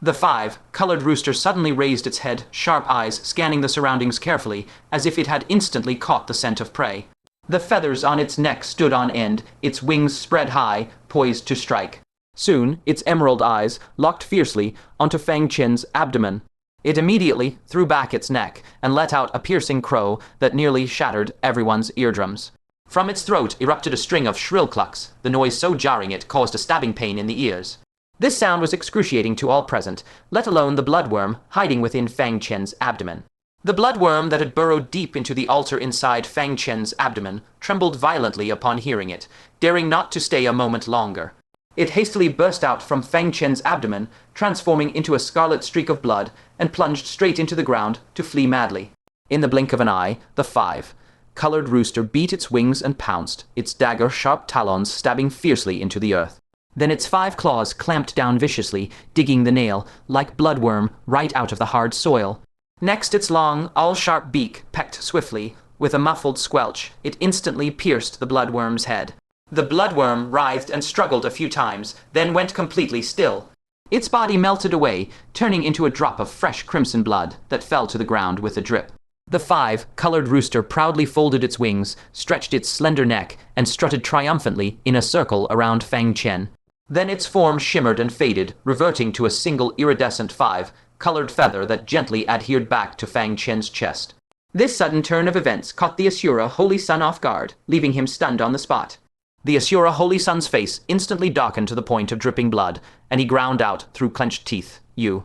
The Five-Colored Rooster suddenly raised its head, sharp eyes scanning the surroundings carefully, as if it had instantly caught the scent of prey. The feathers on its neck stood on end, its wings spread high, poised to strike. Soon, its emerald eyes locked fiercely onto Fang Chen's abdomen. It immediately threw back its neck and let out a piercing crow that nearly shattered everyone's eardrums. From its throat erupted a string of shrill clucks, the noise so jarring it caused a stabbing pain in the ears. This sound was excruciating to all present, let alone the bloodworm hiding within Fang Chen's abdomen. The bloodworm that had burrowed deep into the altar inside Fang Chen's abdomen trembled violently upon hearing it, daring not to stay a moment longer. It hastily burst out from Fang Chen's abdomen, transforming into a scarlet streak of blood, and plunged straight into the ground to flee madly. In the blink of an eye, the Five-Colored Rooster beat its wings and pounced, its dagger-sharp talons stabbing fiercely into the earth. Then its 5 claws clamped down viciously, digging the nail, like bloodworm, right out of the hard soil. Next, its long, all-sharp beak pecked swiftly. With a muffled squelch, it instantly pierced the bloodworm's head. The bloodworm writhed and struggled a few times, then went completely still. Its body melted away, turning into a drop of fresh crimson blood that fell to the ground with a drip. The Five-Colored Rooster proudly folded its wings, stretched its slender neck, and strutted triumphantly in a circle around Fang Chen. Then its form shimmered and faded, reverting to a single iridescent five-colored feather that gently adhered back to Fang Chen's chest. This sudden turn of events caught the Asura Holy Son off guard, leaving him stunned on the spot. The Asura Holy Son's face instantly darkened to the point of dripping blood, and he ground out through clenched teeth, You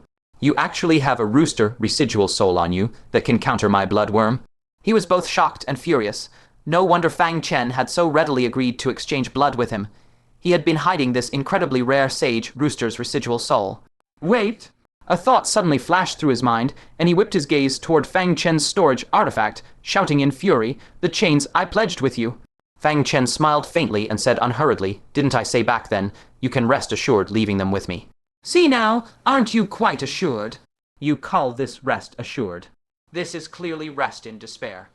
actually have a rooster residual soul on you that can counter my bloodworm." He was both shocked and furious. No wonder Fang Chen had so readily agreed to exchange blood with him. He had been hiding this incredibly rare sage rooster's residual soul. Wait! A thought suddenly flashed through his mind, and he whipped his gaze toward Fang Chen's storage artifact, shouting in fury, "The chains I pledged with you!" Fang Chen smiled faintly and said unhurriedly, "Didn't I say back then, you can rest assured leaving them with me." "See now, aren't you quite assured?" "You call this rest assured? This is clearly rest in despair."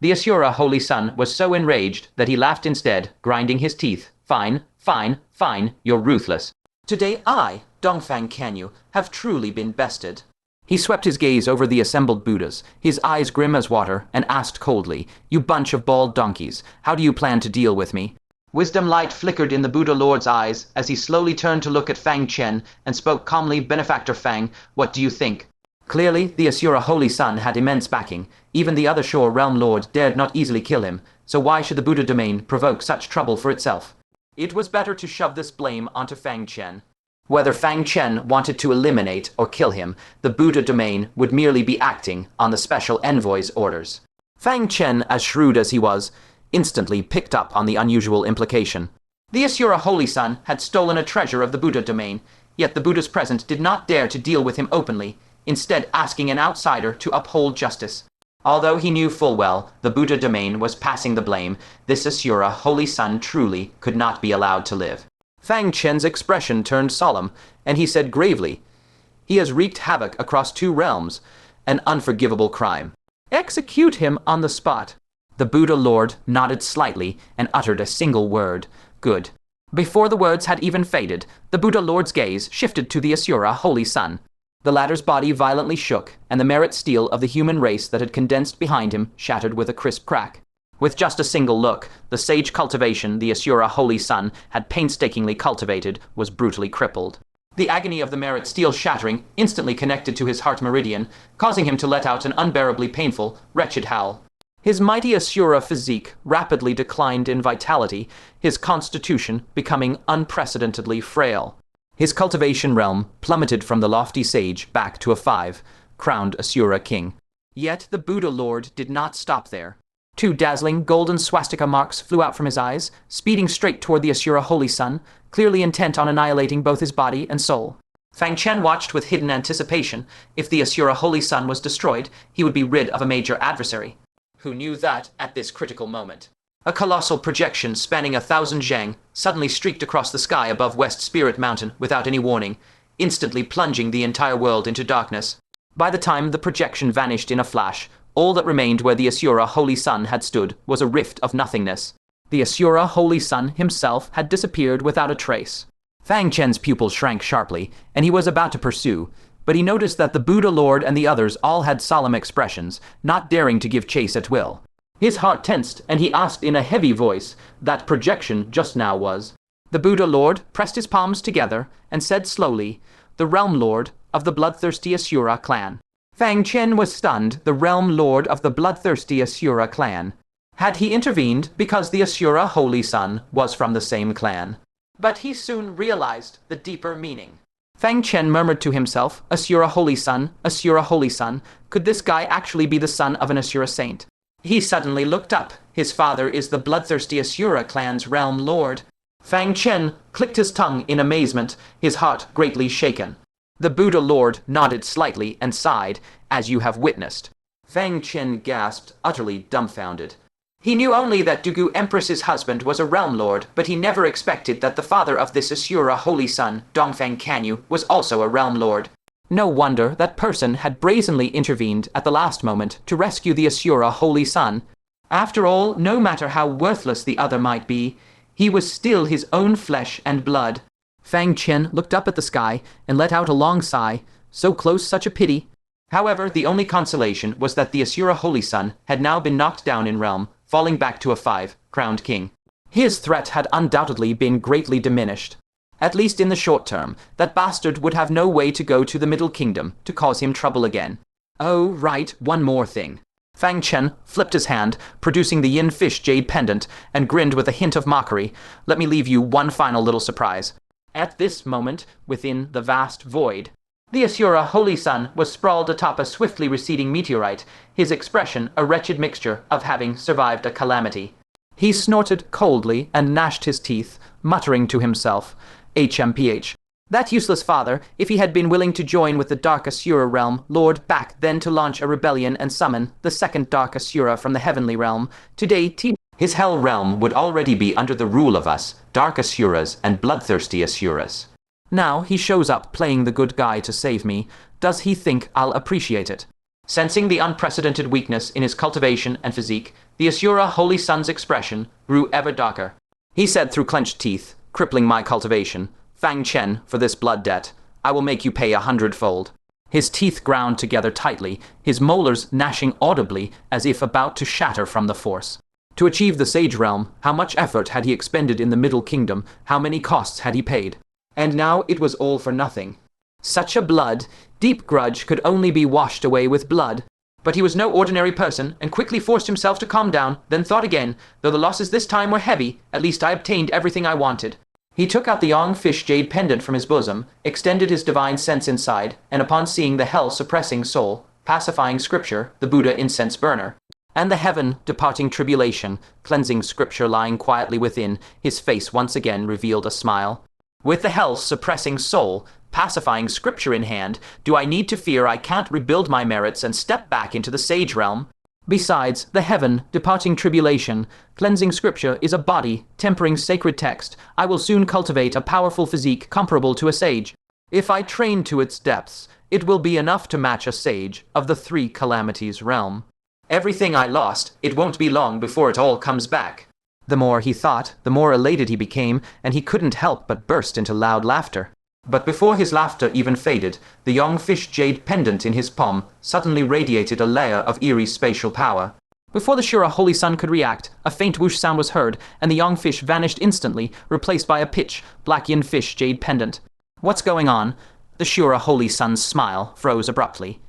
The Asura Holy Son was so enraged that he laughed instead, grinding his teeth. "Fine, fine, fine, you're ruthless. Today I, Dongfang Canyu, have truly been bested." He swept his gaze over the assembled Buddhas, his eyes grim as water, and asked coldly, "You bunch of bald donkeys, how do you plan to deal with me?" Wisdom light flickered in the Buddha Lord's eyes as he slowly turned to look at Fang Chen and spoke calmly, "Benefactor Fang, what do you think?" Clearly, the Asura Holy Son had immense backing. Even the other Shore Realm Lord dared not easily kill him, so why should the Buddha domain provoke such trouble for itself? It was better to shove this blame onto Fang Chen. Whether Fang Chen wanted to eliminate or kill him, the Buddha domain would merely be acting on the special envoy's orders. Fang Chen, as shrewd as he was, instantly picked up on the unusual implication. The Asura Holy Son had stolen a treasure of the Buddha domain, yet the Buddhas present did not dare to deal with him openly, instead asking an outsider to uphold justice. Although he knew full well the Buddha domain was passing the blame, this Asura Holy Son truly could not be allowed to live. Fang Chen's expression turned solemn, and he said gravely, "He has wreaked havoc across 2 realms, an unforgivable crime. Execute him on the spot." The Buddha Lord nodded slightly and uttered a single word, "Good." Before the words had even faded, the Buddha Lord's gaze shifted to the Asura Holy Son. The latter's body violently shook, and the merit steel of the human race that had condensed behind him shattered with a crisp crack. With just a single look, the sage cultivation the Asura Holy Son had painstakingly cultivated was brutally crippled. The agony of the merit steel shattering instantly connected to his heart meridian, causing him to let out an unbearably painful, wretched howl. His mighty Asura physique rapidly declined in vitality, his constitution becoming unprecedentedly frail. His cultivation realm plummeted from the lofty sage back to a 5-crowned Asura king. Yet the Buddha Lord did not stop there. 2 dazzling golden swastika marks flew out from his eyes, speeding straight toward the Asura Holy Son, clearly intent on annihilating both his body and soul. Fang Chen watched with hidden anticipation. If the Asura Holy Son was destroyed, he would be rid of a major adversary. Who knew that at this critical moment? A colossal projection spanning 1,000 zhang suddenly streaked across the sky above West Spirit Mountain without any warning, instantly plunging the entire world into darkness. By the time the projection vanished in a flash, all that remained where the Asura Holy Son had stood was a rift of nothingness. The Asura Holy Son himself had disappeared without a trace. Fang Chen's pupil shrank sharply, and he was about to pursue, but he noticed that the Buddha Lord and the others all had solemn expressions, not daring to give chase at will. His heart tensed, and he asked in a heavy voice, that projection just now was. The Buddha Lord pressed his palms together and said slowly, "The Realm Lord of the bloodthirsty Asura clan." Fang Chen was stunned, the Realm Lord of the bloodthirsty Asura clan. Had he intervened because the Asura Holy Son was from the same clan? But he soon realized the deeper meaning. Fang Chen murmured to himself, Asura Holy Son, Asura Holy Son, could this guy actually be the son of an Asura saint? He suddenly looked up. His father is the bloodthirsty Asura clan's Realm Lord. Fang Chen clicked his tongue in amazement, his heart greatly shaken. The Buddha Lord nodded slightly and sighed, as you have witnessed. Fang Chen gasped, utterly dumbfounded. He knew only that Dugu Empress's husband was a Realm Lord, but he never expected that the father of this Asura Holy Son, Dongfang Canyu, was also a Realm Lord. No wonder that person had brazenly intervened at the last moment to rescue the Asura Holy Son. After all, no matter how worthless the other might be, he was still his own flesh and blood. Fang Chen looked up at the sky and let out a long sigh. So close, such a pity. However, the only consolation was that the Asura Holy Son had now been knocked down in realm, falling back to a 5-crowned king. His threat had undoubtedly been greatly diminished. At least in the short term, that bastard would have no way to go to the Middle Kingdom to cause him trouble again. Oh, right, one more thing. Fang Chen flipped his hand, producing the yin fish jade pendant, and grinned with a hint of mockery. Let me leave you one final little surprise. At this moment, within the vast void, the Asura Holy Son was sprawled atop a swiftly receding meteorite, his expression a wretched mixture of having survived a calamity. He snorted coldly and gnashed his teeth, muttering to himself, HMPH. That useless father, if he had been willing to join with the Dark Asura realm, Lord back then to launch a rebellion and summon the second Dark Asura from the heavenly realm, today his hell realm would already be under the rule of us, Dark Asuras and bloodthirsty Asuras. Now he shows up playing the good guy to save me. Does he think I'll appreciate it? Sensing the unprecedented weakness in his cultivation and physique, the Asura Holy Son's expression grew ever darker. He said through clenched teeth, crippling my cultivation, Fang Chen, for this blood debt, I will make you pay 100-fold. His teeth ground together tightly, his molars gnashing audibly as if about to shatter from the force. To achieve the Sage Realm, how much effort had he expended in the Middle Kingdom, how many costs had he paid? And now it was all for nothing. Such a deep grudge could only be washed away with blood. But he was no ordinary person, and quickly forced himself to calm down, then thought again, though the losses this time were heavy, at least I obtained everything I wanted. He took out the Yong Fish Jade pendant from his bosom, extended his divine sense inside, and upon seeing the hell-suppressing soul, pacifying scripture, the Buddha incense burner, and the heaven-departing tribulation, cleansing scripture lying quietly within, his face once again revealed a smile. With the hell-suppressing soul, pacifying scripture in hand, do I need to fear I can't rebuild my merits and step back into the sage realm? Besides, the heaven-departing tribulation, cleansing scripture is a body, tempering sacred text. I will soon cultivate a powerful physique comparable to a sage. If I train to its depths, it will be enough to match a sage of the 3 calamities realm. Everything I lost, it won't be long before it all comes back. The more he thought, the more elated he became, and he couldn't help but burst into loud laughter. But before his laughter even faded, the Yong Fish Jade pendant in his palm suddenly radiated a layer of eerie spatial power. Before the Asura Holy Son could react, a faint whoosh sound was heard, and the Yong Fish vanished instantly, replaced by a pitch, black Yin Fish Jade pendant. What's going on? The Asura Holy Son's smile froze abruptly.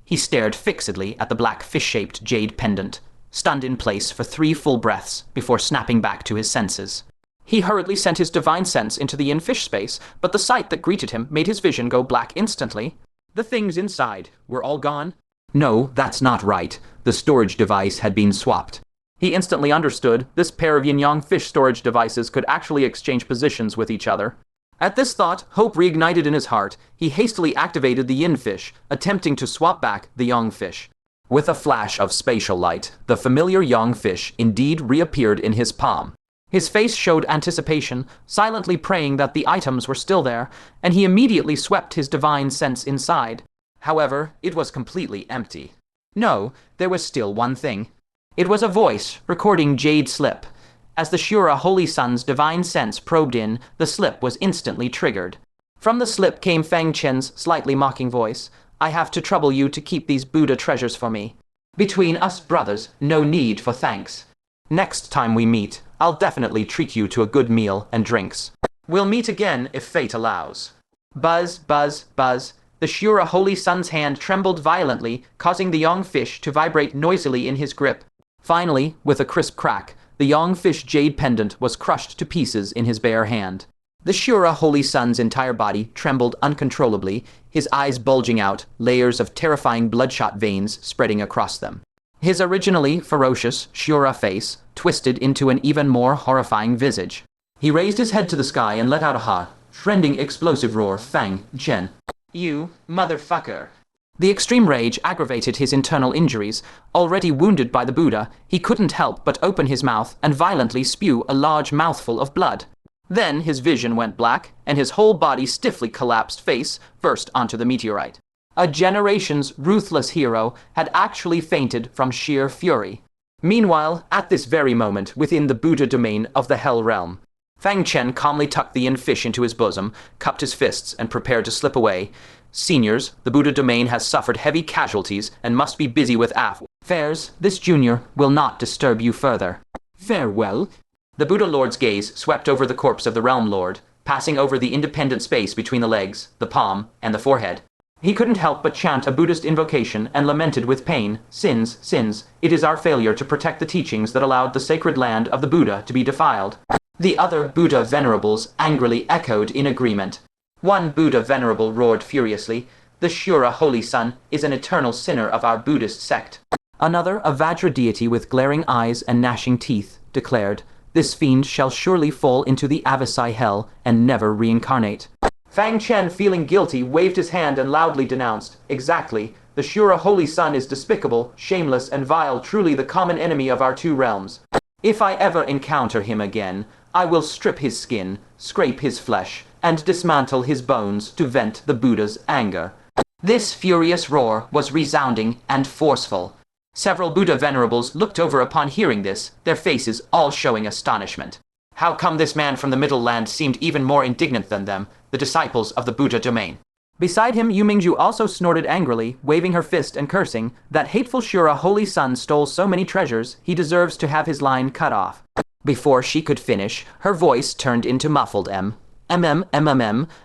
He stared fixedly at the black fish-shaped jade pendant, stunned in place for 3 full breaths before snapping back to his senses. He hurriedly sent his divine sense into the yin fish space, but the sight that greeted him made his vision go black instantly. The things inside were all gone? No, that's not right. The storage device had been swapped. He instantly understood this pair of yin-yang fish storage devices could actually exchange positions with each other. At this thought, hope reignited in his heart. He hastily activated the yin fish, attempting to swap back the yang fish. With a flash of spatial light, the familiar yang fish indeed reappeared in his palm. His face showed anticipation, silently praying that the items were still there, and he immediately swept his divine sense inside. However, it was completely empty. No, there was still one thing. It was a voice recording Jade Slip. As the Asura Holy Son's divine sense probed in, the slip was instantly triggered. From the slip came Fang Chen's slightly mocking voice. I have to trouble you to keep these Buddha treasures for me. Between us brothers, no need for thanks. Next time we meet, I'll definitely treat you to a good meal and drinks. We'll meet again if fate allows. Buzz, buzz, buzz. The Asura Holy Son's hand trembled violently, causing the young fish to vibrate noisily in his grip. Finally, with a crisp crack, the young fish jade pendant was crushed to pieces in his bare hand. The Asura Holy Son's entire body trembled uncontrollably, his eyes bulging out, layers of terrifying bloodshot veins spreading across them. His originally ferocious Asura face twisted into an even more horrifying visage. He raised his head to the sky and let out a trending explosive roar. Fang Chen. You motherfucker. The extreme rage aggravated his internal injuries. Already wounded by the Buddha, he couldn't help but open his mouth and violently spew a large mouthful of blood. Then his vision went black, and his whole body stiffly collapsed face first onto the meteorite. A generation's ruthless hero had actually fainted from sheer fury. Meanwhile, at this very moment, within the Buddha domain of the Hell Realm, Fang Chen calmly tucked the yin fish into his bosom, cupped his fists, and prepared to slip away. Seniors, the Buddha domain has suffered heavy casualties and must be busy with affairs. This junior will not disturb you further. Farewell. The Buddha Lord's gaze swept over the corpse of the Realm Lord, passing over the independent space between the legs, the palm, and the forehead. He couldn't help but chant a Buddhist invocation and lamented with pain, Sins, sins, it is our failure to protect the teachings that allowed the sacred land of the Buddha to be defiled. The other Buddha venerables angrily echoed in agreement. One Buddha venerable roared furiously, the Asura Holy Son is an eternal sinner of our Buddhist sect. Another, a Vajra deity with glaring eyes and gnashing teeth, declared, this fiend shall surely fall into the Avicii hell and never reincarnate. Fang Chen, feeling guilty, waved his hand and loudly denounced, exactly, the Asura Holy Son is despicable, shameless, and vile, truly the common enemy of our two realms. If I ever encounter him again, I will strip his skin, scrape his flesh, and dismantle his bones to vent the Buddha's anger. This furious roar was resounding and forceful. Several Buddha venerables looked over upon hearing this, their faces all showing astonishment. How come this man from the Middle Land seemed even more indignant than them, the disciples of the Buddha domain? Beside him, Yu Mingju also snorted angrily, waving her fist and cursing, that hateful Asura Holy Son stole so many treasures, he deserves to have his line cut off. Before she could finish, her voice turned into muffled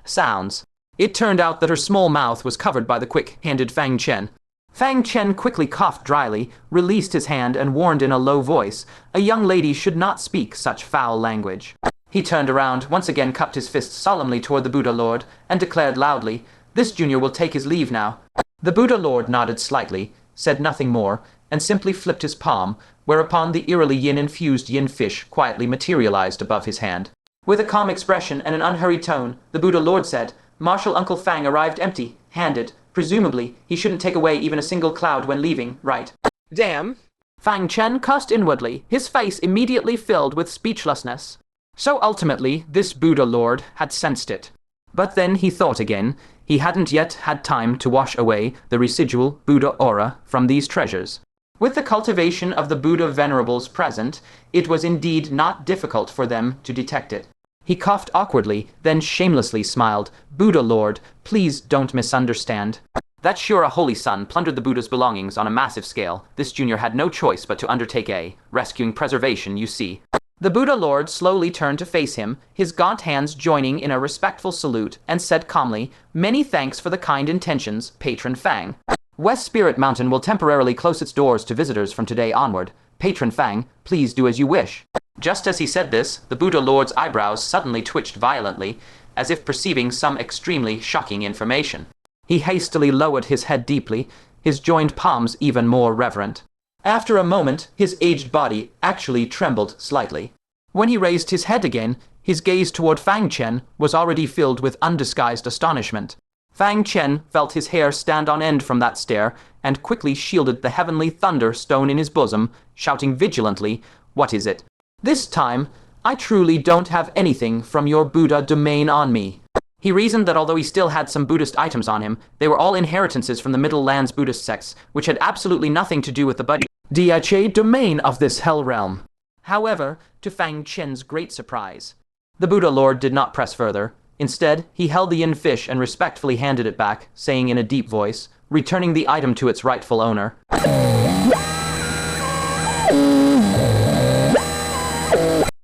sounds. It turned out that her small mouth was covered by the quick-handed Fang Chen. Fang Chen quickly coughed dryly, released his hand, and warned in a low voice, a young lady should not speak such foul language. He turned around, once again cupped his fist solemnly toward the Buddha Lord, and declared loudly, this junior will take his leave now. The Buddha Lord nodded slightly, said nothing more, and simply flipped his palm, whereupon the eerily yin-infused yin fish quietly materialized above his hand. With a calm expression and an unhurried tone, the Buddha Lord said, Marshal Uncle Fang arrived empty-handed. Presumably, he shouldn't take away even a single cloud when leaving, right? Damn. Fang Chen cursed inwardly, his face immediately filled with speechlessness. So ultimately, this Buddha Lord had sensed it. But then he thought again, he hadn't yet had time to wash away the residual Buddha aura from these treasures. With the cultivation of the Buddha venerables present, it was indeed not difficult for them to detect it. He coughed awkwardly, then shamelessly smiled. Buddha Lord, please don't misunderstand. That Asura Holy Son plundered the Buddha's belongings on a massive scale. This junior had no choice but to undertake rescuing preservation, you see. The Buddha Lord slowly turned to face him, his gaunt hands joining in a respectful salute, and said calmly, many thanks for the kind intentions, Patron Fang. West Spirit Mountain will temporarily close its doors to visitors from today onward. Patron Fang, please do as you wish. Just as he said this, the Buddha Lord's eyebrows suddenly twitched violently, as if perceiving some extremely shocking information. He hastily lowered his head deeply, his joined palms even more reverent. After a moment, his aged body actually trembled slightly. When he raised his head again, his gaze toward Fang Chen was already filled with undisguised astonishment. Fang Chen felt his hair stand on end from that stare, and quickly shielded the heavenly thunder stone in his bosom, shouting vigilantly, what is it? This time, I truly don't have anything from your Buddha domain on me. He reasoned that although he still had some Buddhist items on him, they were all inheritances from the Middle Land's Buddhist sects, which had absolutely nothing to do with the Buddha domain of this hell realm. However, to Fang Chen's great surprise, the Buddha Lord did not press further. Instead, he held the yin fish and respectfully handed it back, saying in a deep voice, returning the item to its rightful owner.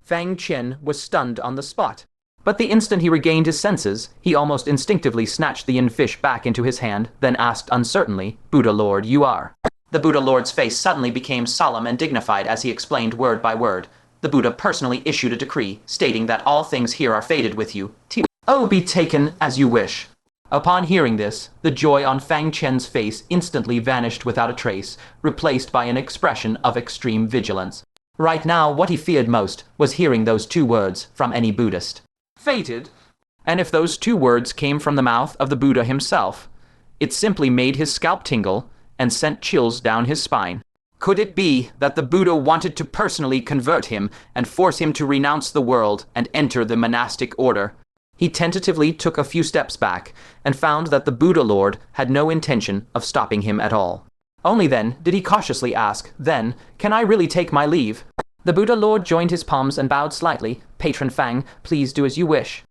Fang Chen was stunned on the spot. But the instant he regained his senses, he almost instinctively snatched the yin fish back into his hand, then asked uncertainly, "Buddha Lord, you are?" The Buddha Lord's face suddenly became solemn and dignified as he explained word by word. The Buddha personally issued a decree, stating that all things here are fated with you. Oh, be taken as you wish. Upon hearing this, the joy on Fang Chen's face instantly vanished without a trace, replaced by an expression of extreme vigilance. Right now, what he feared most was hearing those two words from any Buddhist. Fated? And if those two words came from the mouth of the Buddha himself, it simply made his scalp tingle and sent chills down his spine. Could it be that the Buddha wanted to personally convert him and force him to renounce the world and enter the monastic order? He tentatively took a few steps back and found that the Buddha Lord had no intention of stopping him at all. Only then did he cautiously ask, "Then, can I really take my leave?" The Buddha Lord joined his palms and bowed slightly. "Patron Fang, please do as you wish."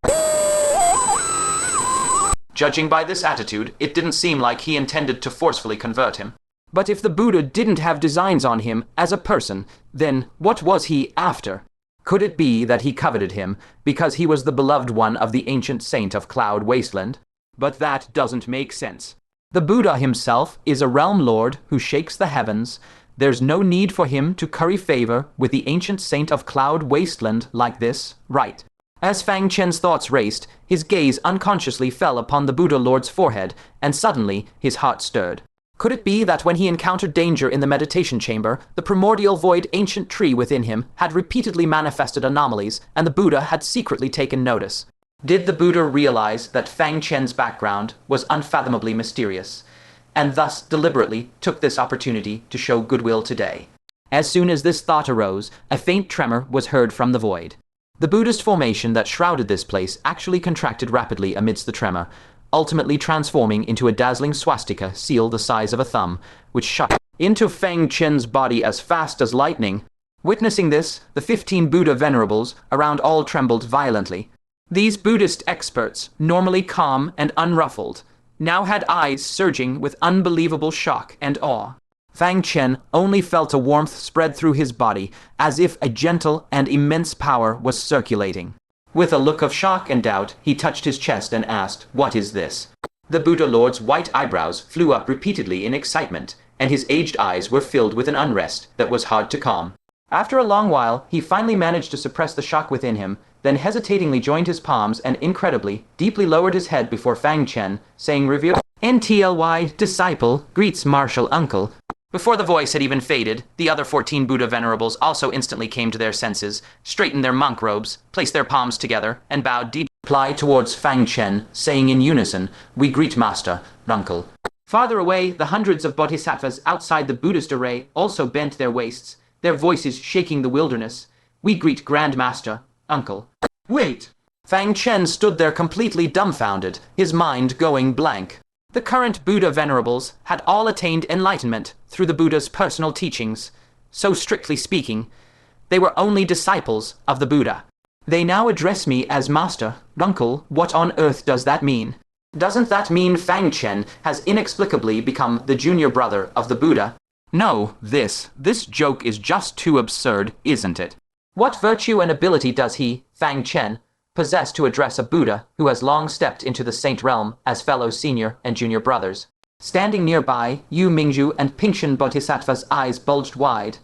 Judging by this attitude, it didn't seem like he intended to forcefully convert him. But if the Buddha didn't have designs on him as a person, then what was he after? Could it be that he coveted him because he was the beloved one of the ancient saint of Cloud Wasteland? But that doesn't make sense. The Buddha himself is a realm lord who shakes the heavens. There's no need for him to curry favor with the ancient saint of Cloud Wasteland like this, right? As Fang Chen's thoughts raced, his gaze unconsciously fell upon the Buddha Lord's forehead, and suddenly his heart stirred. Could it be that when he encountered danger in the meditation chamber, the primordial void ancient tree within him had repeatedly manifested anomalies, and the Buddha had secretly taken notice? Did the Buddha realize that Fang Chen's background was unfathomably mysterious, and thus deliberately took this opportunity to show goodwill today? As soon as this thought arose, a faint tremor was heard from the void. The Buddhist formation that shrouded this place actually contracted rapidly amidst the tremor, ultimately transforming into a dazzling swastika seal the size of a thumb, which shot into Fang Chen's body as fast as lightning. Witnessing this, the 15 Buddha venerables around all trembled violently. These Buddhist experts, normally calm and unruffled, now had eyes surging with unbelievable shock and awe. Fang Chen only felt a warmth spread through his body, as if a gentle and immense power was circulating. With a look of shock and doubt, he touched his chest and asked, "What is this?" The Buddha Lord's white eyebrows flew up repeatedly in excitement, and his aged eyes were filled with an unrest that was hard to calm. After a long while, he finally managed to suppress the shock within him, then hesitatingly joined his palms and, incredibly, deeply lowered his head before Fang Chen, saying, "NTLY, disciple, greets martial uncle." Before the voice had even faded, the other 14 Buddha venerables also instantly came to their senses, straightened their monk robes, placed their palms together, and bowed deeply towards Fang Chen, saying in unison, "We greet Master, uncle." Farther away, the hundreds of bodhisattvas outside the Buddhist array also bent their waists, their voices shaking the wilderness. "We greet Grand Master, uncle." Wait! Fang Chen stood there completely dumbfounded, his mind going blank. The current Buddha venerables had all attained enlightenment through the Buddha's personal teachings. So strictly speaking, they were only disciples of the Buddha. They now address me as Master, uncle. What on earth does that mean? Doesn't that mean Fang Chen has inexplicably become the junior brother of the Buddha? No, this joke is just too absurd, isn't it? What virtue and ability does he, Fang Chen, possess to address a Buddha who has long stepped into the saint realm as fellow senior and junior brothers? Standing nearby, Yu Mingzhu and Pingshan Bodhisattva's eyes bulged wide,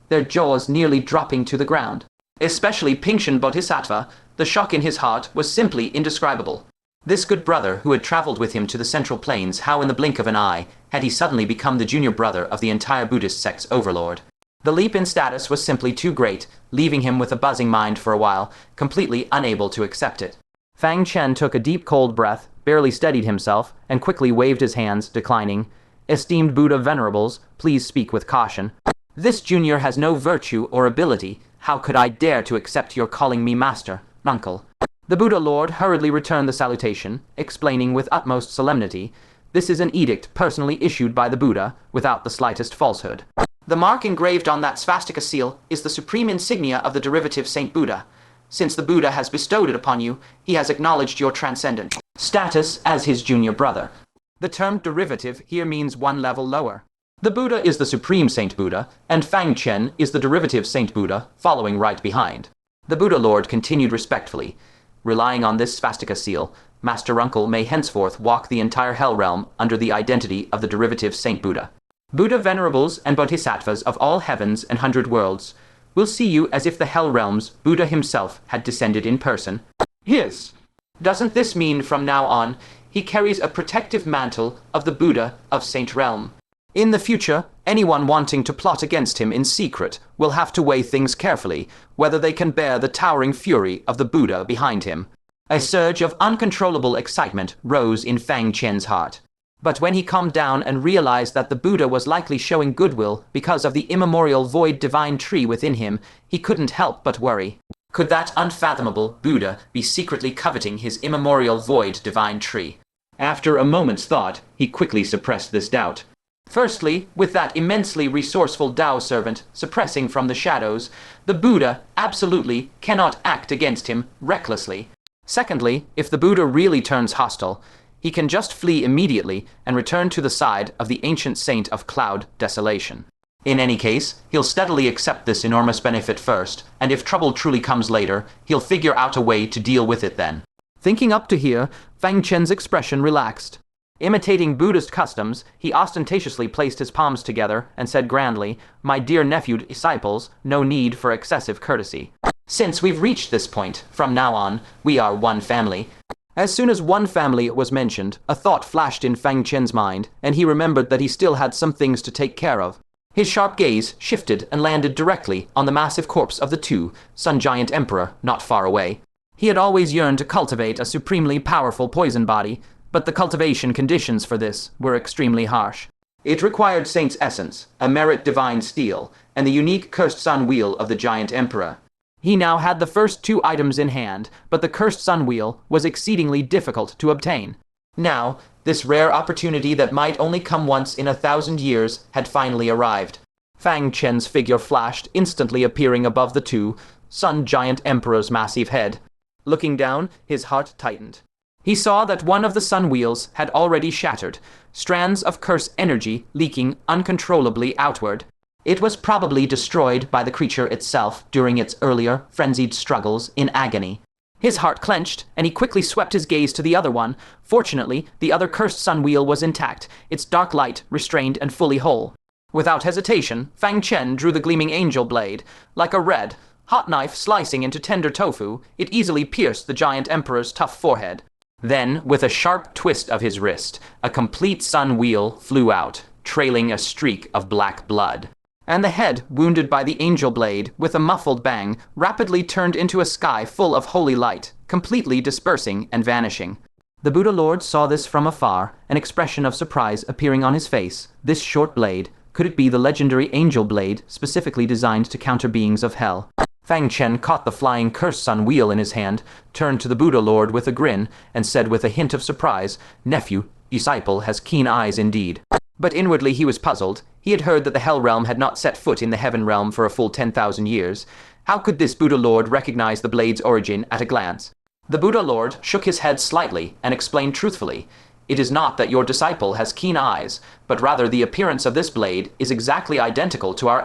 their jaws nearly dropping to the ground. Especially Pingshan Bodhisattva, the shock in his heart was simply indescribable. This good brother who had traveled with him to the Central Plains, how in the blink of an eye had he suddenly become the junior brother of the entire Buddhist sect's overlord? The leap in status was simply too great, leaving him with a buzzing mind for a while, completely unable to accept it. Fang Chen took a deep cold breath, barely steadied himself, and quickly waved his hands, declining. "Esteemed Buddha venerables, please speak with caution. This junior has no virtue or ability. How could I dare to accept your calling me master, uncle?" The Buddha Lord hurriedly returned the salutation, explaining with utmost solemnity, "This is an edict personally issued by the Buddha, without the slightest falsehood. The mark engraved on that swastika seal is the supreme insignia of the derivative Saint Buddha. Since the Buddha has bestowed it upon you, he has acknowledged your transcendent status as his junior brother. The term derivative here means one level lower. The Buddha is the Supreme Saint Buddha, and Fang Chen is the derivative Saint Buddha, following right behind. The Buddha Lord continued respectfully. Relying on this swastika seal, Master Uncle may henceforth walk the entire Hell Realm under the identity of the derivative Saint Buddha. Buddha Venerables and Bodhisattvas of all heavens and 100 worlds will see you as if the Hell Realm's Buddha himself had descended in person. Yes. Doesn't this mean from now on he carries a protective mantle of the Buddha of Saint Realm? In the future, anyone wanting to plot against him in secret will have to weigh things carefully, whether they can bear the towering fury of the Buddha behind him. A surge of uncontrollable excitement rose in Fang Chen's heart. But when he calmed down and realized that the Buddha was likely showing goodwill because of the immemorial void divine tree within him, he couldn't help but worry. Could that unfathomable Buddha be secretly coveting his immemorial void divine tree? After a moment's thought, he quickly suppressed this doubt. Firstly, with that immensely resourceful Tao servant suppressing from the shadows, the Buddha absolutely cannot act against him recklessly. Secondly, if the Buddha really turns hostile, he can just flee immediately and return to the side of the ancient saint of cloud desolation. In any case, he'll steadily accept this enormous benefit first, and if trouble truly comes later, he'll figure out a way to deal with it then. Thinking up to here, Fang Chen's expression relaxed. Imitating Buddhist customs, he ostentatiously placed his palms together and said grandly, "My dear nephew disciples, no need for excessive courtesy. Since we've reached this point, from now on, we are one family." As soon as one family was mentioned, a thought flashed in Fang Chen's mind, and he remembered that he still had some things to take care of. His sharp gaze shifted and landed directly on the massive corpse of the Sun Giant Emperor not far away. He had always yearned to cultivate a supremely powerful poison body, but the cultivation conditions for this were extremely harsh. It required Saint's essence, a merit divine steel, and the unique cursed sun wheel of the Giant Emperor. He now had the first two items in hand, but the cursed sun wheel was exceedingly difficult to obtain. Now, this rare opportunity that might only come once in 1,000 years had finally arrived. Fang Chen's figure flashed, instantly appearing above the Sun Giant Emperor's massive head. Looking down, his heart tightened. He saw that one of the sun wheels had already shattered, strands of curse energy leaking uncontrollably outward. It was probably destroyed by the creature itself during its earlier, frenzied struggles in agony. His heart clenched, and he quickly swept his gaze to the other one. Fortunately, the other cursed sun wheel was intact, its dark light restrained and fully whole. Without hesitation, Fang Chen drew the gleaming angel blade. Like a red, hot knife slicing into tender tofu, it easily pierced the Giant Emperor's tough forehead. Then, with a sharp twist of his wrist, a complete sun wheel flew out, trailing a streak of black blood. And the head, wounded by the angel blade, with a muffled bang, rapidly turned into a sky full of holy light, completely dispersing and vanishing. The Buddha Lord saw this from afar, an expression of surprise appearing on his face. This short blade, could it be the legendary angel blade specifically designed to counter beings of hell? Fang Chen caught the flying cursed sun wheel in his hand, turned to the Buddha Lord with a grin, and said with a hint of surprise, "Nephew, disciple has keen eyes indeed." But inwardly he was puzzled. He had heard that the Hell Realm had not set foot in the Heaven Realm for a full 10,000 years. How could this Buddha Lord recognize the blade's origin at a glance? The Buddha Lord shook his head slightly and explained truthfully, "It is not that your disciple has keen eyes, but rather the appearance of this blade is exactly identical to our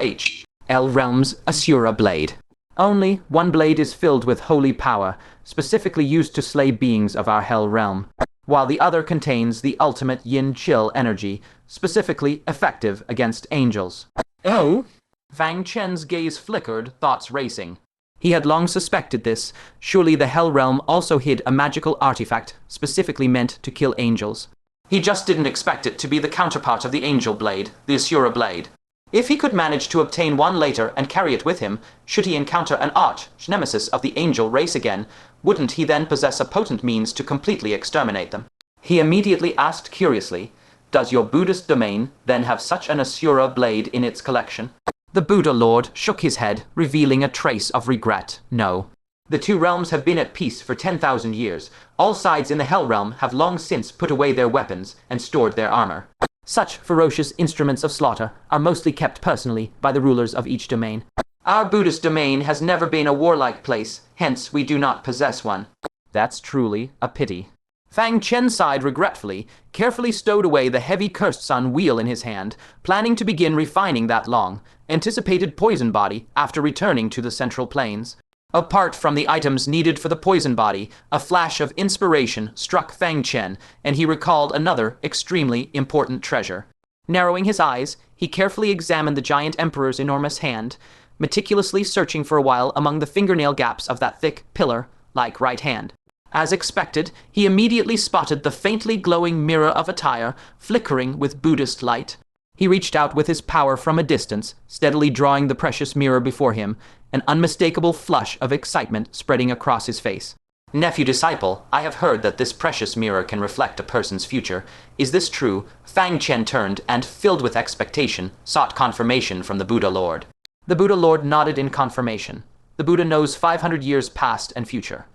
Hell Realm's Asura blade. Only one blade is filled with holy power, specifically used to slay beings of our Hell Realm, while the other contains the ultimate yin-chill energy, specifically effective against angels." Oh? Fang Chen's gaze flickered, thoughts racing. He had long suspected this. Surely the Hell Realm also hid a magical artifact specifically meant to kill angels. He just didn't expect it to be the counterpart of the angel blade, the Asura blade. If he could manage to obtain one later and carry it with him, should he encounter an arch-nemesis of the angel race again, wouldn't he then possess a potent means to completely exterminate them? He immediately asked curiously, "Does your Buddhist domain then have such an Asura blade in its collection?" The Buddha Lord shook his head, revealing a trace of regret. No. The two realms have been at peace for 10,000 years. All sides in the Hell Realm have long since put away their weapons and stored their armor. Such ferocious instruments of slaughter are mostly kept personally by the rulers of each domain. Our Buddhist domain has never been a warlike place, hence we do not possess one. That's truly a pity. Fang Chen sighed regretfully, carefully stowed away the heavy cursed sun wheel in his hand, planning to begin refining that long, anticipated poison body after returning to the Central Plains. Apart from the items needed for the poison body, a flash of inspiration struck Fang Chen, and he recalled another extremely important treasure. Narrowing his eyes, he carefully examined the giant emperor's enormous hand, meticulously searching for a while among the fingernail gaps of that thick, pillar-like right hand. As expected, he immediately spotted the faintly glowing mirror of attire flickering with Buddhist light. He reached out with his power from a distance, steadily drawing the precious mirror before him, an unmistakable flush of excitement spreading across his face. Nephew disciple, I have heard that this precious mirror can reflect a person's future. Is this true? Fang Chen turned and, filled with expectation, sought confirmation from the Buddha Lord. The Buddha Lord nodded in confirmation. The Buddha knows 500 years past and future.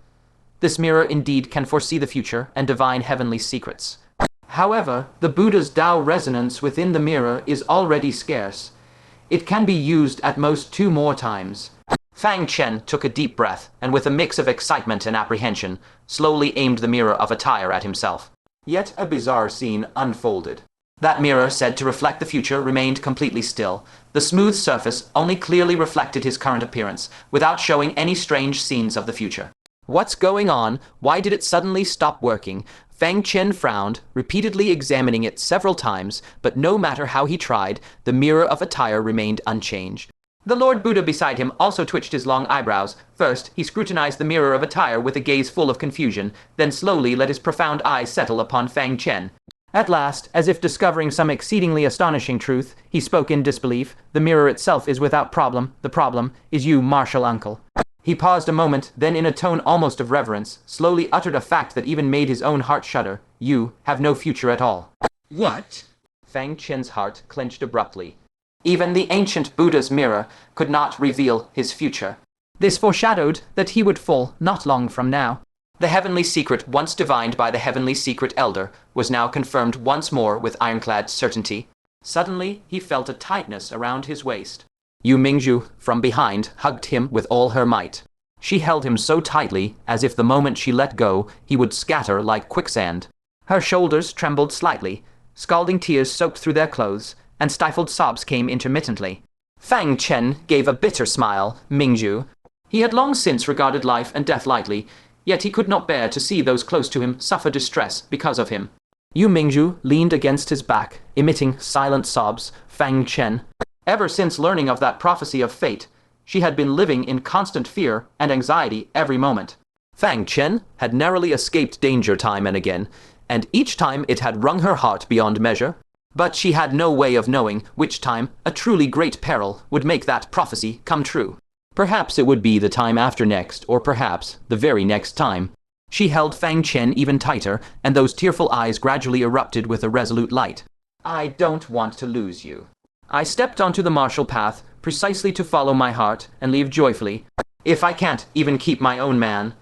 This mirror indeed can foresee the future and divine heavenly secrets. However, the Buddha's Tao resonance within the mirror is already scarce. It can be used at most 2 more times. Fang Chen took a deep breath, and with a mix of excitement and apprehension, slowly aimed the mirror of attire at himself. Yet a bizarre scene unfolded. That mirror, said to reflect the future, remained completely still. The smooth surface only clearly reflected his current appearance, without showing any strange scenes of the future. What's going on? Why did it suddenly stop working? Fang Chen frowned, repeatedly examining it several times, but no matter how he tried, the mirror of attire remained unchanged. The Lord Buddha beside him also twitched his long eyebrows. First, he scrutinized the mirror of attire with a gaze full of confusion, then slowly let his profound eyes settle upon Fang Chen. At last, as if discovering some exceedingly astonishing truth, he spoke in disbelief. The mirror itself is without problem. The problem is you, martial uncle. He paused a moment, then in a tone almost of reverence, slowly uttered a fact that even made his own heart shudder. You have no future at all. What? Fang Chen's heart clenched abruptly. Even the ancient Buddha's mirror could not reveal his future. This foreshadowed that he would fall not long from now. The heavenly secret, once divined by the heavenly secret elder, was now confirmed once more with ironclad certainty. Suddenly, he felt a tightness around his waist. Yu Mingzhu, from behind, hugged him with all her might. She held him so tightly, as if the moment she let go, he would scatter like quicksand. Her shoulders trembled slightly, scalding tears soaked through their clothes, and stifled sobs came intermittently. Fang Chen gave a bitter smile. Mingzhu. He had long since regarded life and death lightly, yet he could not bear to see those close to him suffer distress because of him. Yu Mingzhu leaned against his back, emitting silent sobs. Fang Chen. Ever since learning of that prophecy of fate, she had been living in constant fear and anxiety every moment. Fang Chen had narrowly escaped danger time and again, and each time it had wrung her heart beyond measure. But she had no way of knowing which time a truly great peril would make that prophecy come true. Perhaps it would be the time after next, or perhaps the very next time. She held Fang Chen even tighter, and those tearful eyes gradually erupted with a resolute light. I don't want to lose you. I stepped onto the martial path, precisely to follow my heart and leave joyfully. If I can't even keep my own man,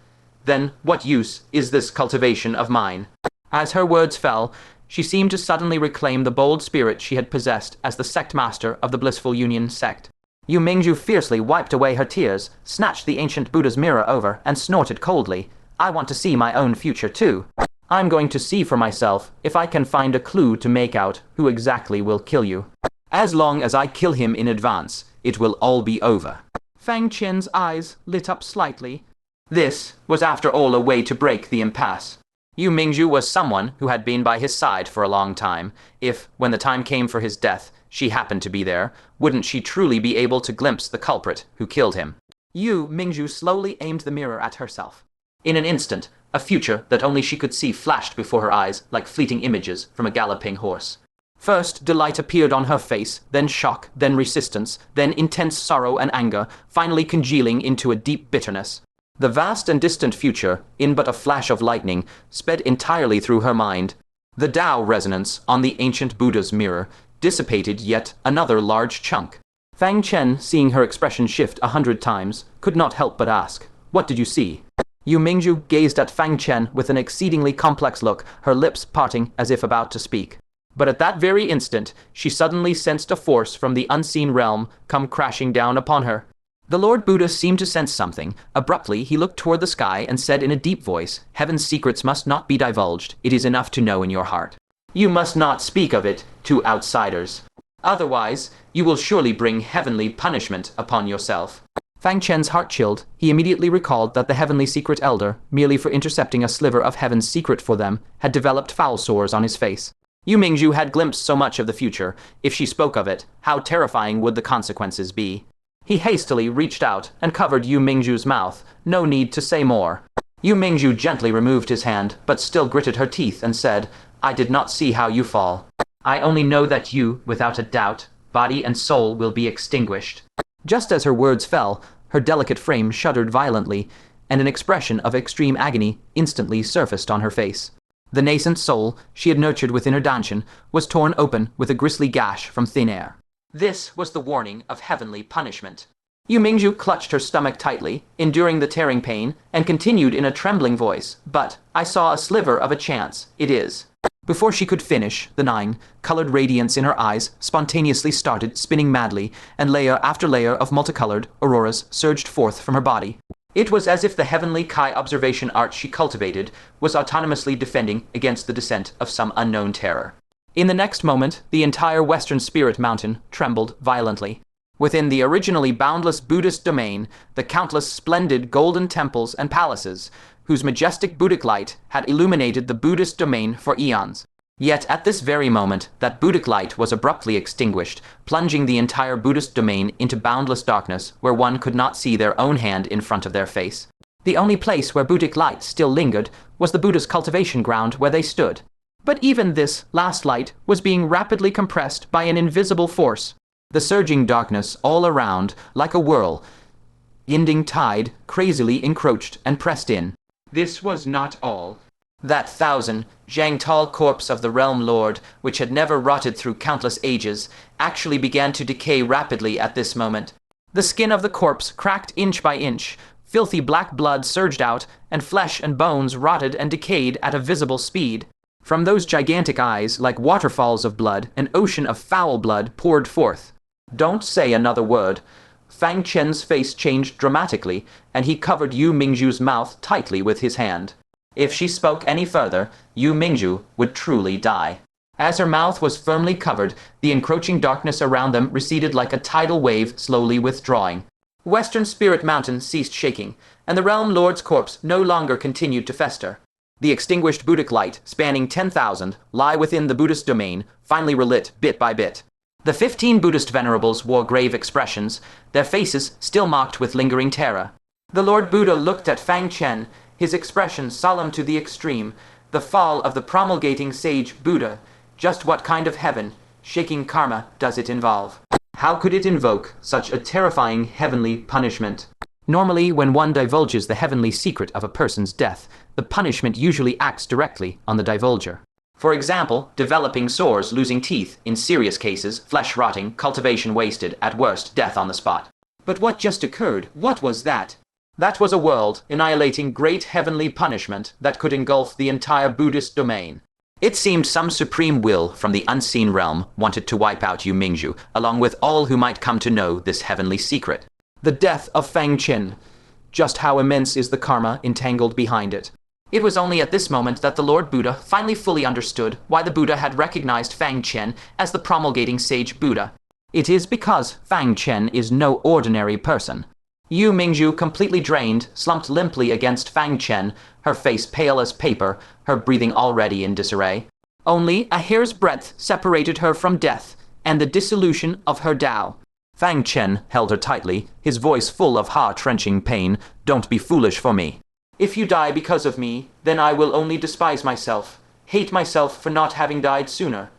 then what use is this cultivation of mine? As her words fell, she seemed to suddenly reclaim the bold spirit she had possessed as the sect master of the Blissful Union sect. Yu Mingzhu fiercely wiped away her tears, snatched the ancient Buddha's mirror over, and snorted coldly. I want to see my own future too. I'm going to see for myself if I can find a clue to make out who exactly will kill you. As long as I kill him in advance, it will all be over. Fang Chen's eyes lit up slightly. This was after all a way to break the impasse. Yu Mingzhu was someone who had been by his side for a long time. If, when the time came for his death, she happened to be there, wouldn't she truly be able to glimpse the culprit who killed him? Yu Mingzhu slowly aimed the mirror at herself. In an instant, a future that only she could see flashed before her eyes like fleeting images from a galloping horse. First, delight appeared on her face, then shock, then resistance, then intense sorrow and anger, finally congealing into a deep bitterness. The vast and distant future, in but a flash of lightning, sped entirely through her mind. The Tao resonance on the ancient Buddha's mirror dissipated yet another large chunk. Fang Chen, seeing her expression shift 100 times, could not help but ask, "What did you see?" Yu Mingzhu gazed at Fang Chen with an exceedingly complex look, her lips parting as if about to speak. But at that very instant, she suddenly sensed a force from the unseen realm come crashing down upon her. The Lord Buddha seemed to sense something. Abruptly, he looked toward the sky and said in a deep voice, "Heaven's secrets must not be divulged. It is enough to know in your heart. You must not speak of it to outsiders. Otherwise, you will surely bring heavenly punishment upon yourself." Fang Chen's heart chilled. He immediately recalled that the heavenly secret elder, merely for intercepting a sliver of heaven's secret for them, had developed foul sores on his face. Yu Mingzhu had glimpsed so much of the future. If she spoke of it, how terrifying would the consequences be? He hastily reached out and covered Yu Mingzhu's mouth. No need to say more. Yu Mingzhu gently removed his hand, but still gritted her teeth and said, "I did not see how you fall. I only know that you, without a doubt, body and soul will be extinguished." Just as her words fell, her delicate frame shuddered violently, and an expression of extreme agony instantly surfaced on her face. The nascent soul she had nurtured within her dantian was torn open with a grisly gash from thin air. This was the warning of heavenly punishment. Yu Mingzhu clutched her stomach tightly, enduring the tearing pain, and continued in a trembling voice, "But I saw a sliver of a chance. It is." Before she could finish, the 9-colored radiance in her eyes spontaneously started spinning madly, and layer after layer of multicolored auroras surged forth from her body. It was as if the heavenly Kai observation art she cultivated was autonomously defending against the descent of some unknown terror. In the next moment, the entire Western Spirit Mountain trembled violently. Within the originally boundless Buddhist domain, the countless splendid golden temples and palaces, whose majestic Buddhic light had illuminated the Buddhist domain for eons. Yet at this very moment, that Buddhic light was abruptly extinguished, plunging the entire Buddhist domain into boundless darkness where one could not see their own hand in front of their face. The only place where Buddhic light still lingered was the Buddha's cultivation ground where they stood. But even this last light was being rapidly compressed by an invisible force. The surging darkness all around, like a whirl-ending tide, crazily encroached and pressed in. This was not all. That 1,000-jang-tall corpse of the Realm Lord, which had never rotted through countless ages, actually began to decay rapidly at this moment. The skin of the corpse cracked inch by inch, filthy black blood surged out, and flesh and bones rotted and decayed at a visible speed. From those gigantic eyes, like waterfalls of blood, an ocean of foul blood poured forth. "Don't say another word." Fang Chen's face changed dramatically, and he covered Yu Mingzhu's mouth tightly with his hand. If she spoke any further, Yu Mingzhu would truly die. As her mouth was firmly covered, the encroaching darkness around them receded like a tidal wave slowly withdrawing. Western Spirit Mountain ceased shaking, and the Realm Lord's corpse no longer continued to fester. The extinguished Buddhic light, spanning 10,000, lie within the Buddhist domain, finally relit bit by bit. The 15 Buddhist venerables wore grave expressions, their faces still marked with lingering terror. The Lord Buddha looked at Fang Chen, his expression solemn to the extreme. The fall of the promulgating sage Buddha. Just what kind of heaven-shaking karma does it involve? How could it invoke such a terrifying heavenly punishment? Normally, when one divulges the heavenly secret of a person's death, the punishment usually acts directly on the divulger. For example, developing sores, losing teeth, in serious cases, flesh rotting, cultivation wasted, at worst, death on the spot. But what just occurred? What was that? That was a world-annihilating great heavenly punishment that could engulf the entire Buddhist domain. It seemed some supreme will from the unseen realm wanted to wipe out Yu Mingzhu, along with all who might come to know this heavenly secret. The death of Fang Chen. Just how immense is the karma entangled behind it? It was only at this moment that the Lord Buddha finally fully understood why the Buddha had recognized Fang Chen as the promulgating sage Buddha. It is because Fang Chen is no ordinary person. Yu Mingzhu, completely drained, slumped limply against Fang Chen, her face pale as paper, her breathing already in disarray. Only a hair's breadth separated her from death and the dissolution of her Tao. Fang Chen held her tightly, his voice full of heart-wrenching pain. "Don't be foolish for me. If you die because of me, then I will only despise myself, hate myself for not having died sooner.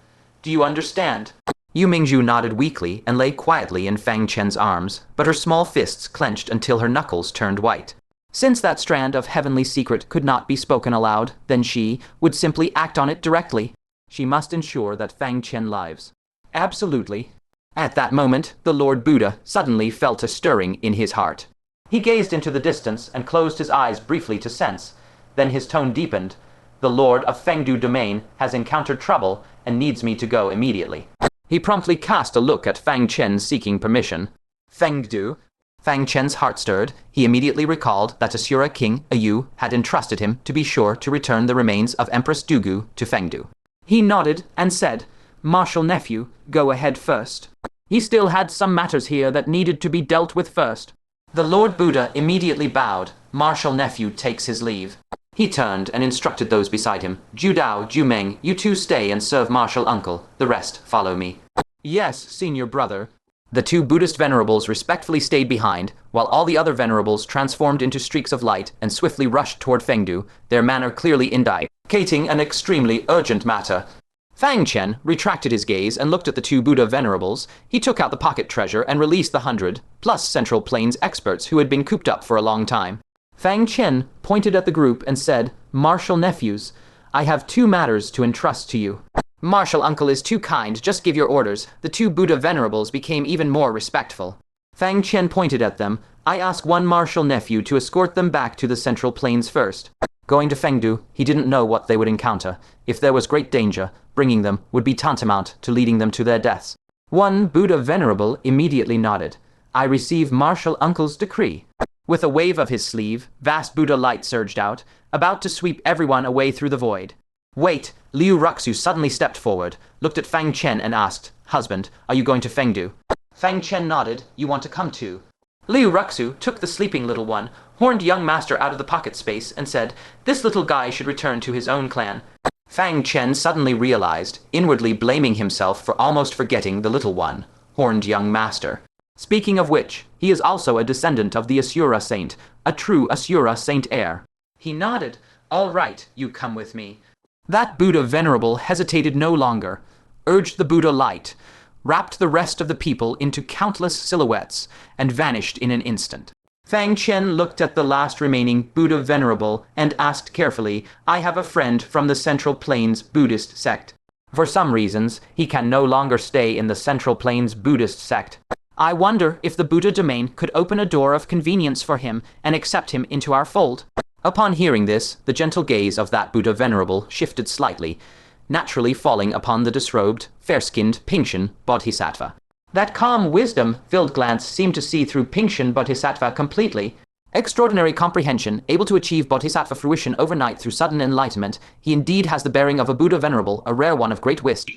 Do you understand?" Yu Mingzhu nodded weakly and lay quietly in Fang Chen's arms, but her small fists clenched until her knuckles turned white. Since that strand of heavenly secret could not be spoken aloud, then she would simply act on it directly. She must ensure that Fang Chen lives. Absolutely. At that moment, the Lord Buddha suddenly felt a stirring in his heart. He gazed into the distance and closed his eyes briefly to sense. Then his tone deepened. "The Lord of Fengdu Domain has encountered trouble and needs me to go immediately." He promptly cast a look at Fang Chen seeking permission. "Fengdu?" Fang Chen's heart stirred. He immediately recalled that Asura King Ayu had entrusted him to be sure to return the remains of Empress Dugu to Fengdu. He nodded and said, "Martial nephew, go ahead first." He still had some matters here that needed to be dealt with first. The Lord Buddha immediately bowed. Martial nephew takes his leave. He turned and instructed those beside him. "Ju Dao, Ju Meng, you two stay and serve martial uncle. The rest follow me." "Yes, senior brother." The two Buddhist venerables respectfully stayed behind, while all the other venerables transformed into streaks of light and swiftly rushed toward Fengdu, their manner clearly indicating an extremely urgent matter. Fang Chen retracted his gaze and looked at the two Buddha venerables. He took out the pocket treasure and released the 100+ Central Plains experts who had been cooped up for a long time. Fang Chen pointed at the group and said, "Martial nephews, I have 2 matters to entrust to you." "Martial uncle is too kind, just give your orders." The two Buddha venerables became even more respectful. Fang Chen pointed at them. "I ask one martial nephew to escort them back to the Central Plains first." Going to Fengdu, he didn't know what they would encounter. If there was great danger, bringing them would be tantamount to leading them to their deaths. One Buddha venerable immediately nodded. "I receive martial uncle's decree." With a wave of his sleeve, vast Buddha light surged out, about to sweep everyone away through the void. "Wait!" Liu Ruxu suddenly stepped forward, looked at Fang Chen and asked, "Husband, are you going to Fengdu?" Fang Chen nodded. "You want to come too?" Liu Ruxu took the sleeping little one, horned young master out of the pocket space, and said, "This little guy should return to his own clan." Fang Chen suddenly realized, inwardly blaming himself for almost forgetting the little one, horned young master. Speaking of which, he is also a descendant of the Asura saint, a true Asura saint heir. He nodded. "All right, you come with me." That Buddha venerable hesitated no longer, urged the Buddha light, wrapped the rest of the people into countless silhouettes, and vanished in an instant. Fang Chen looked at the last remaining Buddha venerable and asked carefully, "I have a friend from the Central Plains Buddhist sect. For some reasons, he can no longer stay in the Central Plains Buddhist sect. I wonder if the Buddha domain could open a door of convenience for him and accept him into our fold." Upon hearing this, the gentle gaze of that Buddha venerable shifted slightly, naturally falling upon the disrobed, fair-skinned Ping-Shen Bodhisattva. That calm, wisdom-filled glance seemed to see through Ping-Shen Bodhisattva completely. Extraordinary comprehension, able to achieve Bodhisattva fruition overnight through sudden enlightenment, he indeed has the bearing of a Buddha venerable, a rare one of great wisdom,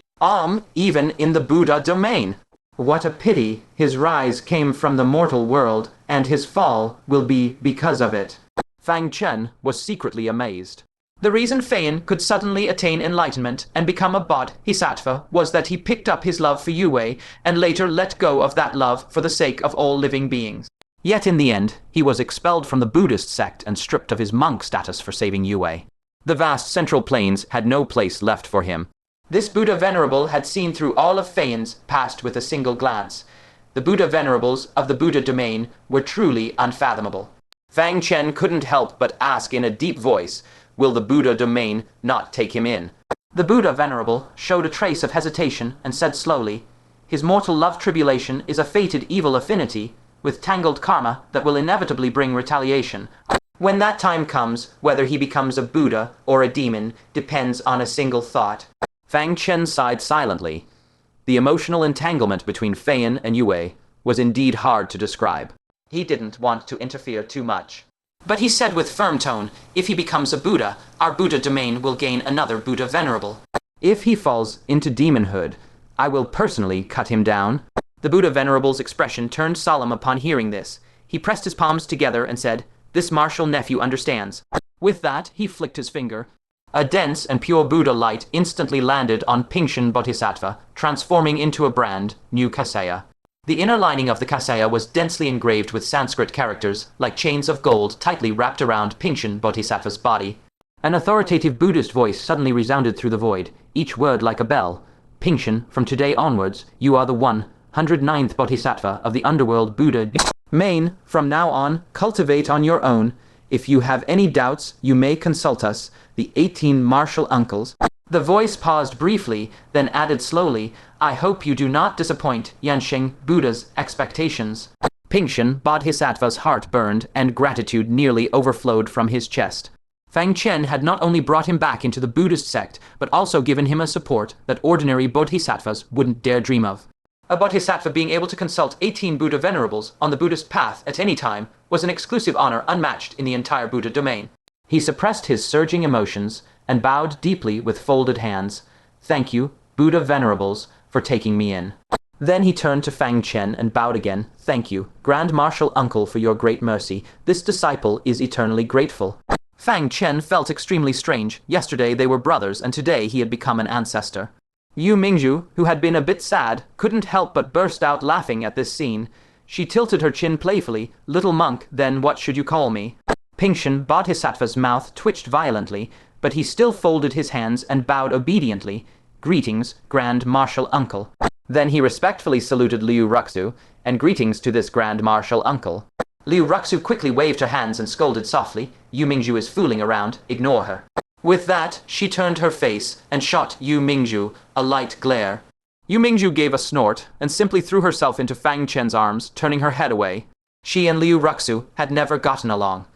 even in the Buddha domain. What a pity his rise came from the mortal world, and his fall will be because of it. Fang Chen was secretly amazed. The reason Fayin could suddenly attain enlightenment and become a Bodhisattva was that he picked up his love for Yue and later let go of that love for the sake of all living beings. Yet in the end, he was expelled from the Buddhist sect and stripped of his monk status for saving Yue. The vast Central Plains had no place left for him. This Buddha venerable had seen through all of Fayin's past with a single glance. The Buddha venerables of the Buddha domain were truly unfathomable. Fang Chen couldn't help but ask in a deep voice, "Will the Buddha domain not take him in?" The Buddha venerable showed a trace of hesitation and said slowly, "His mortal love tribulation is a fated evil affinity, with tangled karma that will inevitably bring retaliation. When that time comes, whether he becomes a Buddha or a demon depends on a single thought." Fang Chen sighed silently. The emotional entanglement between Fayin and Yue was indeed hard to describe. He didn't want to interfere too much. But he said with firm tone, "If he becomes a Buddha, our Buddha domain will gain another Buddha venerable. If he falls into demonhood, I will personally cut him down." The Buddha venerable's expression turned solemn upon hearing this. He pressed his palms together and said, "This martial nephew understands." With that, he flicked his finger. A dense and pure Buddha light instantly landed on Ping-Shen Bodhisattva, transforming into a brand new Kasaya. The inner lining of the Kasaya was densely engraved with Sanskrit characters, like chains of gold tightly wrapped around Ping-Shen Bodhisattva's body. An authoritative Buddhist voice suddenly resounded through the void, each word like a bell. "Ping-Shen, from today onwards, you are the 109th Bodhisattva of the underworld Buddha domain. From now on, cultivate on your own. If you have any doubts, you may consult us, the 18 martial uncles." The voice paused briefly, then added slowly, "I hope you do not disappoint Yansheng Buddha's expectations." Ping-Shen Bodhisattva's heart burned, and gratitude nearly overflowed from his chest. Fang Chen had not only brought him back into the Buddhist sect, but also given him a support that ordinary bodhisattvas wouldn't dare dream of. A bodhisattva being able to consult 18 Buddha venerables on the Buddhist path at any time was an exclusive honor unmatched in the entire Buddha domain. He suppressed his surging emotions and bowed deeply with folded hands. Thank you, Buddha venerables, for taking me in. Then he turned to Fang Chen and bowed again. Thank you, Grand Marshal Uncle, for your great mercy. This disciple is eternally grateful. Fang Chen felt extremely strange. Yesterday they were brothers, and today he had become an ancestor. Yu Mingzhu, who had been a bit sad, couldn't help but burst out laughing at this scene. She tilted her chin playfully. Little monk, then what should you call me? Ping Chen Bodhisattva's mouth twitched violently, but he still folded his hands and bowed obediently. Greetings, Grand Marshal Uncle. Then he respectfully saluted Liu Ruxu, and greetings to this Grand Marshal Uncle. Liu Ruxu quickly waved her hands and scolded softly. Yu Mingzhu is fooling around, ignore her. With that, she turned her face and shot Yu Mingzhu a light glare. Yu Mingzhu gave a snort and simply threw herself into Fang Chen's arms, turning her head away. She and Liu Ruxu had never gotten along,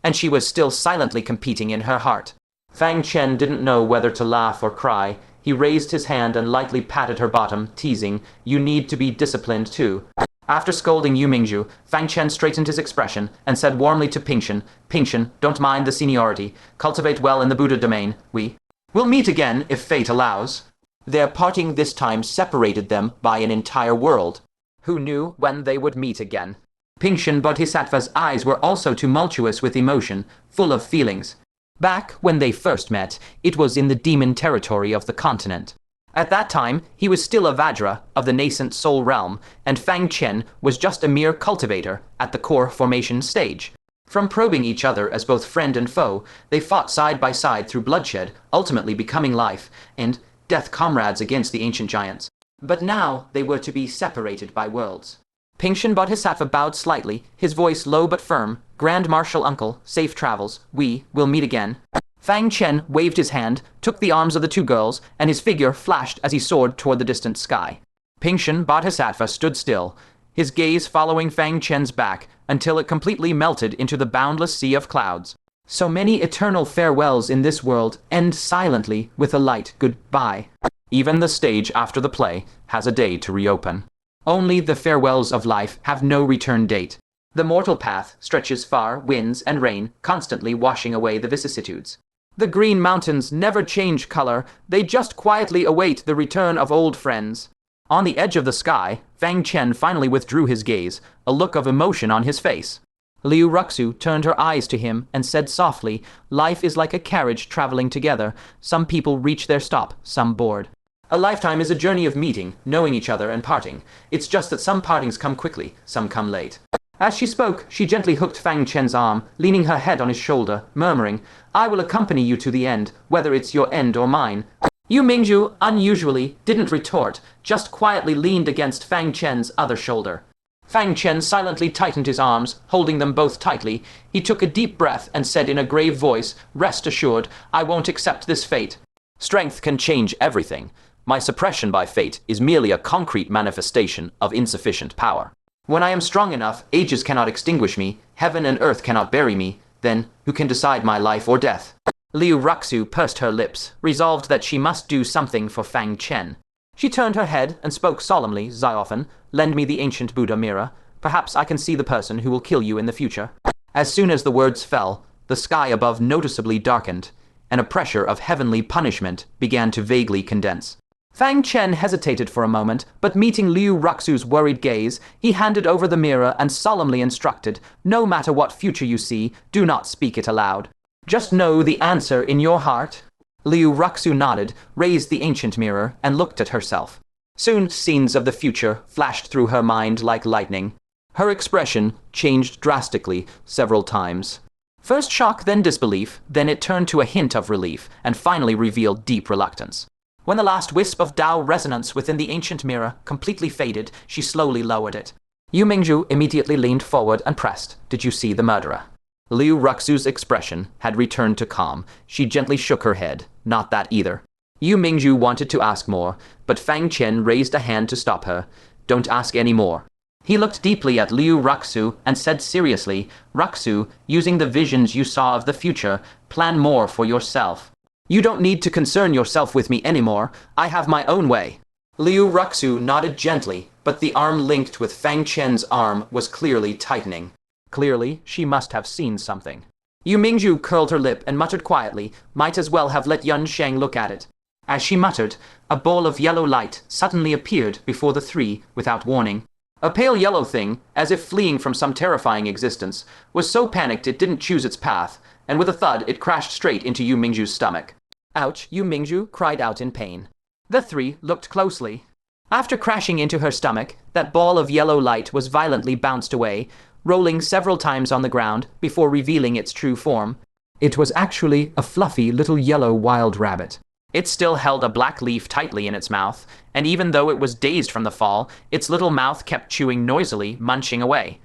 and she was still silently competing in her heart. Fang Chen didn't know whether to laugh or cry. He raised his hand and lightly patted her bottom, teasing, "You need to be disciplined too." After scolding Yu Mingzhu, Fang Chen straightened his expression and said warmly to Ping Chen, don't mind the seniority. Cultivate well in the Buddha domain. We'll meet again if fate allows. Their parting this time separated them by an entire world. Who knew when they would meet again? Ping Chen Bodhisattva's eyes were also tumultuous with emotion, full of feelings. Back when they first met, it was in the demon territory of the continent. At that time, he was still a Vajra of the nascent soul realm, and Fang Chen was just a mere cultivator at the core formation stage. From probing each other as both friend and foe, they fought side by side through bloodshed, ultimately becoming life and death comrades against the ancient giants. But now they were to be separated by worlds. Ping Chen Bodhisattva bowed slightly, his voice low but firm. Grand Marshal Uncle, safe travels. We will meet again. Fang Chen waved his hand, took the arms of the two girls, and his figure flashed as he soared toward the distant sky. Ping Chen Bodhisattva stood still, his gaze following Fang Chen's back until it completely melted into the boundless sea of clouds. So many eternal farewells in this world end silently with a light goodbye. Even the stage after the play has a day to reopen. Only the farewells of life have no return date. The mortal path stretches far, winds and rain, constantly washing away the vicissitudes. The green mountains never change color, they just quietly await the return of old friends. On the edge of the sky, Fang Chen finally withdrew his gaze, a look of emotion on his face. Liu Ruxu turned her eyes to him and said softly, life is like a carriage traveling together. Some people reach their stop, some board. A lifetime is a journey of meeting, knowing each other and parting. It's just that some partings come quickly, some come late. As she spoke, she gently hooked Fang Chen's arm, leaning her head on his shoulder, murmuring, I will accompany you to the end, whether it's your end or mine. Yu Mingzhu, unusually, didn't retort, just quietly leaned against Fang Chen's other shoulder. Fang Chen silently tightened his arms, holding them both tightly. He took a deep breath and said in a grave voice, rest assured, I won't accept this fate. Strength can change everything. My suppression by fate is merely a concrete manifestation of insufficient power. When I am strong enough, ages cannot extinguish me, heaven and earth cannot bury me, then who can decide my life or death? Liu Ruxu pursed her lips, resolved that she must do something for Fang Chen. She turned her head and spoke solemnly, Xiaofen, lend me the ancient Buddha mirror. Perhaps I can see the person who will kill you in the future. As soon as the words fell, the sky above noticeably darkened, and a pressure of heavenly punishment began to vaguely condense. Fang Chen hesitated for a moment, but meeting Liu Ruxu's worried gaze, he handed over the mirror and solemnly instructed, no matter what future you see, do not speak it aloud. Just know the answer in your heart. Liu Ruxu nodded, raised the ancient mirror, and looked at herself. Soon scenes of the future flashed through her mind like lightning. Her expression changed drastically several times. First shock, then disbelief, then it turned to a hint of relief, and finally revealed deep reluctance. When the last wisp of Tao resonance within the ancient mirror completely faded, she slowly lowered it. Yu Mingzhu immediately leaned forward and pressed, Did you see the murderer? Liu Ruxu's expression had returned to calm. She gently shook her head. Not that either. Yu Mingzhu wanted to ask more, but Fang Chen raised a hand to stop her. Don't ask any more. He looked deeply at Liu Ruxu and said seriously, Ruxu, using the visions you saw of the future, plan more for yourself. You don't need to concern yourself with me anymore. I have my own way. Liu Ruxu nodded gently, but the arm linked with Fang Chen's arm was clearly tightening. Clearly, she must have seen something. Yu Mingju curled her lip and muttered quietly, might as well have let Yun Sheng look at it. As she muttered, a ball of yellow light suddenly appeared before the three without warning. A pale yellow thing, as if fleeing from some terrifying existence, was so panicked it didn't choose its path, and with a thud it crashed straight into Yu Mingju's stomach. Ouch, Yu Mingju cried out in pain. The three looked closely. After crashing into her stomach, that ball of yellow light was violently bounced away, rolling several times on the ground before revealing its true form. It was actually a fluffy little yellow wild rabbit. It still held a black leaf tightly in its mouth, and even though it was dazed from the fall, its little mouth kept chewing noisily, munching away.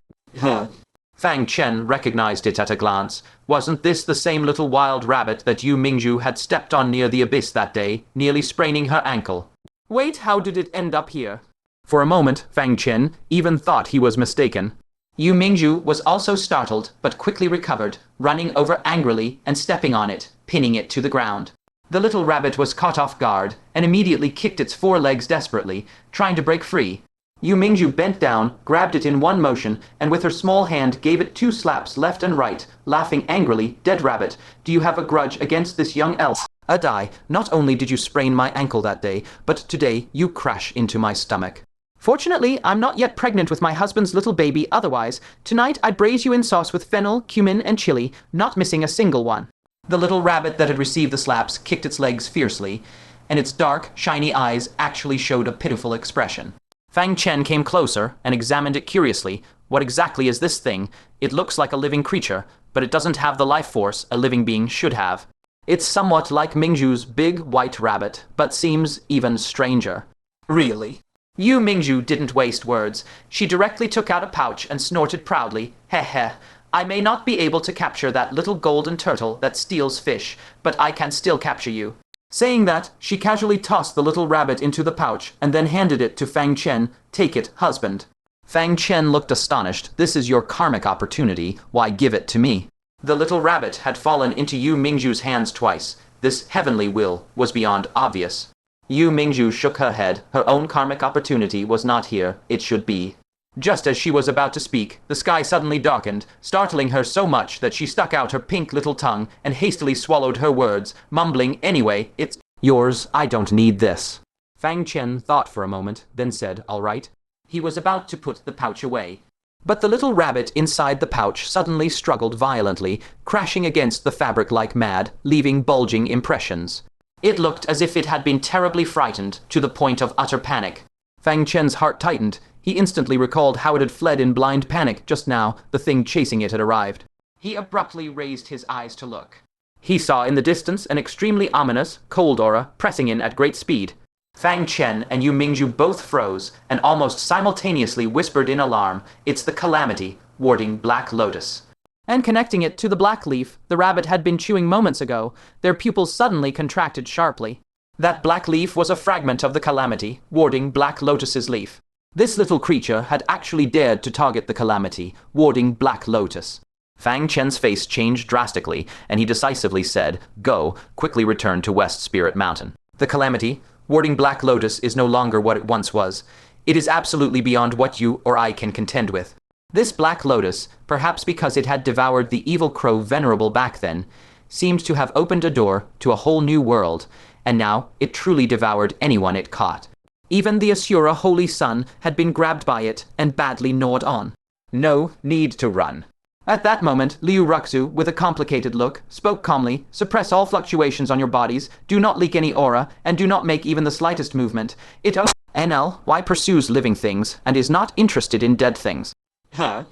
Fang Chen recognized it at a glance. Wasn't this the same little wild rabbit that Yu Mingju had stepped on near the abyss that day, nearly spraining her ankle? Wait, how did it end up here? For a moment, Fang Chen even thought he was mistaken. Yu Mingju was also startled, but quickly recovered, running over angrily and stepping on it, pinning it to the ground. The little rabbit was caught off guard and immediately kicked its forelegs desperately, trying to break free. Yu Mingju bent down, grabbed it in one motion, and with her small hand gave it 2 slaps left and right, laughing angrily, "Dead rabbit, do you have a grudge against this young elf? Adai, not only did you sprain my ankle that day, but today you crash into my stomach. Fortunately, I'm not yet pregnant with my husband's little baby, otherwise, tonight I'd braise you in sauce with fennel, cumin, and chili, not missing a single one." The little rabbit that had received the slaps kicked its legs fiercely, and its dark, shiny eyes actually showed a pitiful expression. Fang Chen came closer and examined it curiously. What exactly is this thing? It looks like a living creature, but it doesn't have the life force a living being should have. It's somewhat like Mingju's big white rabbit, but seems even stranger. Really? Yu Mingju didn't waste words. She directly took out a pouch and snorted proudly, "Heh heh. I may not be able to capture that little golden turtle that steals fish, but I can still capture you." Saying that, she casually tossed the little rabbit into the pouch and then handed it to Fang Chen. "Take it, husband." Fang Chen looked astonished. "This is your karmic opportunity. Why give it to me?" The little rabbit had fallen into Yu Mingju's hands twice. This heavenly will was beyond obvious. Yu Mingju shook her head. Her own karmic opportunity was not here. It should be. Just as she was about to speak, the sky suddenly darkened, startling her so much that she stuck out her pink little tongue and hastily swallowed her words, mumbling, "Anyway, it's yours. I don't need this." Fang Chen thought for a moment, then said, "All right." He was about to put the pouch away. But the little rabbit inside the pouch suddenly struggled violently, crashing against the fabric like mad, leaving bulging impressions. It looked as if it had been terribly frightened, to the point of utter panic. Fang Chen's heart tightened. He instantly recalled how it had fled in blind panic just now. The thing chasing it had arrived. He abruptly raised his eyes to look. He saw in the distance an extremely ominous, cold aura pressing in at great speed. Fang Chen and Yu Mingju both froze and almost simultaneously whispered in alarm, "It's the calamity, warding Black Lotus." And connecting it to the black leaf the rabbit had been chewing moments ago, their pupils suddenly contracted sharply. That black leaf was a fragment of the calamity, warding Black Lotus's leaf. This little creature had actually dared to target the calamity, warding Black Lotus. Fang Chen's face changed drastically, and he decisively said, "Go, quickly return to West Spirit Mountain. The calamity, warding Black Lotus, is no longer what it once was. It is absolutely beyond what you or I can contend with. This Black Lotus, perhaps because it had devoured the evil crow Venerable back then, seemed to have opened a door to a whole new world, and now it truly devoured anyone it caught. Even the Asura Holy Son had been grabbed by it and badly gnawed on. No need to run." At that moment, Liu Ruxu, with a complicated look, spoke calmly, "Suppress all fluctuations on your bodies, do not leak any aura, and do not make even the slightest movement. It NL pursues living things and is not interested in dead things." Huh?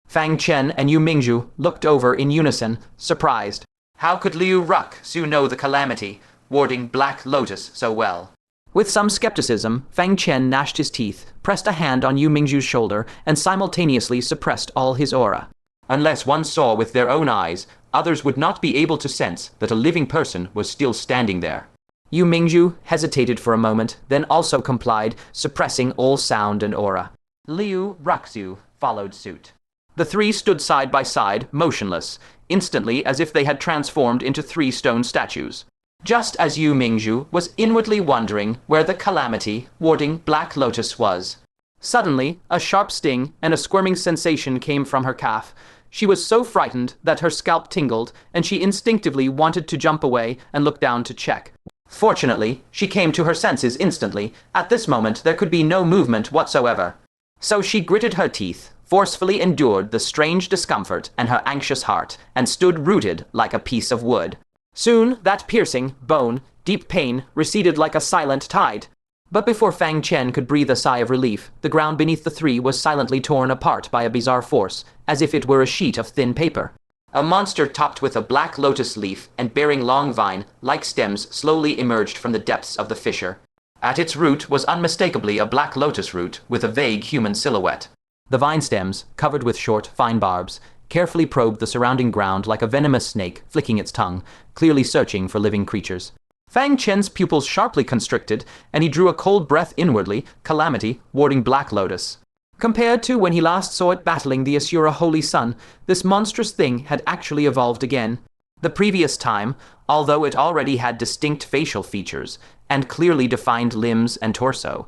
Fang Chen and Yu Mingju looked over in unison, surprised. How could Liu Ruxu know the calamity, warding Black Lotus so well? With some skepticism, Fang Chen gnashed his teeth, pressed a hand on Yu Mingju's shoulder, and simultaneously suppressed all his aura. Unless one saw with their own eyes, others would not be able to sense that a living person was still standing there. Yu Mingju hesitated for a moment, then also complied, suppressing all sound and aura. Liu Ruxu followed suit. The three stood side by side, motionless, instantly as if they had transformed into 3 stone statues. just as Yu Mingzhu was inwardly wondering where the calamity warding Black Lotus was. Suddenly, a sharp sting and a squirming sensation came from her calf. She was so frightened that her scalp tingled, and she instinctively wanted to jump away and look down to check. Fortunately, she came to her senses instantly. At this moment, there could be no movement whatsoever. So she gritted her teeth, forcefully endured the strange discomfort and her anxious heart, and stood rooted like a piece of wood. Soon, that piercing, bone, deep pain receded like a silent tide. But before Fang Chen could breathe a sigh of relief, the ground beneath the three was silently torn apart by a bizarre force, as if it were a sheet of thin paper. A monster topped with a black lotus leaf and bearing long vine-like stems slowly emerged from the depths of the fissure. At its root was unmistakably a black lotus root with a vague human silhouette. The vine stems, covered with short, fine barbs, carefully probed the surrounding ground like a venomous snake flicking its tongue, clearly searching for living creatures. Fang Chen's pupils sharply constricted, and he drew a cold breath inwardly, calamity warding Black Lotus. Compared to when he last saw it battling the Asura Holy Son, this monstrous thing had actually evolved again. The previous time, although it already had distinct facial features, and clearly defined limbs and torso,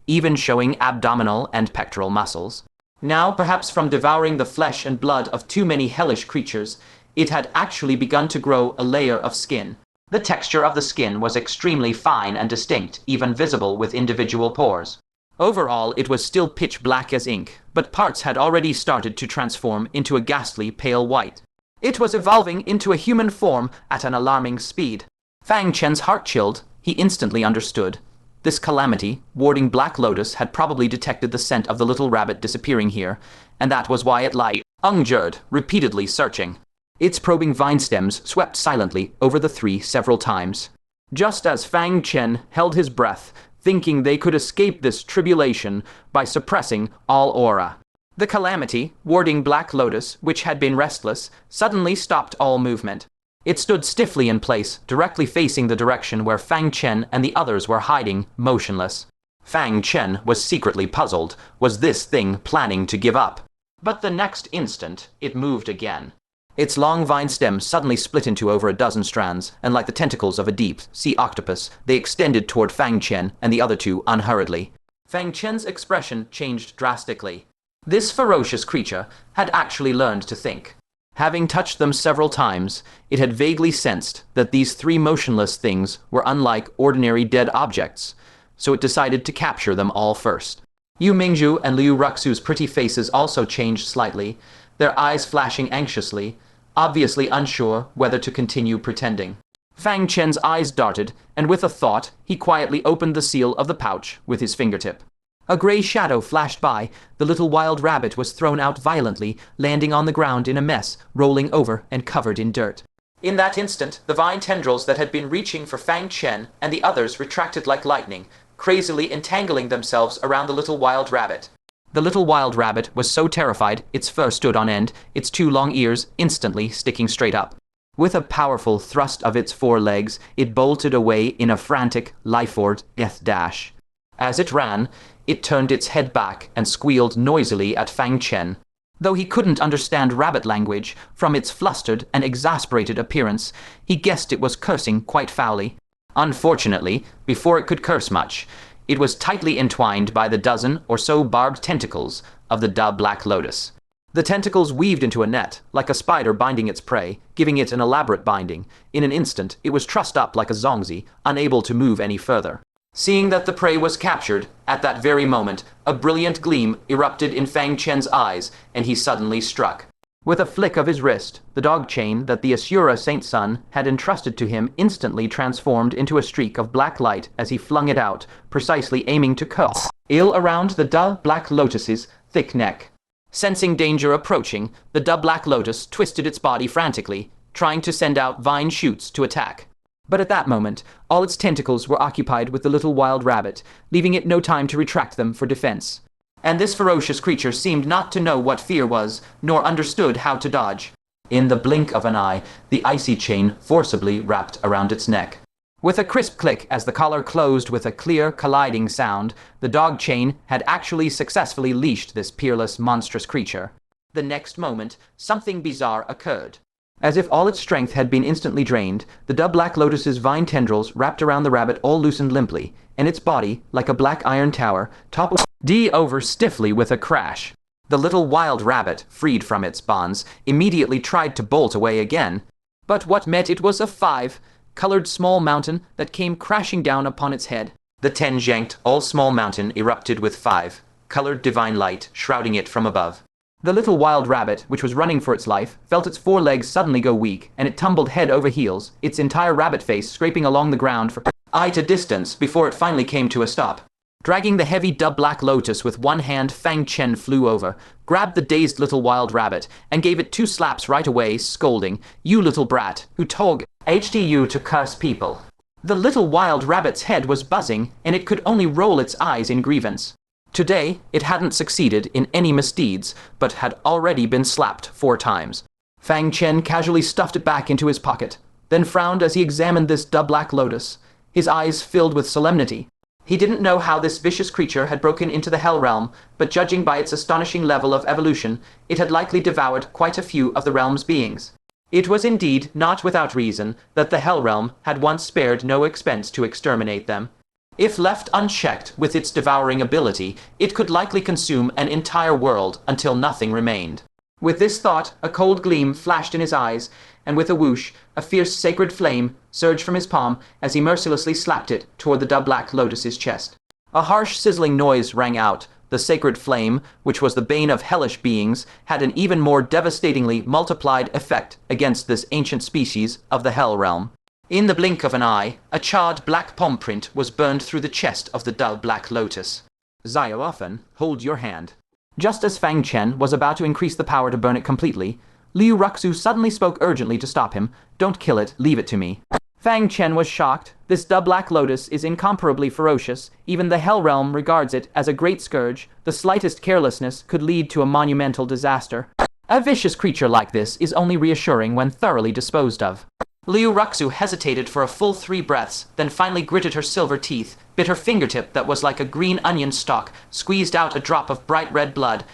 even showing abdominal and pectoral muscles. Now, perhaps from devouring the flesh and blood of too many hellish creatures, it had actually begun to grow a layer of skin. The texture of the skin was extremely fine and distinct, even visible with individual pores. Overall, it was still pitch black as ink, but parts had already started to transform into a ghastly pale white. It was evolving into a human form at an alarming speed. Fang Chen's heart chilled. He instantly understood. This calamity, warding Black Lotus, had probably detected the scent of the little rabbit disappearing here, and that was why it lay unjured, repeatedly searching. Its probing vine stems swept silently over the three several times. Just as Fang Chen held his breath, thinking they could escape this tribulation by suppressing all aura. The calamity, warding Black Lotus, which had been restless, suddenly stopped all movement. It stood stiffly in place, directly facing the direction where Fang Chen and the others were hiding, motionless. Fang Chen was secretly puzzled. Was this thing planning to give up? But the next instant, it moved again. Its long vine stems suddenly split into over a dozen strands, and like the tentacles of a deep-sea octopus, they extended toward Fang Chen and the other two unhurriedly. Fang Chen's expression changed drastically. This ferocious creature had actually learned to think. Having touched them several times, it had vaguely sensed that these three motionless things were unlike ordinary dead objects, so it decided to capture them all first. Yu Mingzhu and Liu Ruxu's pretty faces also changed slightly, their eyes flashing anxiously, obviously unsure whether to continue pretending. Fang Chen's eyes darted, and with a thought, he quietly opened the seal of the pouch with his fingertip. A gray shadow flashed by. The little wild rabbit was thrown out violently, landing on the ground in a mess, rolling over and covered in dirt. In that instant, the vine tendrils that had been reaching for Fang Chen and the others retracted like lightning, crazily entangling themselves around the little wild rabbit. The little wild rabbit was so terrified, its fur stood on end, its two long ears instantly sticking straight up. With a powerful thrust of its four legs, it bolted away in a frantic, life-forward death dash. As it ran, it turned its head back and squealed noisily at Fang Chen. Though he couldn't understand rabbit language, from its flustered and exasperated appearance, he guessed it was cursing quite foully. Unfortunately, before it could curse much, it was tightly entwined by the dozen or so barbed tentacles of the Black Lotus. The tentacles weaved into a net, like a spider binding its prey, giving it an elaborate binding. In an instant, it was trussed up like a zongzi, unable to move any further. Seeing that the prey was captured, at that very moment, a brilliant gleam erupted in Fang Chen's eyes, and he suddenly struck. With a flick of his wrist, the dog chain that the Asura Saint Son had entrusted to him instantly transformed into a streak of black light as he flung it out, precisely aiming to curl around the Black Lotus's thick neck. Sensing danger approaching, the Black Lotus twisted its body frantically, trying to send out vine shoots to attack. But at that moment, all its tentacles were occupied with the little wild rabbit, leaving it no time to retract them for defense. And this ferocious creature seemed not to know what fear was, nor understood how to dodge. In the blink of an eye, the icy chain forcibly wrapped around its neck. With a crisp click as the collar closed with a clear, colliding sound, the dog chain had actually successfully leashed this peerless, monstrous creature. The next moment, something bizarre occurred. As if all its strength had been instantly drained, the black lotus's vine tendrils wrapped around the rabbit all loosened limply, and its body, like a black iron tower, toppled over stiffly with a crash. The little wild rabbit, freed from its bonds, immediately tried to bolt away again. But what met it was a 5-colored small mountain that came crashing down upon its head. The 10-janked, all-small mountain erupted with 5-colored divine light, shrouding it from above. The little wild rabbit, which was running for its life, felt its 4 legs suddenly go weak, and it tumbled head over heels, its entire rabbit face scraping along the ground for a distance before it finally came to a stop. Dragging the heavy black lotus with one hand, Fang Chen flew over, grabbed the dazed little wild rabbit, and gave it 2 slaps right away, scolding, "You little brat, who told you to curse people." The little wild rabbit's head was buzzing, and it could only roll its eyes in grievance. Today, it hadn't succeeded in any misdeeds, but had already been slapped 4 times. Fang Chen casually stuffed it back into his pocket, then frowned as he examined this black lotus, his eyes filled with solemnity. He didn't know how this vicious creature had broken into the Hell Realm, but judging by its astonishing level of evolution, it had likely devoured quite a few of the realm's beings. It was indeed not without reason that the Hell Realm had once spared no expense to exterminate them. If left unchecked with its devouring ability, it could likely consume an entire world until nothing remained. With this thought, a cold gleam flashed in his eyes, and with a whoosh, a fierce sacred flame surged from his palm as he mercilessly slapped it toward the black lotus's chest. A harsh sizzling noise rang out. The sacred flame, which was the bane of hellish beings, had an even more devastatingly multiplied effect against this ancient species of the Hell Realm. In the blink of an eye, a charred black palm print was burned through the chest of the black lotus. "Zioofan, hold your hand." Just as Fang Chen was about to increase the power to burn it completely, Liu Ruxu suddenly spoke urgently to stop him. "Don't kill it, leave it to me." Fang Chen was shocked. This black lotus is incomparably ferocious. Even the Hell Realm regards it as a great scourge. The slightest carelessness could lead to a monumental disaster. A vicious creature like this is only reassuring when thoroughly disposed of. Liu Ruxu hesitated for a full 3 breaths, then finally gritted her silver teeth, bit her fingertip that was like a green onion stalk, squeezed out a drop of bright red blood,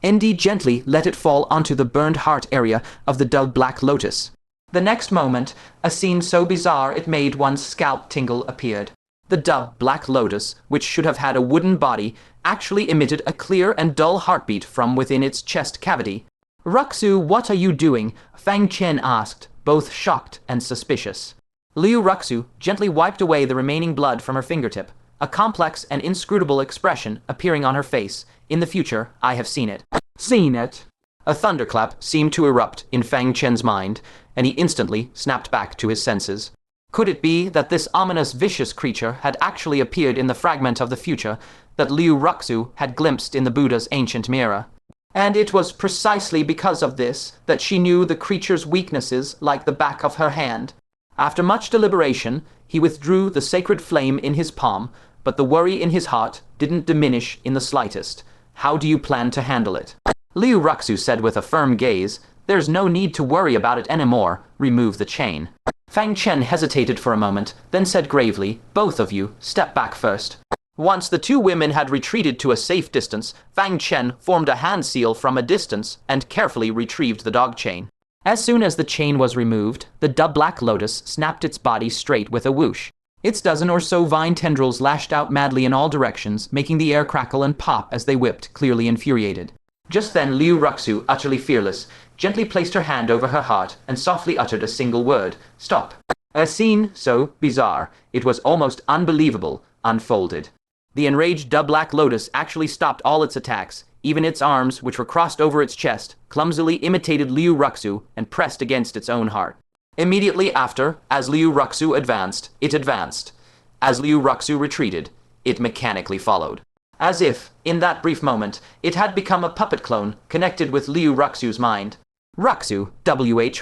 and gently let it fall onto the burned heart area of the black lotus. The next moment, a scene so bizarre it made one's scalp tingle appeared. The black lotus, which should have had a wooden body, actually emitted a clear and dull heartbeat from within its chest cavity. "Ruxu, what are you doing?" Fang Chen asked, both shocked and suspicious. Liu Ruxu gently wiped away the remaining blood from her fingertip, a complex and inscrutable expression appearing on her face. "In the future, I have seen it." "Seen it?" A thunderclap seemed to erupt in Fang Chen's mind, and he instantly snapped back to his senses. Could it be that this ominous, vicious creature had actually appeared in the fragment of the future that Liu Ruxu had glimpsed in the Buddha's ancient mirror? And it was precisely because of this that she knew the creature's weaknesses like the back of her hand. After much deliberation, he withdrew the sacred flame in his palm, but the worry in his heart didn't diminish in the slightest. "How do you plan to handle it?" Liu Ruxu said with a firm gaze. "There's no need to worry about it anymore. Remove the chain." Fang Chen hesitated for a moment, then said gravely, "Both of you, step back first." Once the 2 women had retreated to a safe distance, Fang Chen formed a hand seal from a distance and carefully retrieved the dog chain. As soon as the chain was removed, the black lotus snapped its body straight with a whoosh. Its dozen or so vine tendrils lashed out madly in all directions, making the air crackle and pop as they whipped, clearly infuriated. Just then Liu Ruxu, utterly fearless, gently placed her hand over her heart and softly uttered a single word: "Stop." A scene so bizarre, it was almost unbelievable, unfolded. The enraged black lotus actually stopped all its attacks. Even its arms, which were crossed over its chest, clumsily imitated Liu Ruxu and pressed against its own heart. Immediately after, as Liu Ruxu advanced, it advanced. As Liu Ruxu retreated, it mechanically followed. As if, in that brief moment, it had become a puppet clone connected with Liu Ruxu's mind. "Ruxu,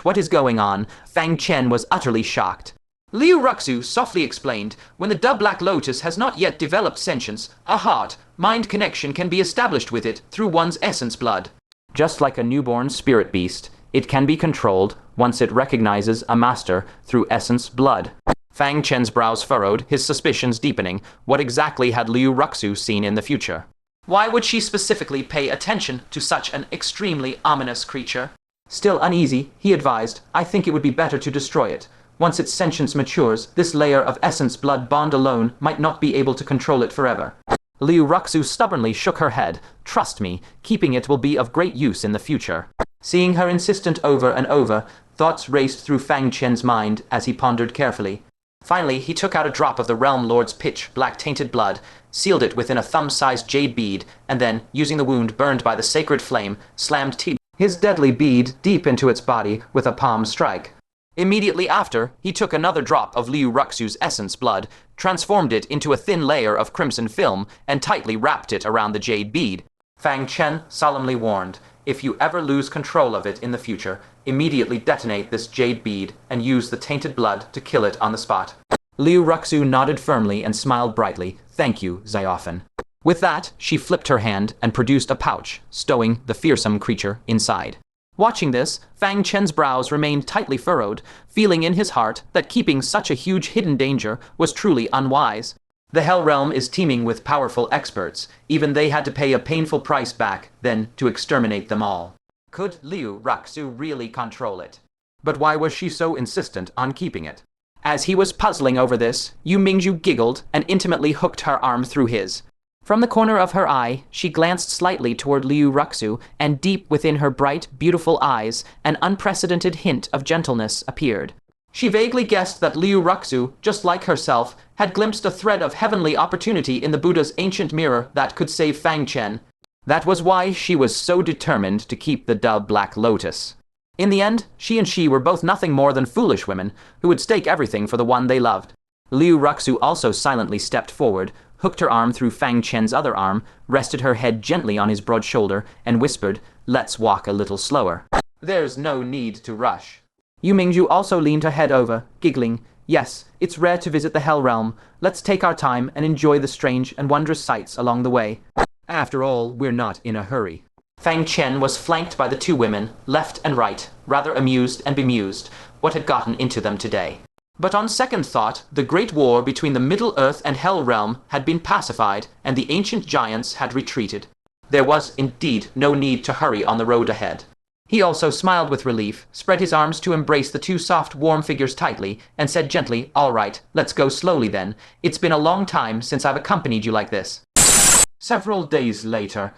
what is going on?" Fang Chen was utterly shocked. Liu Ruxu softly explained, "When the black lotus has not yet developed sentience, a heart-mind connection can be established with it through one's essence blood. Just like a newborn spirit beast, it can be controlled once it recognizes a master through essence blood." Fang Chen's brows furrowed, his suspicions deepening. What exactly had Liu Ruxu seen in the future? Why would she specifically pay attention to such an extremely ominous creature? Still uneasy, he advised, I think it would be better to destroy it. Once its sentience matures, this layer of essence blood bond alone might not be able to control it forever. Liu Ruxu stubbornly shook her head. Trust me, keeping it will be of great use in the future. Seeing her insistent over and over, thoughts raced through Fang Chen's mind as he pondered carefully. Finally, he took out a drop of the Realm Lord's pitch-black tainted blood, sealed it within a thumb-sized jade bead, and then, using the wound burned by the sacred flame, slammed his deadly bead deep into its body with a palm strike. Immediately after, he took another drop of Liu Ruxu's essence blood, transformed it into a thin layer of crimson film, and tightly wrapped it around the jade bead. Fang Chen solemnly warned, if you ever lose control of it in the future, immediately detonate this jade bead and use the tainted blood to kill it on the spot. Liu Ruxu nodded firmly and smiled brightly. Thank you, Xiaofan. With that, she flipped her hand and produced a pouch, stowing the fearsome creature inside. Watching this, Fang Chen's brows remained tightly furrowed, feeling in his heart that keeping such a huge hidden danger was truly unwise. The Hell Realm is teeming with powerful experts. Even they had to pay a painful price back then to exterminate them all. Could Liu Ruxu really control it? But why was she so insistent on keeping it? As he was puzzling over this, Yu Mingju giggled and intimately hooked her arm through his. From the corner of her eye, she glanced slightly toward Liu Ruxu, and deep within her bright, beautiful eyes, an unprecedented hint of gentleness appeared. She vaguely guessed that Liu Ruxu, just like herself, had glimpsed a thread of heavenly opportunity in the Buddha's ancient mirror that could save Fang Chen. That was why she was so determined to keep the dubbed Black Lotus. In the end, she were both nothing more than foolish women who would stake everything for the one they loved. Liu Ruxu also silently stepped forward, hooked her arm through Fang Chen's other arm, rested her head gently on his broad shoulder, and whispered, let's walk a little slower. There's no need to rush. Yu Mingju also leaned her head over, giggling. Yes, it's rare to visit the Hell Realm. Let's take our time and enjoy the strange and wondrous sights along the way. After all, we're not in a hurry. Fang Chen was flanked by the two women, left and right, rather amused and bemused. What had gotten into them today? But on second thought, the great war between the Middle Earth and Hell Realm had been pacified, and the ancient giants had retreated. There was, indeed, no need to hurry on the road ahead. He also smiled with relief, spread his arms to embrace the two soft, warm figures tightly, and said gently, all right, let's go slowly then. It's been a long time since I've accompanied you like this. Several days later,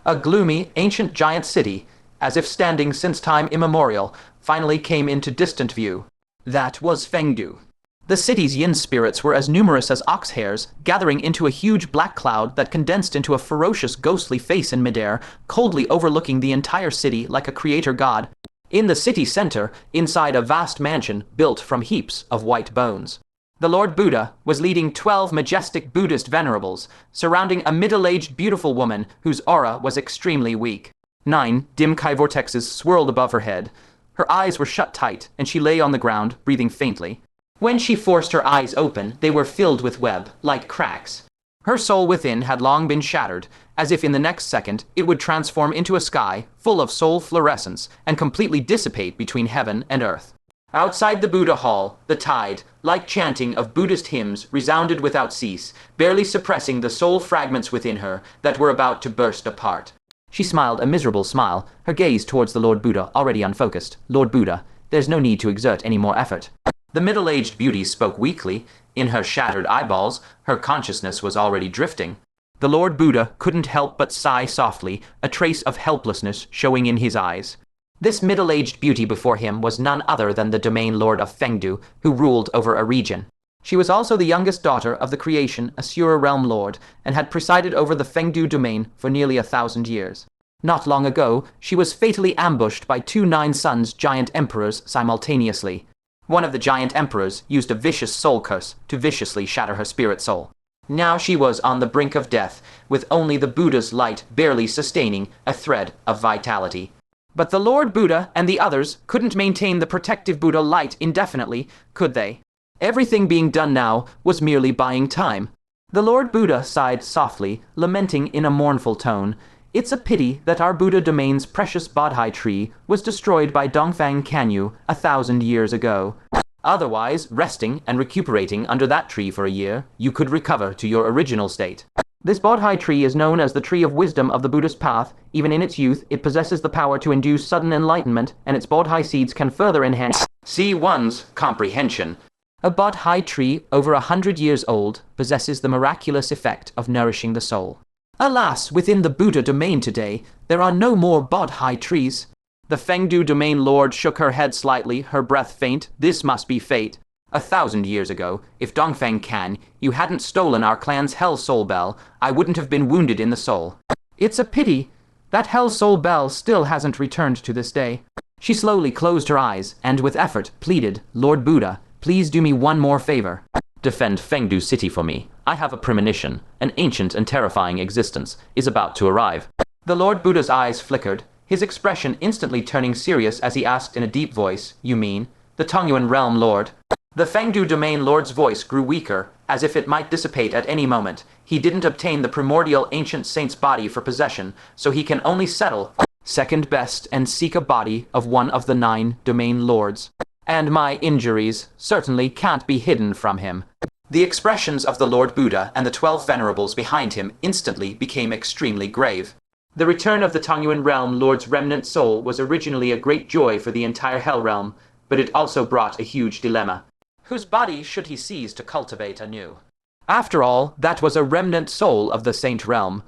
a gloomy, ancient giant city, as if standing since time immemorial, finally came into distant view. That was Fengdu. The city's yin spirits were as numerous as ox hairs, gathering into a huge black cloud that condensed into a ferocious ghostly face in midair, coldly overlooking the entire city like a creator god. In the city center, inside a vast mansion built from heaps of white bones, the Lord Buddha was leading 12 majestic Buddhist venerables, surrounding a middle-aged beautiful woman whose aura was extremely weak. 9 dim Kai vortexes swirled above her head. Her eyes were shut tight, and she lay on the ground, breathing faintly. When she forced her eyes open, they were filled with web, like cracks. Her soul within had long been shattered, as if in the next second it would transform into a sky full of soul fluorescence and completely dissipate between heaven and earth. Outside the Buddha hall, the tide, like chanting of Buddhist hymns, resounded without cease, barely suppressing the soul fragments within her that were about to burst apart. She smiled a miserable smile, her gaze towards the Lord Buddha already unfocused. Lord Buddha, there's no need to exert any more effort. The middle-aged beauty spoke weakly. In her shattered eyeballs, her consciousness was already drifting. The Lord Buddha couldn't help but sigh softly, a trace of helplessness showing in his eyes. This middle-aged beauty before him was none other than the domain lord of Fengdu, who ruled over a region. She was also the youngest daughter of the creation Asura Realm Lord, and had presided over the Fengdu domain for nearly 1,000 years. Not long ago, she was fatally ambushed by 2 Nine Suns giant emperors simultaneously. One of the giant emperors used a vicious soul curse to viciously shatter her spirit soul. Now she was on the brink of death, with only the Buddha's light barely sustaining a thread of vitality. But the Lord Buddha and the others couldn't maintain the protective Buddha light indefinitely, could they? Everything being done now was merely buying time. The Lord Buddha sighed softly, lamenting in a mournful tone. It's a pity that our Buddha domain's precious Bodhi tree was destroyed by Dongfang Kanyu 1,000 years ago. Otherwise, resting and recuperating under that tree for a year, you could recover to your original state. This Bodhi tree is known as the tree of wisdom of the Buddhist path. Even in its youth, it possesses the power to induce sudden enlightenment, and its Bodhi seeds can further enhance C1's comprehension. A Bodhi tree over 100 years old possesses the miraculous effect of nourishing the soul. Alas, within the Buddha domain today, there are no more Bodhi trees. The Fengdu domain lord shook her head slightly, her breath faint. This must be fate. 1,000 years ago, if Dongfeng Can, you hadn't stolen our clan's Hell Soul Bell, I wouldn't have been wounded in the soul. It's a pity. That Hell Soul Bell still hasn't returned to this day. She slowly closed her eyes, and with effort pleaded, Lord Buddha, please do me one more favor. Defend Fengdu City for me. I have a premonition. An ancient and terrifying existence is about to arrive. The Lord Buddha's eyes flickered, his expression instantly turning serious as he asked in a deep voice, you mean, the Tongyuan Realm Lord? The Fengdu Domain Lord's voice grew weaker, as if it might dissipate at any moment. He didn't obtain the primordial ancient saint's body for possession, so he can only settle second best and seek a body of one of the 9 Domain Lords. And my injuries certainly can't be hidden from him. The expressions of the Lord Buddha and the 12 venerables behind him instantly became extremely grave. The return of the Tongyuan Realm Lord's remnant soul was originally a great joy for the entire Hell Realm, but it also brought a huge dilemma. Whose body should he seize to cultivate anew? After all, that was a remnant soul of the Saint Realm.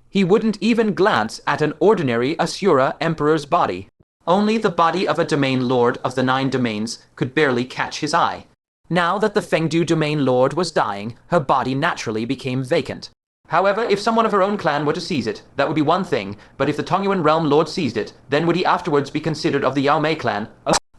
He wouldn't even glance at an ordinary Asura Emperor's body. Only the body of a Domain Lord of the 9 domains could barely catch his eye. Now that the Fengdu Domain Lord was dying, her body naturally became vacant. However, if someone of her own clan were to seize it, that would be one thing, but if the Tongyuan Realm Lord seized it, then would he afterwards be considered of the Yao Mei clan,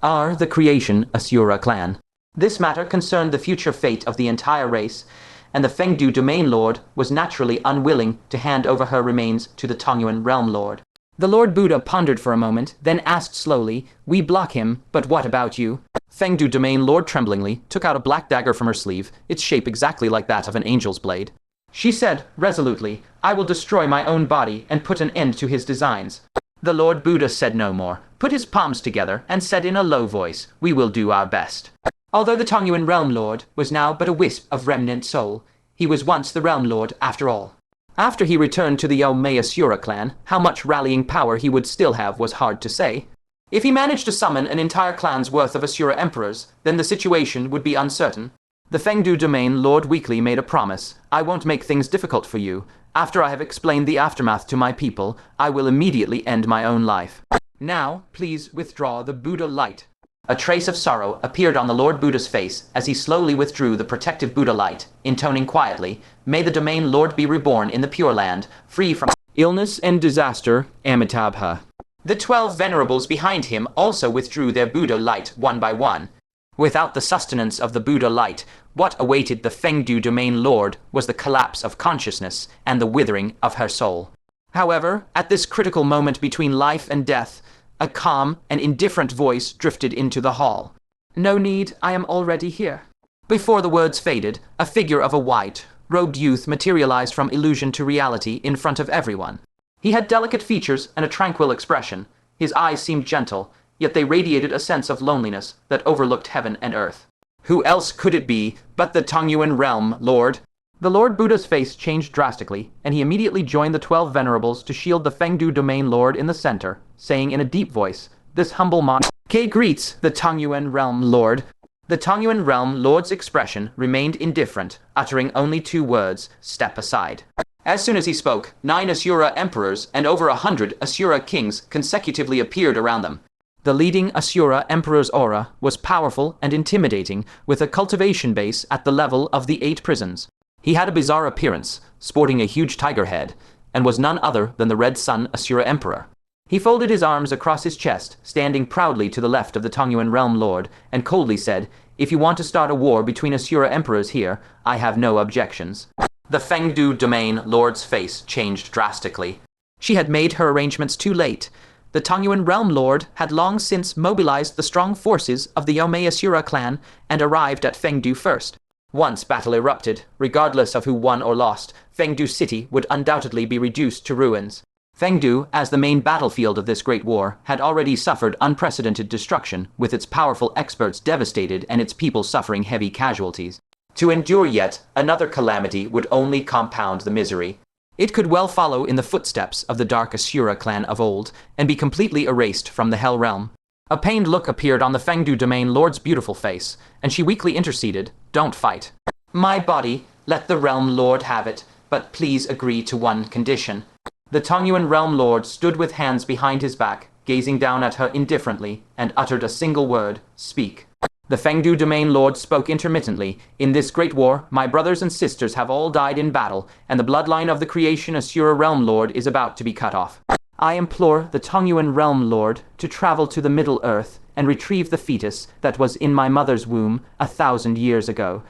or the creation Asura clan? This matter concerned the future fate of the entire race, and the Fengdu Domain Lord was naturally unwilling to hand over her remains to the Tongyuan Realm Lord. The Lord Buddha pondered for a moment, then asked slowly, we block him, but what about you? Fengdu Domain Lord tremblingly took out a black dagger from her sleeve, its shape exactly like that of an angel's blade. She said resolutely, I will destroy my own body and put an end to his designs. The Lord Buddha said no more, put his palms together, and said in a low voice, we will do our best. Although the Tongyuan Realm Lord was now but a wisp of remnant soul, he was once the Realm Lord after all. After he returned to the Yao Mei Asura clan, how much rallying power he would still have was hard to say. If he managed to summon an entire clan's worth of Asura Emperors, then the situation would be uncertain. The Fengdu Domain Lord weakly made a promise. I won't make things difficult for you. After I have explained the aftermath to my people, I will immediately end my own life. Now, please withdraw the Buddha light. A trace of sorrow appeared on the Lord Buddha's face as he slowly withdrew the protective Buddha light, intoning quietly, May the Domain Lord be reborn in the Pure Land, free from illness and disaster, Amitabha. The 12 venerables behind him also withdrew their Buddha light one by one. Without the sustenance of the Buddha light, what awaited the Fengdu Domain Lord was the collapse of consciousness and the withering of her soul. However, at this critical moment between life and death, a calm and indifferent voice drifted into the hall. No need, I am already here. Before the words faded, a figure of a white, robed youth materialized from illusion to reality in front of everyone. He had delicate features and a tranquil expression. His eyes seemed gentle, yet they radiated a sense of loneliness that overlooked heaven and earth. Who else could it be but the Tongyuan Realm Lord? The Lord Buddha's face changed drastically, and he immediately joined the 12 venerables to shield the Fengdu Domain Lord in the center, saying in a deep voice, this humble monarch greets the Tongyuan Realm Lord. The Tongyuan Realm Lord's expression remained indifferent, uttering only 2 words, step aside. As soon as he spoke, 9 Asura Emperors and over 100 Asura Kings consecutively appeared around them. The leading Asura Emperor's aura was powerful and intimidating, with a cultivation base at the level of the 8 prisons. He had a bizarre appearance, sporting a huge tiger head, and was none other than the Red Sun Asura Emperor. He folded his arms across his chest, standing proudly to the left of the Tongyuan Realm Lord, and coldly said, if you want to start a war between Asura Emperors here, I have no objections. The Fengdu Domain Lord's face changed drastically. She had made her arrangements too late. The Tongyuan Realm Lord had long since mobilized the strong forces of the Yao Mei Asura clan and arrived at Fengdu first. Once battle erupted, regardless of who won or lost, Fengdu City would undoubtedly be reduced to ruins. Fengdu, as the main battlefield of this great war, had already suffered unprecedented destruction, with its powerful experts devastated and its people suffering heavy casualties. To endure yet another calamity would only compound the misery. It could well follow in the footsteps of the dark Asura clan of old, and be completely erased from the Hell Realm. A pained look appeared on the Fangdu Domain Lord's beautiful face, and she weakly interceded, "Don't fight. My body, let the Realm Lord have it, but please agree to one condition." The Tongyuan Realm Lord stood with hands behind his back, gazing down at her indifferently, and uttered a single word, "Speak." The Fangdu Domain Lord spoke intermittently. "In this great war, my brothers and sisters have all died in battle, and the bloodline of the creation Asura Realm Lord is about to be cut off. I implore the Tongyuan Realm Lord to travel to the Middle Earth and retrieve the fetus that was in my mother's womb 1,000 years ago."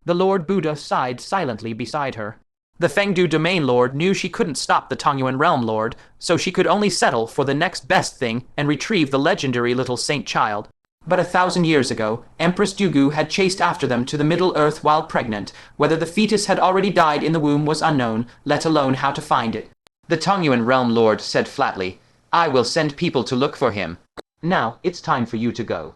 The Lord Buddha sighed silently beside her. The Fangdu Domain Lord knew she couldn't stop the Tongyuan Realm Lord, so she could only settle for the next best thing and retrieve the legendary little saint child. But 1,000 years ago, Empress Dugu had chased after them to the Middle Earth while pregnant. Whether the fetus had already died in the womb was unknown, let alone how to find it. The Tongyuan Realm Lord said flatly, "I will send people to look for him. Now, it's time for you to go."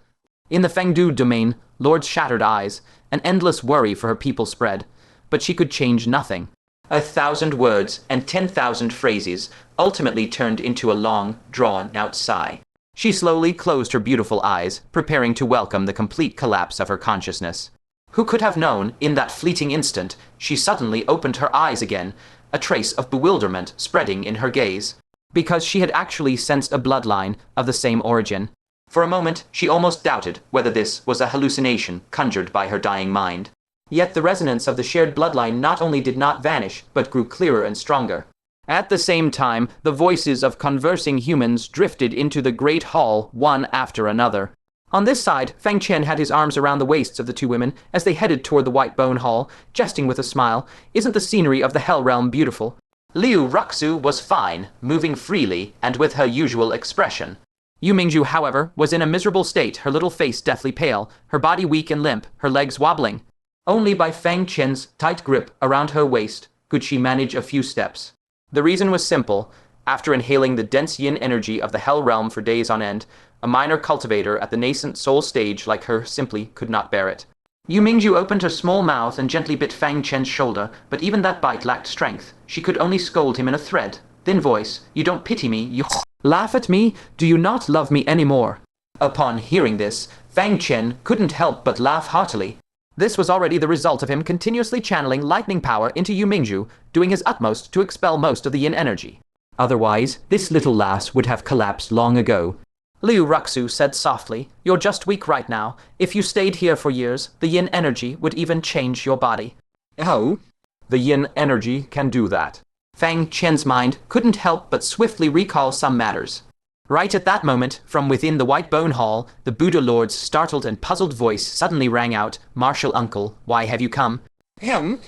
In the Fangdu Domain, Lord's shattered eyes, an endless worry for her people spread. But she could change nothing. 1,000 words and 10,000 phrases ultimately turned into a long, drawn-out sigh. She slowly closed her beautiful eyes, preparing to welcome the complete collapse of her consciousness. Who could have known, in that fleeting instant, she suddenly opened her eyes again, a trace of bewilderment spreading in her gaze, because she had actually sensed a bloodline of the same origin. For a moment, she almost doubted whether this was a hallucination conjured by her dying mind. Yet the resonance of the shared bloodline not only did not vanish, but grew clearer and stronger. At the same time, the voices of conversing humans drifted into the great hall, one after another. On this side, Fang Chen had his arms around the waists of the two women as they headed toward the White Bone Hall, jesting with a smile. "Isn't the scenery of the Hell Realm beautiful?" Liu Ruxu was fine, moving freely and with her usual expression. Yu Mingju, however, was in a miserable state, her little face deathly pale, her body weak and limp, her legs wobbling. Only by Fang Chen's tight grip around her waist could she manage a few steps. The reason was simple. After inhaling the dense yin energy of the Hell Realm for days on end, a minor cultivator at the nascent soul stage like her simply could not bear it. Yu Mingju opened her small mouth and gently bit Fang Chen's shoulder, but even that bite lacked strength. She could only scold him in a thread, thin voice, "You don't pity me, you laugh at me? Do you not love me anymore?" Upon hearing this, Fang Chen couldn't help but laugh heartily. This was already the result of him continuously channeling lightning power into Yu Mingju, doing his utmost to expel most of the yin energy. Otherwise, this little lass would have collapsed long ago. Liu Ruxu said softly, "You're just weak right now. If you stayed here for years, the yin energy would even change your body." "Oh? The yin energy can do that." Fang Chen's mind couldn't help but swiftly recall some matters. Right at that moment, from within the White Bone Hall, the Buddha Lord's startled and puzzled voice suddenly rang out, "Martial uncle, why have you come?" "Him?"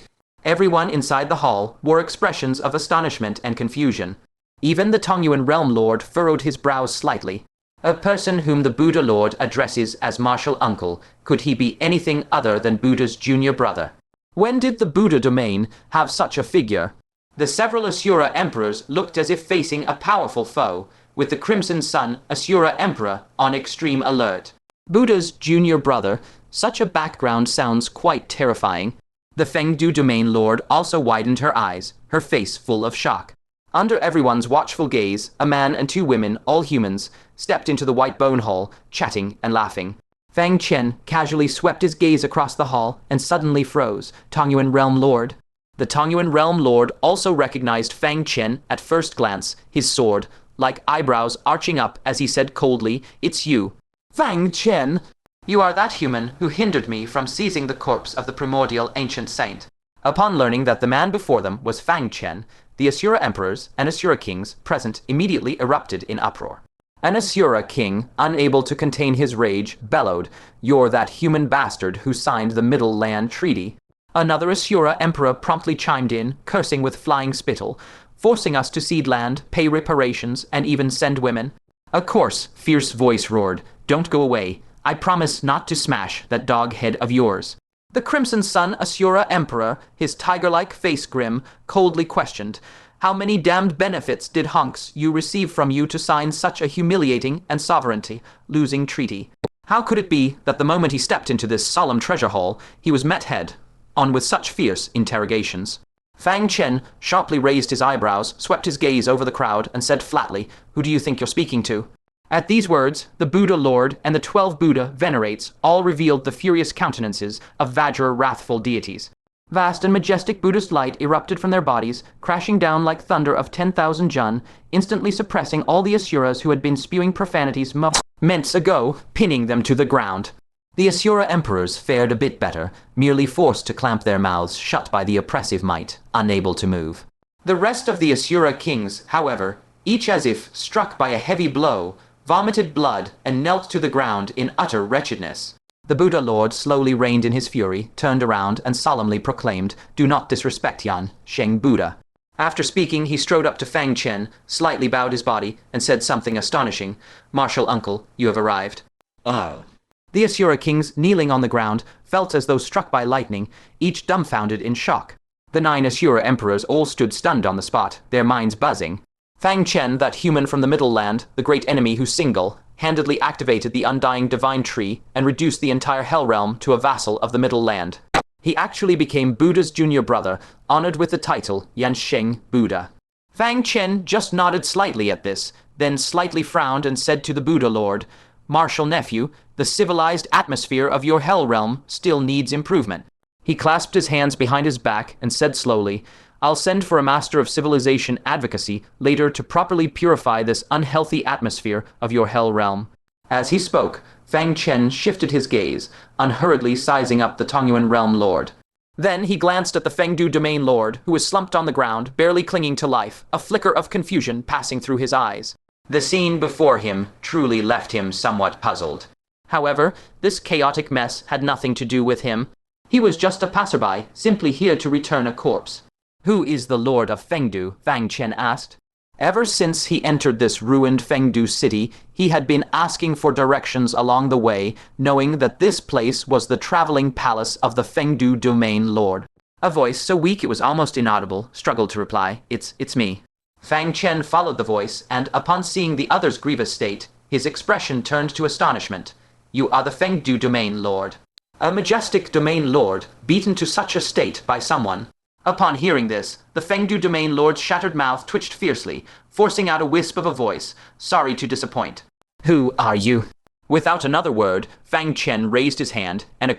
Everyone inside the hall wore expressions of astonishment and confusion. Even the Tongyuan Realm Lord furrowed his brows slightly. A person whom the Buddha Lord addresses as martial uncle, could he be anything other than Buddha's junior brother? When did the Buddha domain have such a figure? The several Asura emperors looked as if facing a powerful foe, with the Crimson Sun Asura Emperor on extreme alert. Buddha's junior brother, such a background sounds quite terrifying. The Fengdu Domain Lord also widened her eyes, her face full of shock. Under everyone's watchful gaze, a man and two women, all humans, stepped into the White Bone Hall, chatting and laughing. Fang Chen casually swept his gaze across the hall and suddenly froze. Tongyuan Realm Lord. The Tongyuan Realm Lord also recognized Fang Chen at first glance, his sword, like eyebrows arching up as he said coldly, "It's you." "Fang Chen! You are that human who hindered me from seizing the corpse of the primordial ancient saint." Upon learning that the man before them was Fang Chen, the Asura emperors and Asura kings present immediately erupted in uproar. An Asura king, unable to contain his rage, bellowed, "You're that human bastard who signed the Middle Land Treaty." Another Asura emperor promptly chimed in, cursing with flying spittle, "Forcing us to cede land, pay reparations, and even send women." A coarse, fierce voice roared, "Don't go away. I promise not to smash that dog head of yours." The Crimson Sun Asura Emperor, his tiger-like face grim, coldly questioned, "How many damned benefits did honks you receive from you to sign such a humiliating and sovereignty-losing treaty?" How could it be that the moment he stepped into this solemn treasure hall, he was met head-on with such fierce interrogations? Fang Chen sharply raised his eyebrows, swept his gaze over the crowd, and said flatly, "Who do you think you're speaking to?" At these words, the Buddha Lord and the 12 Buddha Venerates all revealed the furious countenances of Vajra wrathful deities. Vast and majestic Buddhist light erupted from their bodies, crashing down like thunder of 10,000 jun, instantly suppressing all the Asuras who had been spewing profanities moments ago, pinning them to the ground. The Asura emperors fared a bit better, merely forced to clamp their mouths shut by the oppressive might, unable to move. The rest of the Asura kings, however, each as if struck by a heavy blow, vomited blood and knelt to the ground in utter wretchedness. The Buddha Lord slowly reined in his fury, turned around, and solemnly proclaimed, "Do not disrespect Yan, Sheng Buddha." After speaking, he strode up to Fang Chen, slightly bowed his body, and said something astonishing. "Martial uncle, you have arrived." Oh. The Asura kings, kneeling on the ground, felt as though struck by lightning, each dumbfounded in shock. The 9 Asura emperors all stood stunned on the spot, their minds buzzing. Fang Chen, that human from the Middle Land, the great enemy who single-handedly activated the undying divine tree and reduced the entire Hell Realm to a vassal of the Middle Land. He actually became Buddha's junior brother, honored with the title Yansheng Buddha. Fang Chen just nodded slightly at this, then slightly frowned and said to the Buddha Lord, "Martial nephew, the civilized atmosphere of your Hell Realm still needs improvement." He clasped his hands behind his back and said slowly, "I'll send for a master of civilization advocacy later to properly purify this unhealthy atmosphere of your Hell Realm." As he spoke, Fang Chen shifted his gaze, unhurriedly sizing up the Tongyuan Realm Lord. Then he glanced at the Fengdu Domain Lord, who was slumped on the ground, barely clinging to life, a flicker of confusion passing through his eyes. The scene before him truly left him somewhat puzzled. However, this chaotic mess had nothing to do with him. He was just a passerby, simply here to return a corpse. "Who is the Lord of Fengdu?" Fang Chen asked. Ever since he entered this ruined Fengdu city, he had been asking for directions along the way, knowing that this place was the traveling palace of the Fengdu Domain Lord. A voice, so weak it was almost inaudible, struggled to reply, It's me." Fang Chen followed the voice, and upon seeing the other's grievous state, his expression turned to astonishment. "You are the Fengdu Domain Lord." A majestic Domain Lord, beaten to such a state by someone. Upon hearing this, the Fengdu Domain Lord's shattered mouth twitched fiercely, forcing out a wisp of a voice, "Sorry to disappoint." "Who are you?" Without another word, Fang Chen raised his hand, and a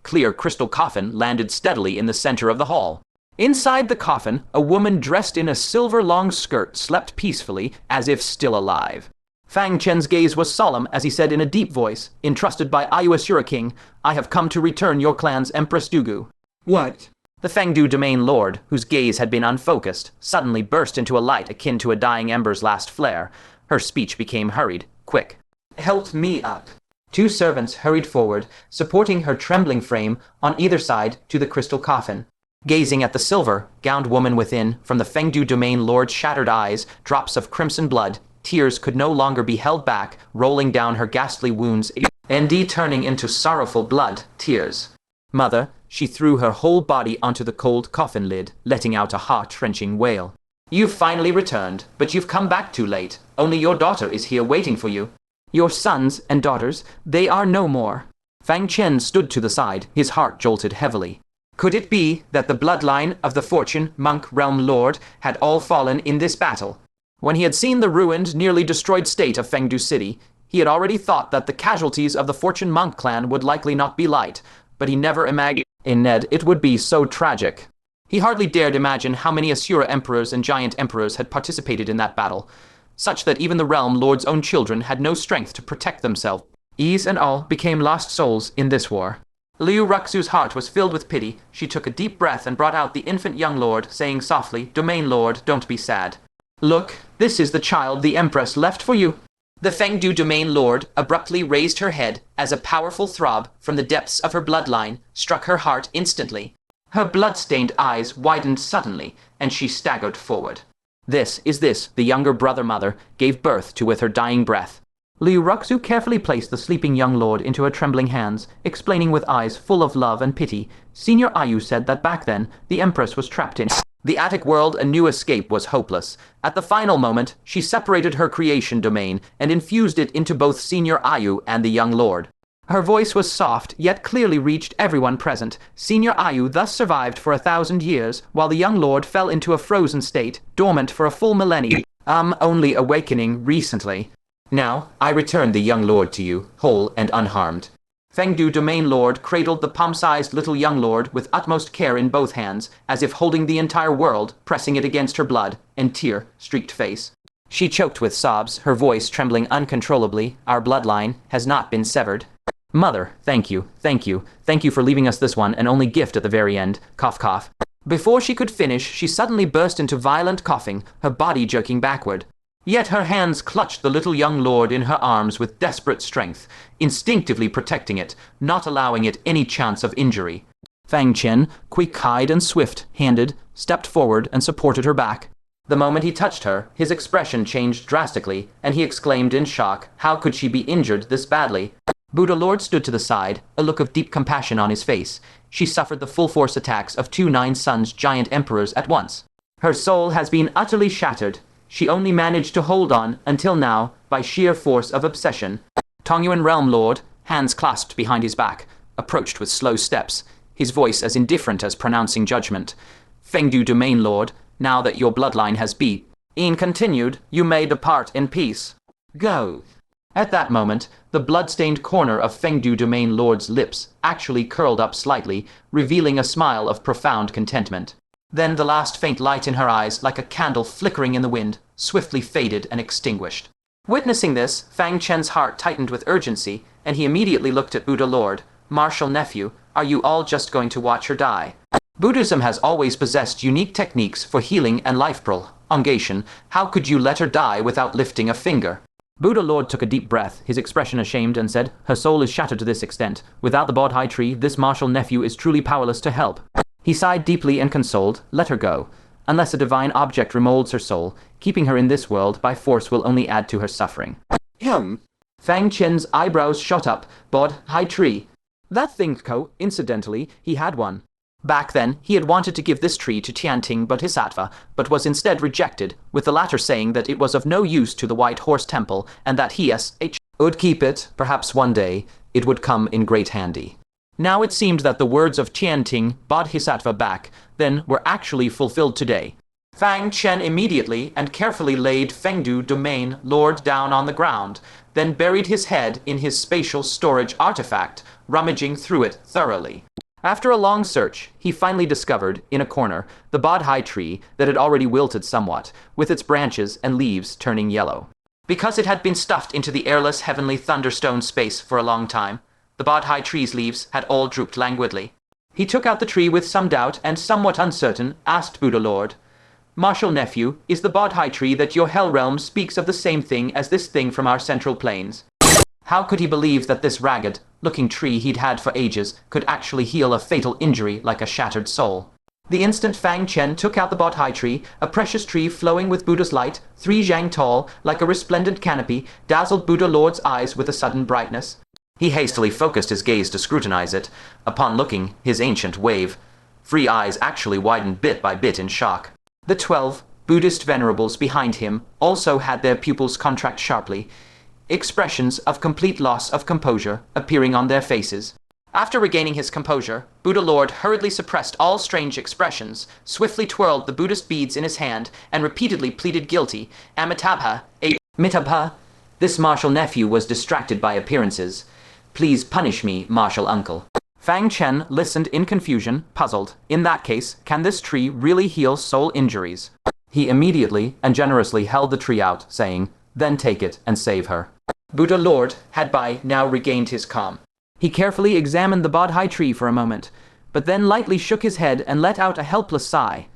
clear crystal coffin landed steadily in the center of the hall. Inside the coffin, a woman dressed in a silver long skirt slept peacefully, as if still alive. Fang Chen's gaze was solemn as he said in a deep voice, "Entrusted by Ayu Asura King, I have come to return your clan's Empress Dugu." What? The Fengdu Domain Lord, whose gaze had been unfocused, suddenly burst into a light akin to a dying ember's last flare. Her speech became hurried, quick. "Help me up." 2 servants hurried forward, supporting her trembling frame on either side to the crystal coffin. Gazing at the silver-gowned woman within, from the Fengdu Domain Lord's shattered eyes, drops of crimson blood, tears could no longer be held back, rolling down her ghastly wounds, and turning into sorrowful blood tears. "Mother," she threw her whole body onto the cold coffin lid, letting out a heart-wrenching wail. "You've finally returned, but you've come back too late. Only your daughter is here waiting for you." "Your sons and daughters, they are no more." Fang Chen stood to the side, his heart jolted heavily. Could it be that the bloodline of the Fortune Monk Realm Lord had all fallen in this battle? When he had seen the ruined, nearly destroyed state of Fengdu City, he had already thought that the casualties of the Fortune Monk clan would likely not be light, but he never imagined it would be so tragic. He hardly dared imagine how many Asura emperors and giant emperors had participated in that battle, such that even the realm lord's own children had no strength to protect themselves. Ease and all became lost souls in this war. Liu Ruxu's heart was filled with pity. She took a deep breath and brought out the infant young lord, saying softly, "Domain Lord, don't be sad. Look, this is the child the Empress left for you." The Fengdu Domain Lord abruptly raised her head as a powerful throb from the depths of her bloodline struck her heart instantly. Her blood-stained eyes widened suddenly, and she staggered forward. This, the younger brother-mother, gave birth to with her dying breath. Liu Ruxu carefully placed the sleeping young lord into her trembling hands, explaining with eyes full of love and pity. Senior Ayu said that back then, the Empress was trapped in the attic world. A new escape was hopeless. At the final moment, she separated her creation domain and infused it into both Senior Ayu and the young lord. Her voice was soft, yet clearly reached everyone present. Senior Ayu thus survived for 1,000 years, while the young lord fell into a frozen state, dormant for a full millennium. Only awakening recently. Now, I return the young lord to you, whole and unharmed. Fengdu Domain Lord cradled the palm-sized little young lord with utmost care in both hands, as if holding the entire world, pressing it against her blood and tear-streaked face. She choked with sobs, her voice trembling uncontrollably. Our bloodline has not been severed. Mother, thank you for leaving us this one and only gift at the very end. Cough, cough. Before she could finish, she suddenly burst into violent coughing, her body jerking backward. Yet her hands clutched the little young lord in her arms with desperate strength, instinctively protecting it, not allowing it any chance of injury. Fang Chen, quick-eyed and swift-handed, stepped forward and supported her back. The moment he touched her, his expression changed drastically, and he exclaimed in shock, how could she be injured this badly? Buddha Lord stood to the side, a look of deep compassion on his face. She suffered the full-force attacks of 2 Nine Suns giant emperors at once. Her soul has been utterly shattered. She only managed to hold on, until now, by sheer force of obsession. Tongyuan Realm Lord, hands clasped behind his back, approached with slow steps, his voice as indifferent as pronouncing judgment. Fengdu Domain Lord, now that your bloodline has been continued, you may depart in peace. Go. At that moment, the blood-stained corner of Fengdu Domain Lord's lips actually curled up slightly, revealing a smile of profound contentment. Then the last faint light in her eyes, like a candle flickering in the wind, swiftly faded and extinguished. Witnessing this, Fang Chen's heart tightened with urgency, and he immediately looked at Buddha Lord. Martial nephew, are you all just going to watch her die? Buddhism has always possessed unique techniques for healing and life prolongation. How could you let her die without lifting a finger? Buddha Lord took a deep breath, his expression ashamed, and said, her soul is shattered to this extent. Without the Bodhi tree, this martial nephew is truly powerless to help. He sighed deeply and consoled, let her go. Unless a divine object remolds her soul, keeping her in this world by force will only add to her suffering. Fang Chen's eyebrows shot up. Bodhi tree. That thing, incidentally, he had one. Back then, he had wanted to give this tree to Tianting Bodhisattva, but was instead rejected, with the latter saying that it was of no use to the White Horse Temple, and that he would keep it, perhaps one day, it would come in great handy. Now it seemed that the words of Tianting Bodhisattva back then were actually fulfilled today. Fang Chen immediately and carefully laid Fengdu Domain Lord down on the ground, then buried his head in his spatial storage artifact, rummaging through it thoroughly. After a long search, he finally discovered, in a corner, the Bodhi tree that had already wilted somewhat, with its branches and leaves turning yellow. Because it had been stuffed into the airless heavenly thunderstone space for a long time, the Bodhi tree's leaves had all drooped languidly. He took out the tree with some doubt and, somewhat uncertain, asked Buddha Lord, Martial nephew, is the Bodhi tree that your hell realm speaks of the same thing as this thing from our central plains? How could he believe that this ragged-looking tree he'd had for ages could actually heal a fatal injury like a shattered soul? The instant Fang Chen took out the Bodhi tree, a precious tree flowing with Buddha's light, 3 zhang tall, like a resplendent canopy, dazzled Buddha Lord's eyes with a sudden brightness. He hastily focused his gaze to scrutinize it. Upon looking, his ancient free eyes actually widened bit by bit in shock. The 12 Buddhist venerables behind him also had their pupils contract sharply, expressions of complete loss of composure appearing on their faces. After regaining his composure, Buddha Lord hurriedly suppressed all strange expressions, swiftly twirled the Buddhist beads in his hand, and repeatedly pleaded guilty. Amitabha, Mitabha. This martial nephew was distracted by appearances. Please punish me, martial uncle. Fang Chen listened in confusion, puzzled. In that case, can this tree really heal soul injuries? He immediately and generously held the tree out, saying, then take it and save her. Buddha Lord had by now regained his calm. He carefully examined the Bodhi tree for a moment, but then lightly shook his head and let out a helpless sigh.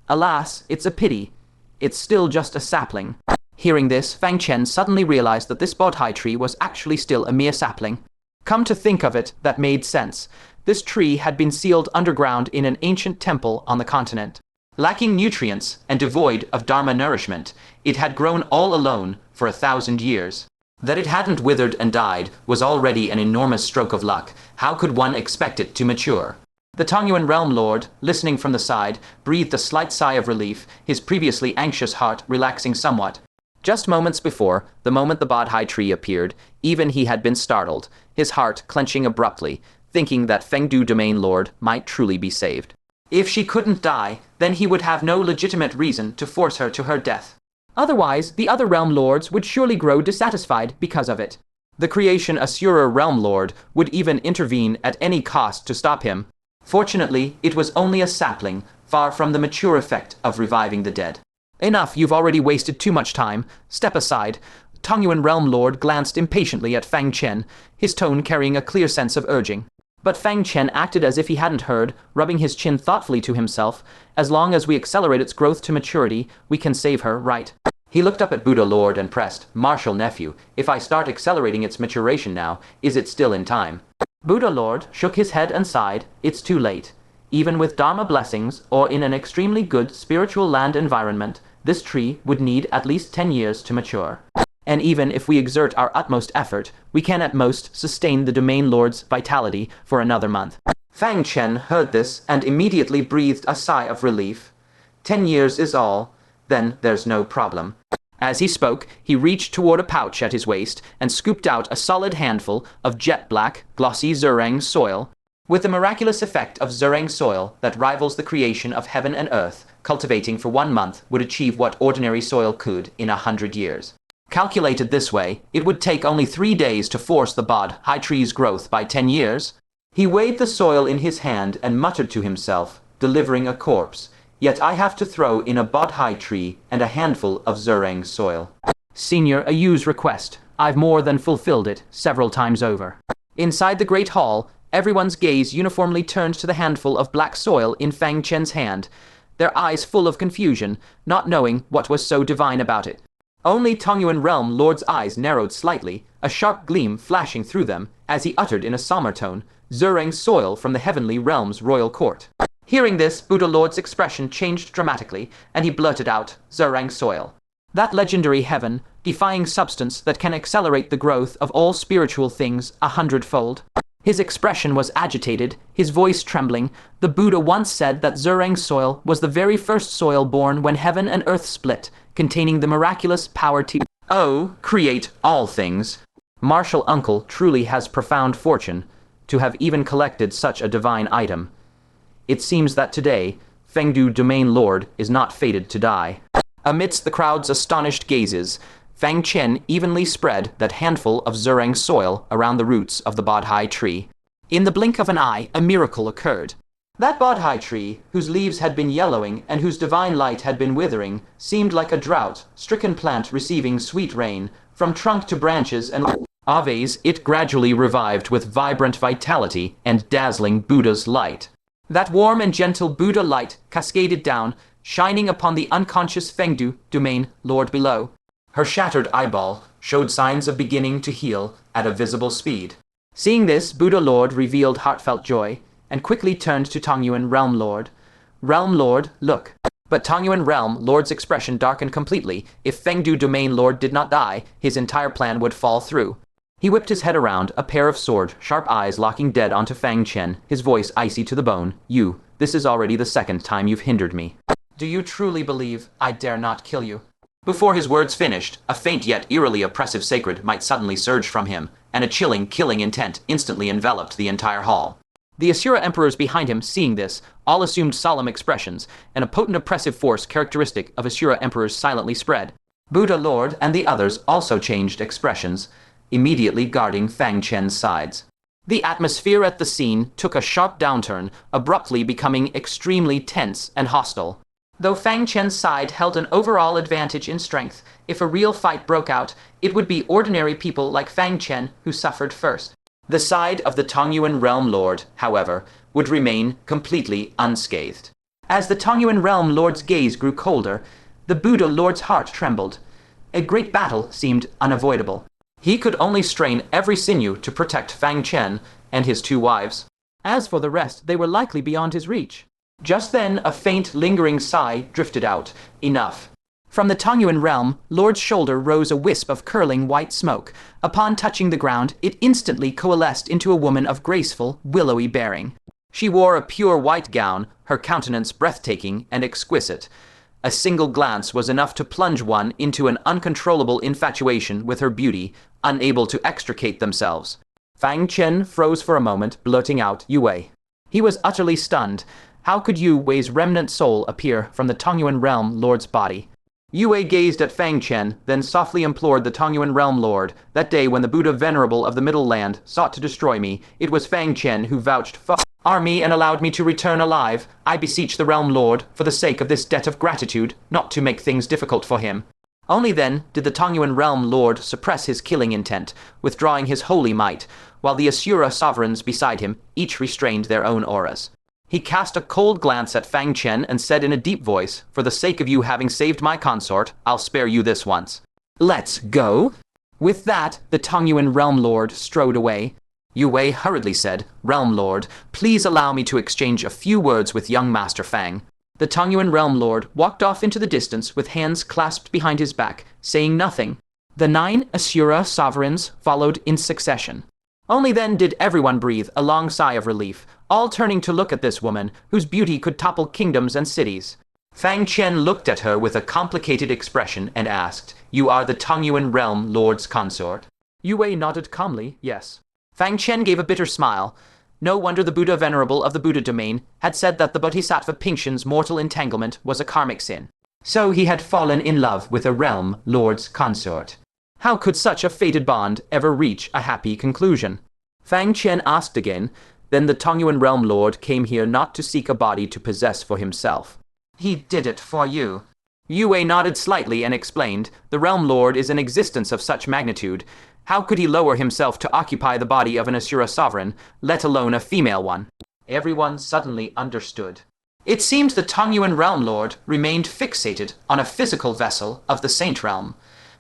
Alas, it's a pity. It's still just a sapling. Hearing this, Fang Chen suddenly realized that this Bodhi tree was actually still a mere sapling. Come to think of it, that made sense. This tree had been sealed underground in an ancient temple on the continent. Lacking nutrients and devoid of Dharma nourishment, it had grown all alone for 1,000 years. That it hadn't withered and died was already an enormous stroke of luck. How could one expect it to mature? The Tongyuan Realm Lord, listening from the side, breathed a slight sigh of relief, his previously anxious heart relaxing somewhat. Just moments before, the moment the Bodhi tree appeared, even he had been startled, his heart clenching abruptly, thinking that Fengdu Domain Lord might truly be saved. If she couldn't die, then he would have no legitimate reason to force her to her death. Otherwise, the other realm lords would surely grow dissatisfied because of it. The creation Asura Realm Lord would even intervene at any cost to stop him. Fortunately, it was only a sapling, far from the mature effect of reviving the dead. Enough, you've already wasted too much time. Step aside. Tongyuan Realm Lord glanced impatiently at Fang Chen, his tone carrying a clear sense of urging. But Fang Chen acted as if he hadn't heard, rubbing his chin thoughtfully to himself. As long as we accelerate its growth to maturity, we can save her, right? He looked up at Buddha Lord and pressed, Martial nephew, if I start accelerating its maturation now, is it still in time? Buddha Lord shook his head and sighed, it's too late. Even with Dharma blessings, or in an extremely good spiritual land environment, this tree would need at least 10 years to mature. And even if we exert our utmost effort, we can at most sustain the Domain Lord's vitality for another month. Fang Chen heard this and immediately breathed a sigh of relief. 10 years is all, then there's no problem. As he spoke, he reached toward a pouch at his waist and scooped out a solid handful of jet-black, glossy Zurang soil. With the miraculous effect of Zurang soil that rivals the creation of heaven and earth, cultivating for 1 month would achieve what ordinary soil could in 100 years. Calculated this way, it would take only 3 days to force the Bodhi tree's growth by 10 years. He weighed the soil in his hand and muttered to himself, delivering a corpse. Yet I have to throw in a Bodhi tree and a handful of Zurang soil. Senior Ayu's request. I've more than fulfilled it several times over. Inside the great hall, everyone's gaze uniformly turned to the handful of black soil in Fang Chen's hand, their eyes full of confusion, not knowing what was so divine about it. Only Tongyuan Realm Lord's eyes narrowed slightly, a sharp gleam flashing through them, as he uttered in a somber tone, Zurang soil from the heavenly realm's royal court. Hearing this, Buddha Lord's expression changed dramatically, and he blurted out, Zurang soil. That legendary heaven, defying substance that can accelerate the growth of all spiritual things 100-fold. His expression was agitated, his voice trembling. The Buddha once said that Zurang soil was the very first soil born when heaven and earth split, containing the miraculous power to create all things. Martial Uncle truly has profound fortune to have even collected such a divine item. It seems that today, Fengdu Domain Lord is not fated to die. Amidst the crowd's astonished gazes, Fang Chen evenly spread that handful of Zurang soil around the roots of the Bodhi tree. In the blink of an eye, a miracle occurred. That Bodhi tree, whose leaves had been yellowing and whose divine light had been withering, seemed like a drought-stricken plant receiving sweet rain, from trunk to branches and aves. It gradually revived with vibrant vitality and dazzling Buddha's light. That warm and gentle Buddha light cascaded down, shining upon the unconscious Fengdu Domain Lord below. Her shattered eyeball showed signs of beginning to heal at a visible speed. Seeing this, Buddha Lord revealed heartfelt joy, and quickly turned to Tongyuan Realm Lord. Realm Lord, look. But Tongyuan Realm Lord's expression darkened completely. If Fengdu Domain Lord did not die, his entire plan would fall through. He whipped his head around, a pair of sharp eyes locking dead onto Fang Chen, his voice icy to the bone. This is already the second time you've hindered me. Do you truly believe I dare not kill you? Before his words finished, a faint yet eerily oppressive sacred might suddenly surge from him, and a chilling, killing intent instantly enveloped the entire hall. The Asura emperors behind him, seeing this, all assumed solemn expressions, and a potent oppressive force characteristic of Asura emperors silently spread. Buddha Lord and the others also changed expressions, immediately guarding Fang Chen's sides. The atmosphere at the scene took a sharp downturn, abruptly becoming extremely tense and hostile. Though Fang Chen's side held an overall advantage in strength, if a real fight broke out, it would be ordinary people like Fang Chen who suffered first. The side of the Tongyuan Realm Lord, however, would remain completely unscathed. As the Tongyuan Realm Lord's gaze grew colder, the Buddha Lord's heart trembled. A great battle seemed unavoidable. He could only strain every sinew to protect Fang Chen and his 2 wives. As for the rest, they were likely beyond his reach. Just then, a faint, lingering sigh drifted out. Enough. From the Tongyuan realm, Lord's shoulder rose a wisp of curling white smoke. Upon touching the ground, it instantly coalesced into a woman of graceful, willowy bearing. She wore a pure white gown, her countenance breathtaking and exquisite. A single glance was enough to plunge one into an uncontrollable infatuation with her beauty, unable to extricate themselves. Fang Chen froze for a moment, blurting out, Yue. He was utterly stunned. How could Yu Wei's remnant soul appear from the Tongyuan Realm Lord's body? Yue gazed at Fang Chen, then softly implored the Tongyuan Realm Lord. That day when the Buddha Venerable of the Middle Land sought to destroy me, it was Fang Chen who vouched for me and allowed me to return alive. I beseech the Realm Lord, for the sake of this debt of gratitude, not to make things difficult for him. Only then did the Tongyuan Realm Lord suppress his killing intent, withdrawing his holy might, while the Asura sovereigns beside him each restrained their own auras. He cast a cold glance at Fang Chen and said in a deep voice, For the sake of you having saved my consort, I'll spare you this once. Let's go. With that, the Tongyuan Realm Lord strode away. Yue hurriedly said, Realm Lord, please allow me to exchange a few words with young Master Fang. The Tongyuan Realm Lord walked off into the distance with hands clasped behind his back, saying nothing. The 9 Asura sovereigns followed in succession. Only then did everyone breathe a long sigh of relief, all turning to look at this woman, whose beauty could topple kingdoms and cities. Fang Chen looked at her with a complicated expression and asked, You are the Tongyuan Realm Lord's consort? Yue nodded calmly, yes. Fang Chen gave a bitter smile. No wonder the Buddha Venerable of the Buddha domain had said that the Bodhisattva Pingshen's mortal entanglement was a karmic sin. So he had fallen in love with a Realm Lord's consort. How could such a fated bond ever reach a happy conclusion? Fang Chen asked again. Then the Tongyuan Realm Lord came here not to seek a body to possess for himself. He did it for you. Yue nodded slightly and explained, The Realm Lord is an existence of such magnitude. How could he lower himself to occupy the body of an Asura sovereign, let alone a female one? Everyone suddenly understood. It seemed the Tongyuan Realm Lord remained fixated on a physical vessel of the Saint Realm,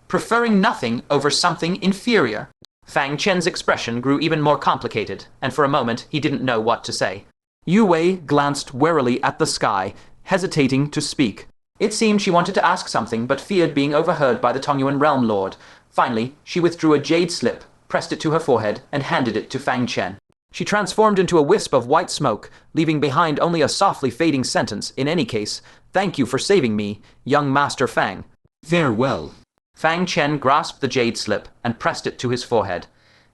preferring nothing over something inferior. Fang Chen's expression grew even more complicated, and for a moment he didn't know what to say. Yue glanced warily at the sky, hesitating to speak. It seemed she wanted to ask something, but feared being overheard by the Tongyuan Realm Lord. Finally, she withdrew a jade slip, pressed it to her forehead, and handed it to Fang Chen. She transformed into a wisp of white smoke, leaving behind only a softly fading sentence, in any case, Thank you for saving me, young Master Fang. Farewell. Fang Chen grasped the jade slip and pressed it to his forehead.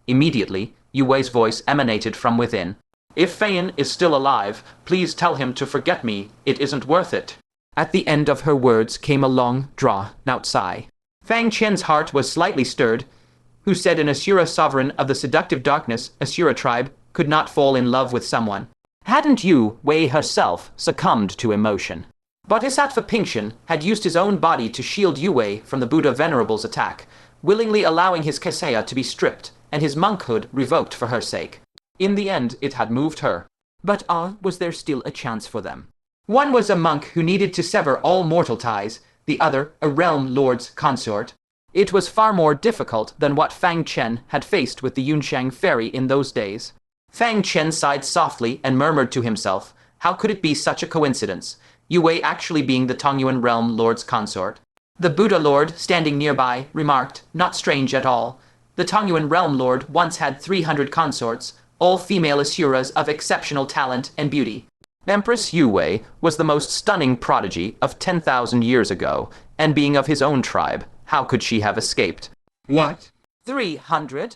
Immediately, Yue's voice emanated from within. If Fayin is still alive, please tell him to forget me. It isn't worth it. At the end of her words came a long, drawn-out sigh. Fang Chen's heart was slightly stirred. Who said an Asura sovereign of the seductive darkness, Asura tribe, could not fall in love with someone? Hadn't Yu Wei herself succumbed to emotion? Bodhisattva Pingshen had used his own body to shield Yue from the Buddha Venerable's attack, willingly allowing his Kaseya to be stripped and his monkhood revoked for her sake. In the end, it had moved her. But was there still a chance for them? One was a monk who needed to sever all mortal ties, the other a realm lord's consort. It was far more difficult than what Fang Chen had faced with the Yunshang ferry in those days. Fang Chen sighed softly and murmured to himself, How could it be such a coincidence? Yue actually being the Tongyuan Realm Lord's consort. The Buddha Lord, standing nearby, remarked, Not strange at all. The Tongyuan Realm Lord once had 300 consorts, all female Asuras of exceptional talent and beauty. Empress Yue was the most stunning prodigy of 10,000 years ago, and being of his own tribe, how could she have escaped? What? 300?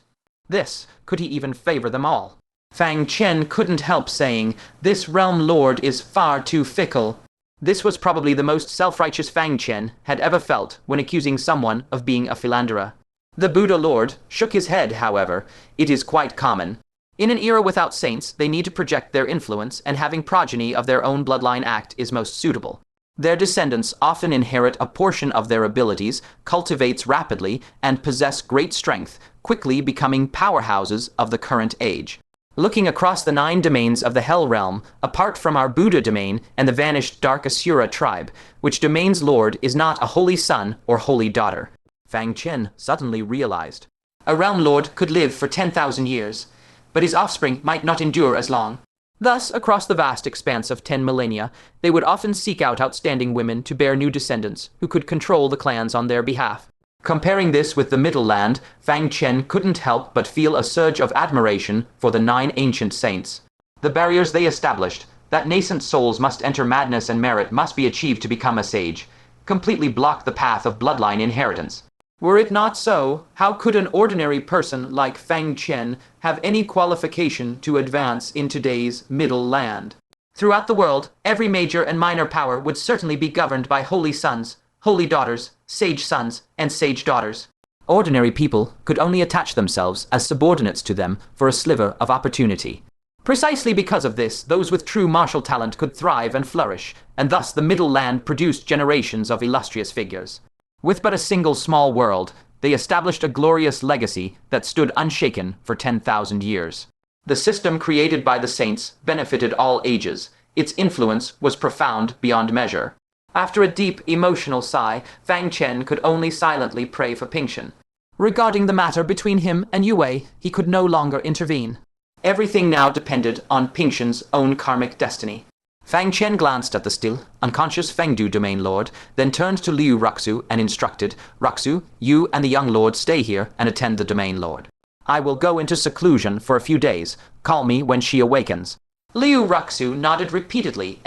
This, could he even favor them all? Fang Chen couldn't help saying, This Realm Lord is far too fickle. This was probably the most self-righteous Fang Chen had ever felt when accusing someone of being a philanderer. The Buddha Lord shook his head, however. It is quite common. In an era without saints, they need to project their influence, and having progeny of their own bloodline act is most suitable. Their descendants often inherit a portion of their abilities, cultivates rapidly, and possess great strength, quickly becoming powerhouses of the current age. Looking across the 9 domains of the Hell Realm, apart from our Buddha domain and the vanished Dark Asura tribe, which domain's lord is not a holy son or holy daughter. Fang Chen suddenly realized. A realm lord could live for 10,000 years, but his offspring might not endure as long. Thus, across the vast expanse of 10 millennia, they would often seek out outstanding women to bear new descendants who could control the clans on their behalf. Comparing this with the Middle Land, Fang Chen couldn't help but feel a surge of admiration for the 9 ancient saints. The barriers they established, that nascent souls must enter madness and merit must be achieved to become a sage. completely blocked the path of bloodline inheritance. Were it not so, how could an ordinary person like Fang Chen have any qualification to advance in today's Middle Land? Throughout the world, every major and minor power would certainly be governed by holy sons, holy daughters, sage sons, and sage daughters. Ordinary people could only attach themselves as subordinates to them for a sliver of opportunity. Precisely because of this, those with true martial talent could thrive and flourish, and thus the Middle Land produced generations of illustrious figures. With but a single small world, they established a glorious legacy that stood unshaken for 10,000 years. The system created by the saints benefited all ages. Its influence was profound beyond measure. After a deep, emotional sigh, Fang Chen could only silently pray for Ping Chen. Regarding the matter between him and Yue, he could no longer intervene. Everything now depended on Ping Chen's own karmic destiny. Fang Chen glanced at the still, unconscious Fengdu domain lord, then turned to Liu Ruxu and instructed, "Ruxu, you and the young lord stay here and attend the domain lord. I will go into seclusion for a few days. Call me when she awakens." Liu Ruxu nodded repeatedly.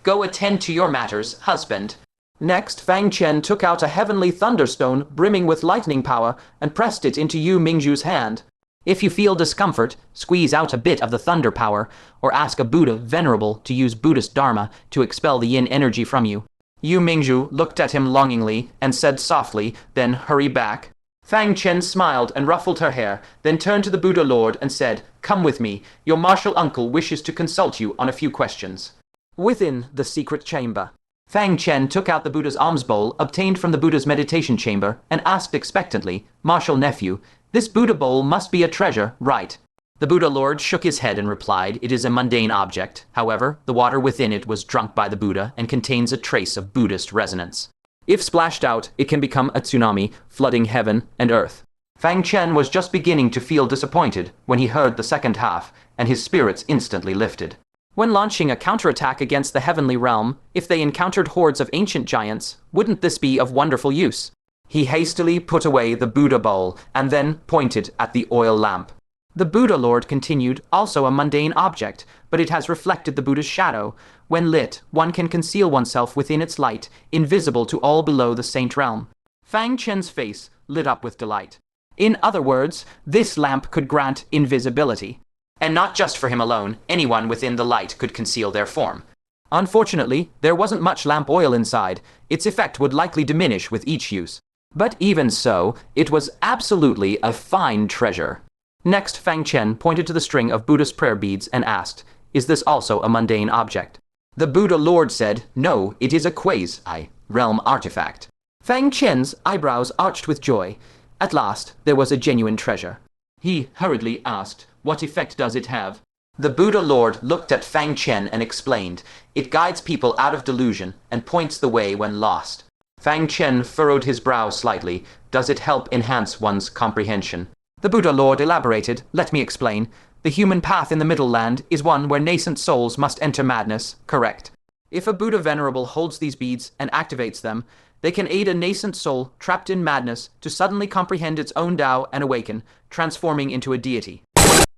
Go attend to your matters, husband." Next, Fang Chen took out a heavenly thunderstone brimming with lightning power and pressed it into Yu Mingzhu's hand. If you feel discomfort, squeeze out a bit of the thunder power, or ask a Buddha venerable to use Buddhist Dharma to expel the yin energy from you. Yu Mingzhu looked at him longingly and said softly, then hurry back. Fang Chen smiled and ruffled her hair, then turned to the Buddha Lord and said, "Come with me. Your martial uncle wishes to consult you on a few questions." Within the secret chamber, Fang Chen took out the Buddha's alms bowl obtained from the Buddha's meditation chamber and asked expectantly, "Martial nephew, this Buddha bowl must be a treasure, right?" The Buddha Lord shook his head and replied, "It is a mundane object. However, the water within it was drunk by the Buddha and contains a trace of Buddhist resonance. If splashed out, it can become a tsunami, flooding heaven and earth." Fang Chen was just beginning to feel disappointed when he heard the second half, and his spirits instantly lifted. When launching a counterattack against the heavenly realm, if they encountered hordes of ancient giants, wouldn't this be of wonderful use? He hastily put away the Buddha bowl and then pointed at the oil lamp. The Buddha Lord continued, "Also a mundane object, but it has reflected the Buddha's shadow. When lit, one can conceal oneself within its light, invisible to all below the saint realm." Fang Chen's face lit up with delight. In other words, this lamp could grant invisibility. And not just for him alone, anyone within the light could conceal their form. Unfortunately, there wasn't much lamp oil inside. Its effect would likely diminish with each use. But even so, it was absolutely a fine treasure. Next, Fang Chen pointed to the string of Buddhist prayer beads and asked, "Is this also a mundane object?" The Buddha Lord said, "No, it is a quasi-realm artifact." Fang Chen's eyebrows arched with joy. At last, there was a genuine treasure. He hurriedly asked, "What effect does it have?" The Buddha Lord looked at Fang Chen and explained, "It guides people out of delusion and points the way when lost." Fang Chen furrowed his brow slightly. "Does it help enhance one's comprehension?" The Buddha Lord elaborated, "Let me explain. The human path in the Middle Land is one where nascent souls must enter madness, correct? If a Buddha Venerable holds these beads and activates them, they can aid a nascent soul trapped in madness to suddenly comprehend its own Tao and awaken, transforming into a deity."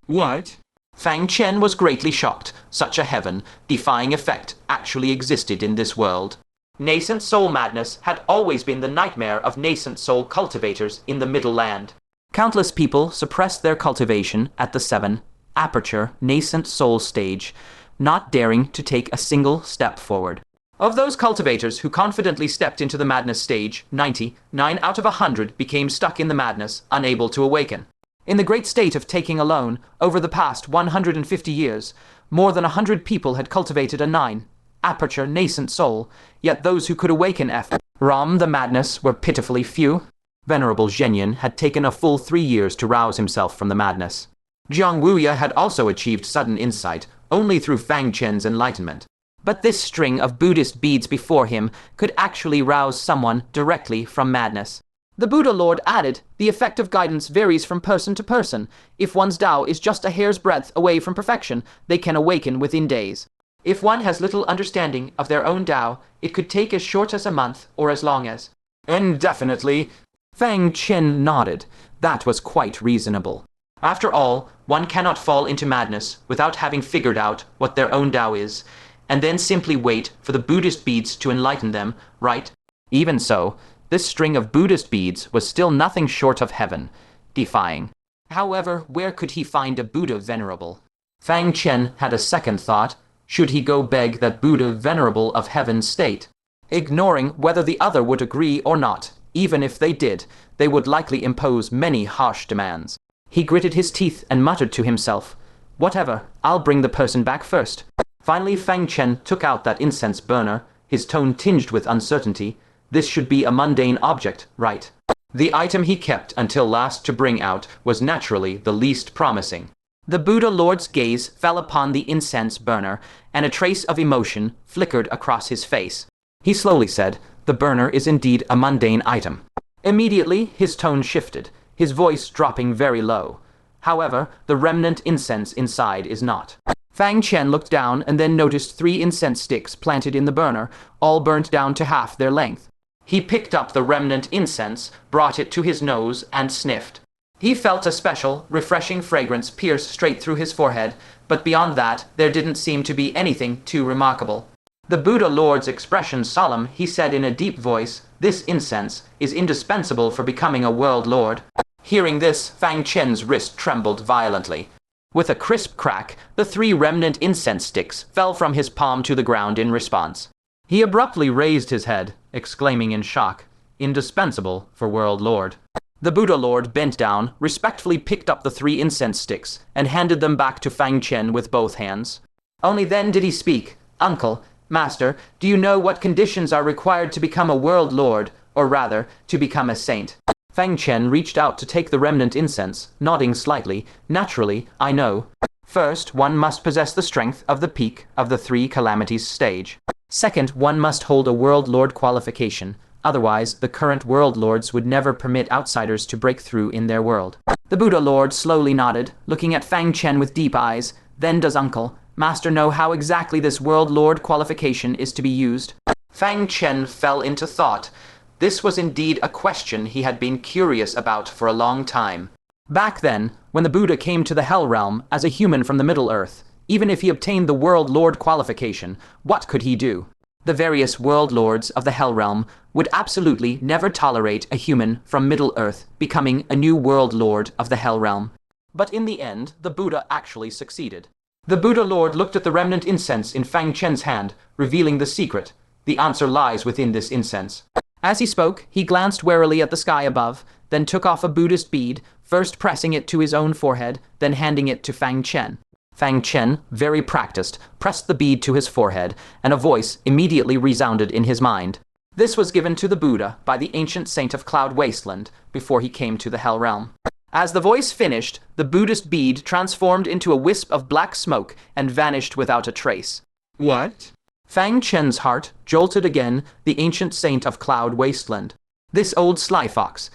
"What?" Fang Chen was greatly shocked. Such a heaven-defying effect actually existed in this world. Nascent soul madness had always been the nightmare of nascent soul cultivators in the Middle Land. Countless people suppressed their cultivation at the 7 aperture nascent soul stage, not daring to take a single step forward. Of those cultivators who confidently stepped into the madness stage, 99 out of 100 became stuck in the madness, unable to awaken. In the great state of taking alone, over the past 150 years, more than 100 people had cultivated a 9 aperture nascent soul, yet those who could awaken from the madness were pitifully few. Venerable Zhenyan had taken a full 3 years to rouse himself from the madness. Jiang Wuya had also achieved sudden insight, only through Fang Chen's enlightenment. But this string of Buddhist beads before him could actually rouse someone directly from madness. The Buddha Lord added, "The effect of guidance varies from person to person. If one's Tao is just a hair's breadth away from perfection, they can awaken within days. If one has little understanding of their own Tao, it could take as short as a month or as long as indefinitely." Fang Chen nodded. That was quite reasonable. After all, one cannot fall into madness without having figured out what their own Tao is, and then simply wait for the Buddhist beads to enlighten them, right? Even so, this string of Buddhist beads was still nothing short of heaven, defying. However, where could he find a Buddha venerable? Fang Chen had a second thought. Should he go beg that Buddha venerable of heaven's state? Ignoring whether the other would agree or not, even if they did, they would likely impose many harsh demands. He gritted his teeth and muttered to himself, "Whatever, I'll bring the person back first." Finally, Fang Chen took out that incense burner, his tone tinged with uncertainty. This should be a mundane object, right? The item he kept until last to bring out was naturally the least promising. The Buddha Lord's gaze fell upon the incense burner, and a trace of emotion flickered across his face. He slowly said, "The burner is indeed a mundane item." Immediately, his tone shifted, his voice dropping very low. However, the remnant incense inside is not. Fang Chen looked down and then noticed 3 incense sticks planted in the burner, all burnt down to half their length. He picked up the remnant incense, brought it to his nose, and sniffed. He felt a special, refreshing fragrance pierce straight through his forehead, but beyond that, there didn't seem to be anything too remarkable. The Buddha Lord's expression solemn, he said in a deep voice, "This incense is indispensable for becoming a world lord." Hearing this, Fang Chen's wrist trembled violently. With a crisp crack, the 3 remnant incense sticks fell from his palm to the ground in response. He abruptly raised his head, exclaiming in shock, "Indispensable for world lord." The Buddha Lord bent down, respectfully picked up the 3 incense sticks, and handed them back to Fang Chen with both hands. Only then did he speak. "Uncle, Master, do you know what conditions are required to become a world lord, or rather, to become a saint?" Fang Chen reached out to take the remnant incense, nodding slightly. "Naturally, I know. First, one must possess the strength of the peak of the 3 calamities stage. Second, one must hold a world lord qualification. Otherwise, the current world lords would never permit outsiders to break through in their world." The Buddha Lord slowly nodded, looking at Fang Chen with deep eyes. "Then does Uncle, Master know how exactly this world lord qualification is to be used?" Fang Chen fell into thought. This was indeed a question he had been curious about for a long time. Back then, when the Buddha came to the Hell Realm as a human from the Middle Earth, even if he obtained the world lord qualification, what could he do? The various world lords of the Hell Realm would absolutely never tolerate a human from Middle Earth becoming a new world lord of the Hell Realm. But in the end, the Buddha actually succeeded. The Buddha Lord looked at the remnant incense in Fang Chen's hand, revealing the secret. The answer lies within this incense. As he spoke, he glanced warily at the sky above, then took off a Buddhist bead, first pressing it to his own forehead, then handing it to Fang Chen. Fang Chen, very practiced, pressed the bead to his forehead, and a voice immediately resounded in his mind. This was given to the Buddha by the ancient saint of Cloud Wasteland before he came to the Hell Realm. As the voice finished, the Buddhist bead transformed into a wisp of black smoke and vanished without a trace. "What?" Fang Chen's heart jolted again, the ancient saint of Cloud Wasteland. This old sly fox,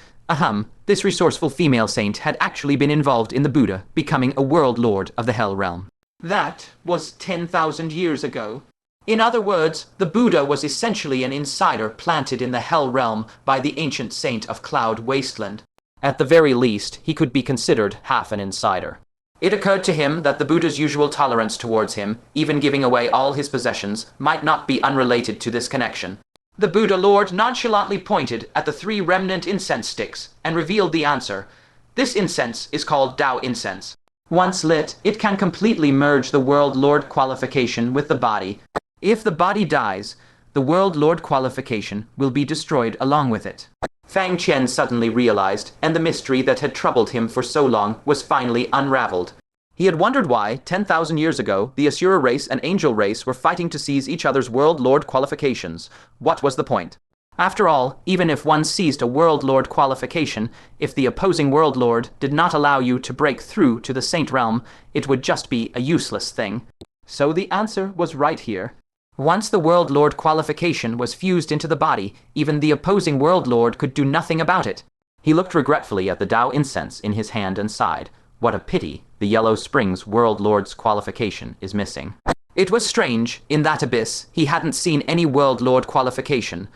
this resourceful female saint had actually been involved in the Buddha becoming a world lord of the Hell Realm. That was 10,000 years ago. In other words, the Buddha was essentially an insider planted in the Hell Realm by the ancient saint of Cloud Wasteland. At the very least, he could be considered half an insider. It occurred to him that the Buddha's usual tolerance towards him, even giving away all his possessions, might not be unrelated to this connection. The Buddha Lord nonchalantly pointed at the 3 remnant incense sticks and revealed the answer. This incense is called Tao incense. Once lit, it can completely merge the World Lord qualification with the body. If the body dies, the World Lord qualification will be destroyed along with it. Fang Chen suddenly realized, and the mystery that had troubled him for so long was finally unraveled. He had wondered why, 10,000 years ago, the Asura race and Angel race were fighting to seize each other's World Lord qualifications. What was the point? After all, even if one seized a World Lord qualification, if the opposing World Lord did not allow you to break through to the Saint Realm, it would just be a useless thing. So the answer was right here. Once the World Lord qualification was fused into the body, even the opposing World Lord could do nothing about it. He looked regretfully at the Tao incense in his hand and sighed. What a pity the Yellow Springs World Lord's qualification is missing. It was strange, in that abyss, he hadn't seen any World Lord qualification,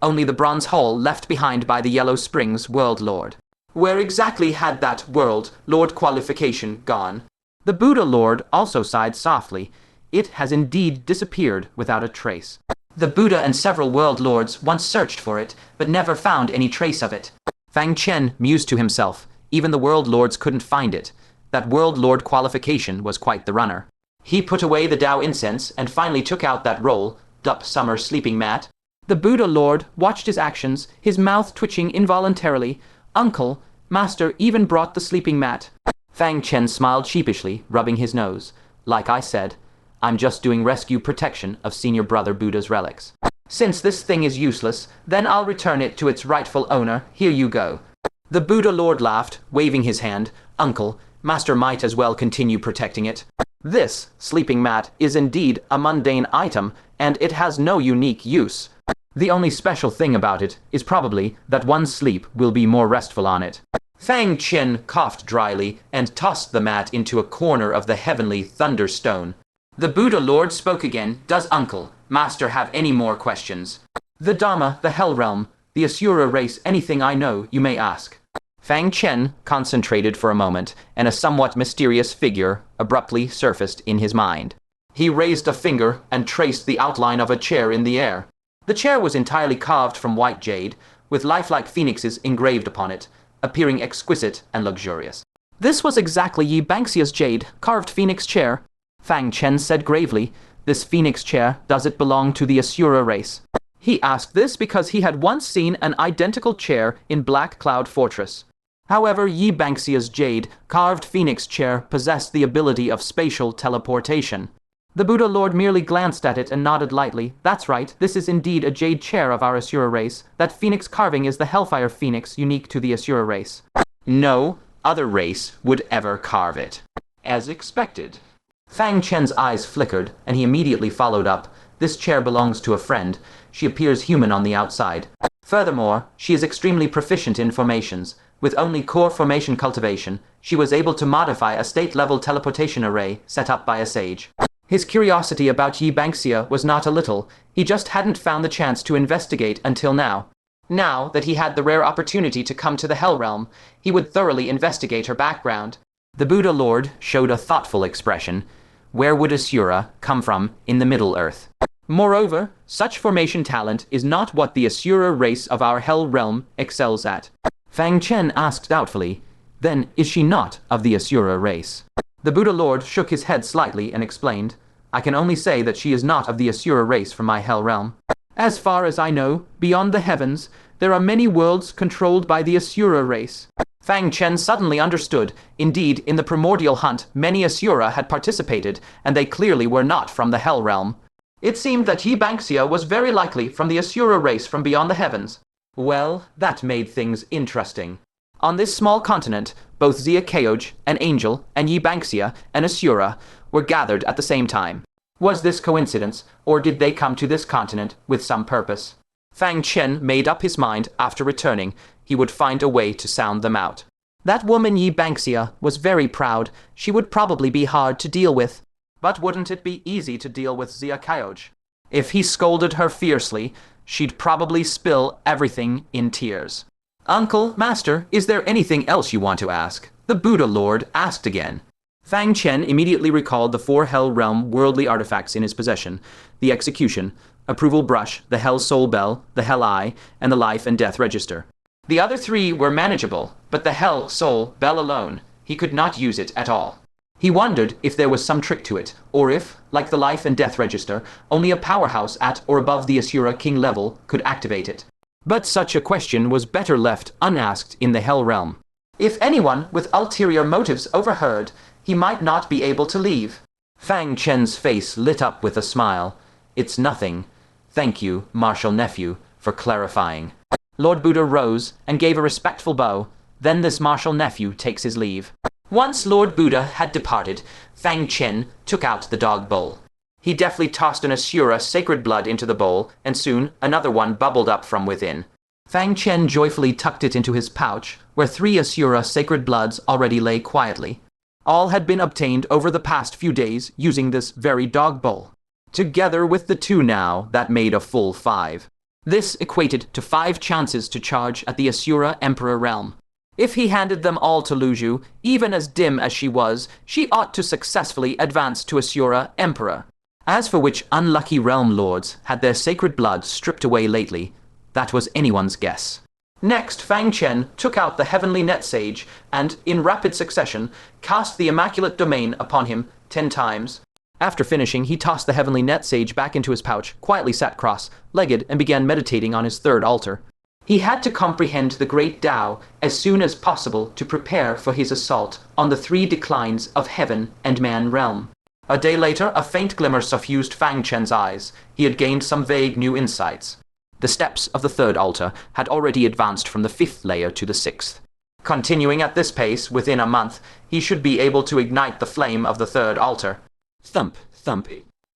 only the bronze hull left behind by the Yellow Springs World Lord. Where exactly had that World Lord qualification gone? The Buddha Lord also sighed softly. It has indeed disappeared without a trace. The Buddha and several world lords once searched for it, but never found any trace of it. Fang Chen mused to himself. Even the world lords couldn't find it. That world lord qualification was quite the runner. He put away the Tao incense and finally took out that rolled-up summer sleeping mat. The Buddha lord watched his actions, his mouth twitching involuntarily. Uncle, Master even brought the sleeping mat. Fang Chen smiled sheepishly, rubbing his nose. Like I said, I'm just doing rescue protection of Senior Brother Buddha's relics. Since this thing is useless, then I'll return it to its rightful owner. Here you go. The Buddha lord laughed, waving his hand. Uncle, Master might as well continue protecting it. This sleeping mat is indeed a mundane item, and it has no unique use. The only special thing about it is probably that one's sleep will be more restful on it. Fang Chen coughed dryly and tossed the mat into a corner of the heavenly thunderstone. The Buddha Lord spoke again. Does Uncle, Master have any more questions? The Dharma, the Hell Realm, the Asura race, anything I know, you may ask. Fang Chen concentrated for a moment, and a somewhat mysterious figure abruptly surfaced in his mind. He raised a finger and traced the outline of a chair in the air. The chair was entirely carved from white jade, with lifelike phoenixes engraved upon it, appearing exquisite and luxurious. This was exactly Yi Banxia's jade, carved phoenix chair. Fang Chen said gravely, this phoenix chair, does it belong to the Asura race? He asked this because he had once seen an identical chair in Black Cloud Fortress. However, Yi Banxia's jade, carved phoenix chair possessed the ability of spatial teleportation. The Buddha Lord merely glanced at it and nodded lightly. That's right, this is indeed a jade chair of our Asura race. That phoenix carving is the Hellfire Phoenix, unique to the Asura race. No other race would ever carve it. As expected. Fang Chen's eyes flickered, and he immediately followed up. This chair belongs to a friend. She appears human on the outside. Furthermore, she is extremely proficient in formations. With only core formation cultivation, she was able to modify a state-level teleportation array set up by a sage. His curiosity about Yi Banxia was not a little. He just hadn't found the chance to investigate until now. Now that he had the rare opportunity to come to the Hell Realm, he would thoroughly investigate her background. The Buddha Lord showed a thoughtful expression. Where would Asura come from in the Middle Earth? Moreover, such formation talent is not what the Asura race of our Hell Realm excels at. Fang Chen asked doubtfully, then is she not of the Asura race? The Buddha Lord shook his head slightly and explained, I can only say that she is not of the Asura race from my Hell Realm. As far as I know, beyond the heavens, there are many worlds controlled by the Asura race. Fang Chen suddenly understood. Indeed, in the primordial hunt, many Asura had participated, and they clearly were not from the Hell Realm. It seemed that Yi Banxia was very likely from the Asura race from beyond the heavens. Well, that made things interesting. On this small continent, both Zia Keoj, an angel, and Yi Banxia, an Asura, were gathered at the same time. Was this coincidence, or did they come to this continent with some purpose? Fang Chen made up his mind after returning he would find a way to sound them out. That woman Yi Banxia was very proud. She would probably be hard to deal with. But wouldn't it be easy to deal with Zia Keoj? If he scolded her fiercely, she'd probably spill everything in tears. Uncle, Master, is there anything else you want to ask? The Buddha Lord asked again. Fang Chen immediately recalled the 4 Hell Realm worldly artifacts in his possession, the Execution, Approval Brush, the Hell Soul Bell, the Hell Eye, and the Life and Death Register. The other 3 were manageable, but the Hell Soul Bell alone, he could not use it at all. He wondered if there was some trick to it, or if, like the Life and Death Register, only a powerhouse at or above the Asura King level could activate it. But such a question was better left unasked in the Hell Realm. If anyone with ulterior motives overheard, he might not be able to leave. Fang Chen's face lit up with a smile. It's nothing. Thank you, Martial Nephew, for clarifying. Lord Buddha rose and gave a respectful bow. Then this Martial Nephew takes his leave. Once Lord Buddha had departed, Fang Chen took out the dog bowl. He deftly tossed an Asura sacred blood into the bowl, and soon another one bubbled up from within. Fang Chen joyfully tucked it into his pouch, where 3 Asura sacred bloods already lay quietly. All had been obtained over the past few days using this very dog bowl. Together with the 2 now, that made a full 5. This equated to 5 chances to charge at the Asura Emperor realm. If he handed them all to Luju, even as dim as she was, she ought to successfully advance to Asura Emperor. As for which unlucky realm lords had their sacred blood stripped away lately, that was anyone's guess. Next, Fang Chen took out the heavenly net sage and, in rapid succession, cast the immaculate domain upon him 10 times. After finishing, he tossed the heavenly net sage back into his pouch, quietly sat cross-legged, and began meditating on his third altar. He had to comprehend the great Tao as soon as possible to prepare for his assault on the 3 declines of heaven and man realm. A day later, a faint glimmer suffused Fang Chen's eyes. He had gained some vague new insights. The steps of the third altar had already advanced from the 5th layer to the 6th. Continuing at this pace, within a month, he should be able to ignite the flame of the third altar. Thump, thump.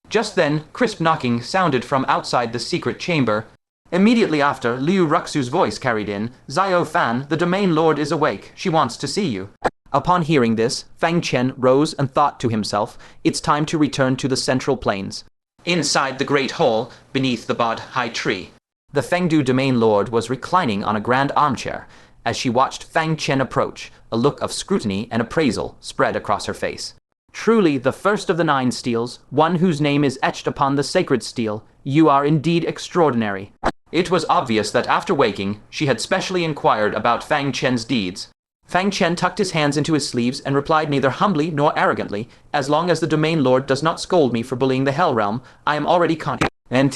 Just then, crisp knocking sounded from outside the secret chamber. Immediately after, Liu Ruxu's voice carried in, "Xiao Fan, the domain lord is awake. She wants to see you." Upon hearing this, Fang Chen rose and thought to himself, it's time to return to the central plains. Inside the great hall, beneath the Bod High Tree, the Fengdu domain lord was reclining on a grand armchair. As she watched Fang Chen approach, a look of scrutiny and appraisal spread across her face. "Truly the first of the 9 steels, one whose name is etched upon the sacred steel, you are indeed extraordinary." It was obvious that after waking, she had specially inquired about Fang Chen's deeds. Fang Chen tucked his hands into his sleeves and replied neither humbly nor arrogantly, "As long as the domain lord does not scold me for bullying the Hell Realm, I am already content. And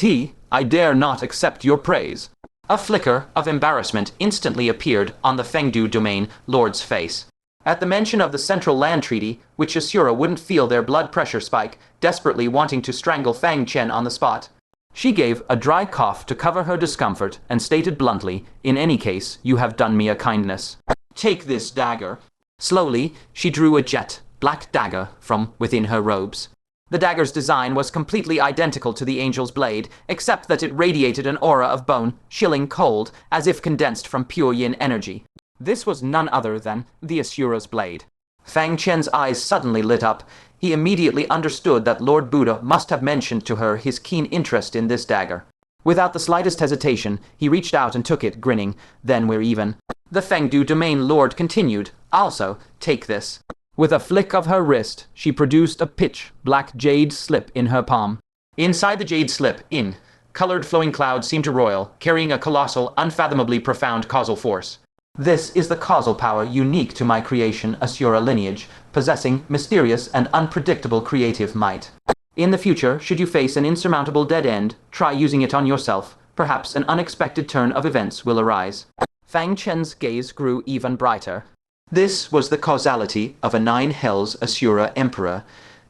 I dare not accept your praise." A flicker of embarrassment instantly appeared on the Fengdu domain lord's face. At the mention of the Central Land Treaty, which Asura wouldn't feel their blood pressure spike, desperately wanting to strangle Fang Chen on the spot. She gave a dry cough to cover her discomfort and stated bluntly, "In any case, you have done me a kindness. Take this dagger." Slowly, she drew a jet black dagger from within her robes. The dagger's design was completely identical to the angel's blade, except that it radiated an aura of bone, chilling cold, as if condensed from pure yin energy. This was none other than the Asura's blade. Fang Chen's eyes suddenly lit up. He immediately understood that Lord Buddha must have mentioned to her his keen interest in this dagger. Without the slightest hesitation, he reached out and took it, grinning. "Then we're even." The Fengdu domain lord continued, "Also, take this." With a flick of her wrist, she produced a pitch-black jade slip in her palm. Inside the jade slip, colored flowing clouds seemed to roil, carrying a colossal, unfathomably profound causal force. "This is the causal power unique to my creation, Asura lineage, possessing mysterious and unpredictable creative might. In the future, should you face an insurmountable dead end, try using it on yourself. Perhaps an unexpected turn of events will arise." Fang Chen's gaze grew even brighter. This was the causality of a 9 hells Asura emperor.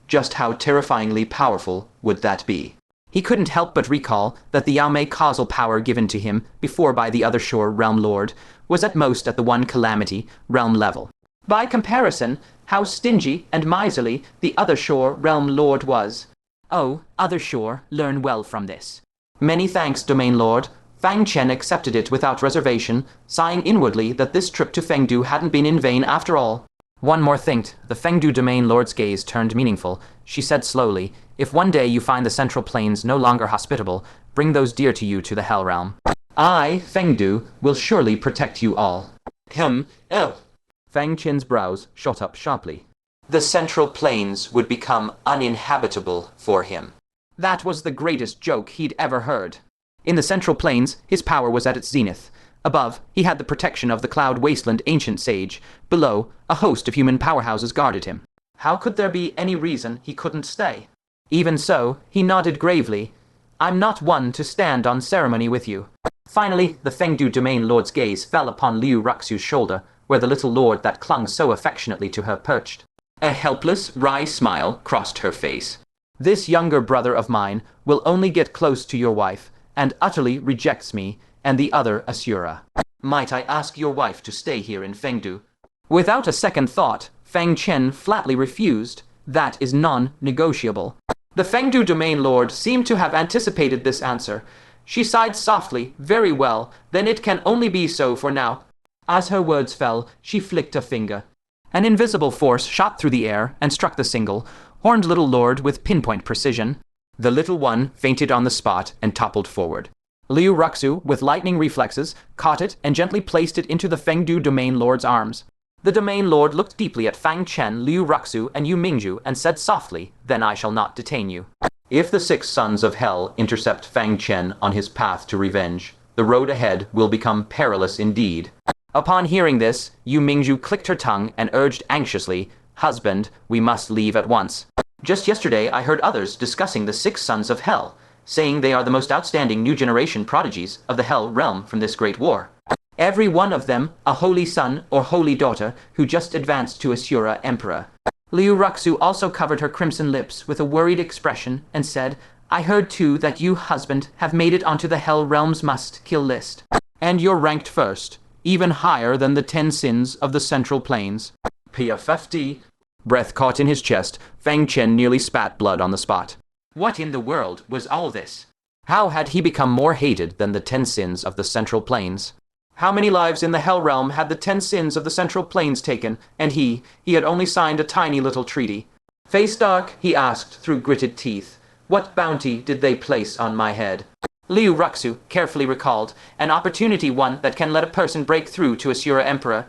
Just how terrifyingly powerful would that be? He couldn't help but recall that the Yaomei causal power given to him before by the other shore realm lord was at most at the 1 calamity realm level. By comparison, how stingy and miserly the other shore realm lord was. Oh, other shore, learn well from this. Many thanks, domain lord. Fang Chen accepted it without reservation, sighing inwardly that this trip to Fengdu hadn't been in vain after all. One more thing. The Fengdu domain lord's gaze turned meaningful. She said slowly, "If one day you find the central plains no longer hospitable, bring those dear to you to the Hell Realm. I, Fengdu, will surely protect you all." Fang Chen's brows shot up sharply. The central plains would become uninhabitable for him. That was the greatest joke he'd ever heard. In the central plains, his power was at its zenith. Above, he had the protection of the Cloud Wasteland ancient sage. Below, a host of human powerhouses guarded him. How could there be any reason he couldn't stay? Even so, he nodded gravely. "I'm not one to stand on ceremony with you." Finally, the Fengdu domain lord's gaze fell upon Liu Ruxu's shoulder, where the little lord that clung so affectionately to her perched. A helpless, wry smile crossed her face. "This younger brother of mine will only get close to your wife, and utterly rejects me and the other Asura. Might I ask your wife to stay here in Fengdu?" Without a second thought, Fang Chen flatly refused. "That is non-negotiable." The Fengdu domain lord seemed to have anticipated this answer. She sighed softly. "Very well, then it can only be so for now." As her words fell, she flicked a finger. An invisible force shot through the air and struck the single, horned little lord with pinpoint precision. The little one fainted on the spot and toppled forward. Liu Ruxu, with lightning reflexes, caught it and gently placed it into the Fengdu domain lord's arms. The domain lord looked deeply at Fang Chen, Liu Ruxu, and Yu Mingju and said softly, "Then I shall not detain you." If the 6 sons of hell intercept Fang Chen on his path to revenge, the road ahead will become perilous indeed. Upon hearing this, Yu Mingzhu clicked her tongue and urged anxiously, "Husband, we must leave at once. Just yesterday I heard others discussing the 6 sons of hell, saying they are the most outstanding new generation prodigies of the hell realm from this great war. Every one of them a holy son or holy daughter who just advanced to Asura Emperor." Liu Ruxu also covered her crimson lips with a worried expression and said, "I heard too that you, husband, have made it onto the hell realm's must-kill list. And you're ranked first, even higher than the 10 sins of the Central Plains." PFFD. Breath caught in his chest, Fang Chen nearly spat blood on the spot. What in the world was all this? How had he become more hated than the 10 sins of the Central Plains? How many lives in the Hell Realm had the 10 sins of the Central Plains taken, and he had only signed a tiny little treaty? Face dark, he asked through gritted teeth, "What bounty did they place on my head?" Liu Ruxu carefully recalled, "An opportunity one that can let a person break through to Asura Emperor."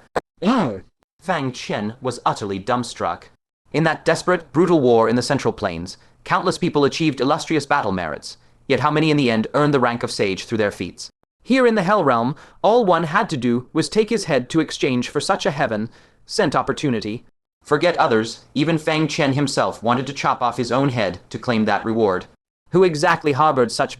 Fang Chen was utterly dumbstruck. In that desperate, brutal war in the Central Plains, countless people achieved illustrious battle merits, yet how many in the end earned the rank of sage through their feats? Here in the Hell Realm, all one had to do was take his head to exchange for such a heaven-sent opportunity. Forget others, even Fang Chen himself wanted to chop off his own head to claim that reward. Who exactly harbored such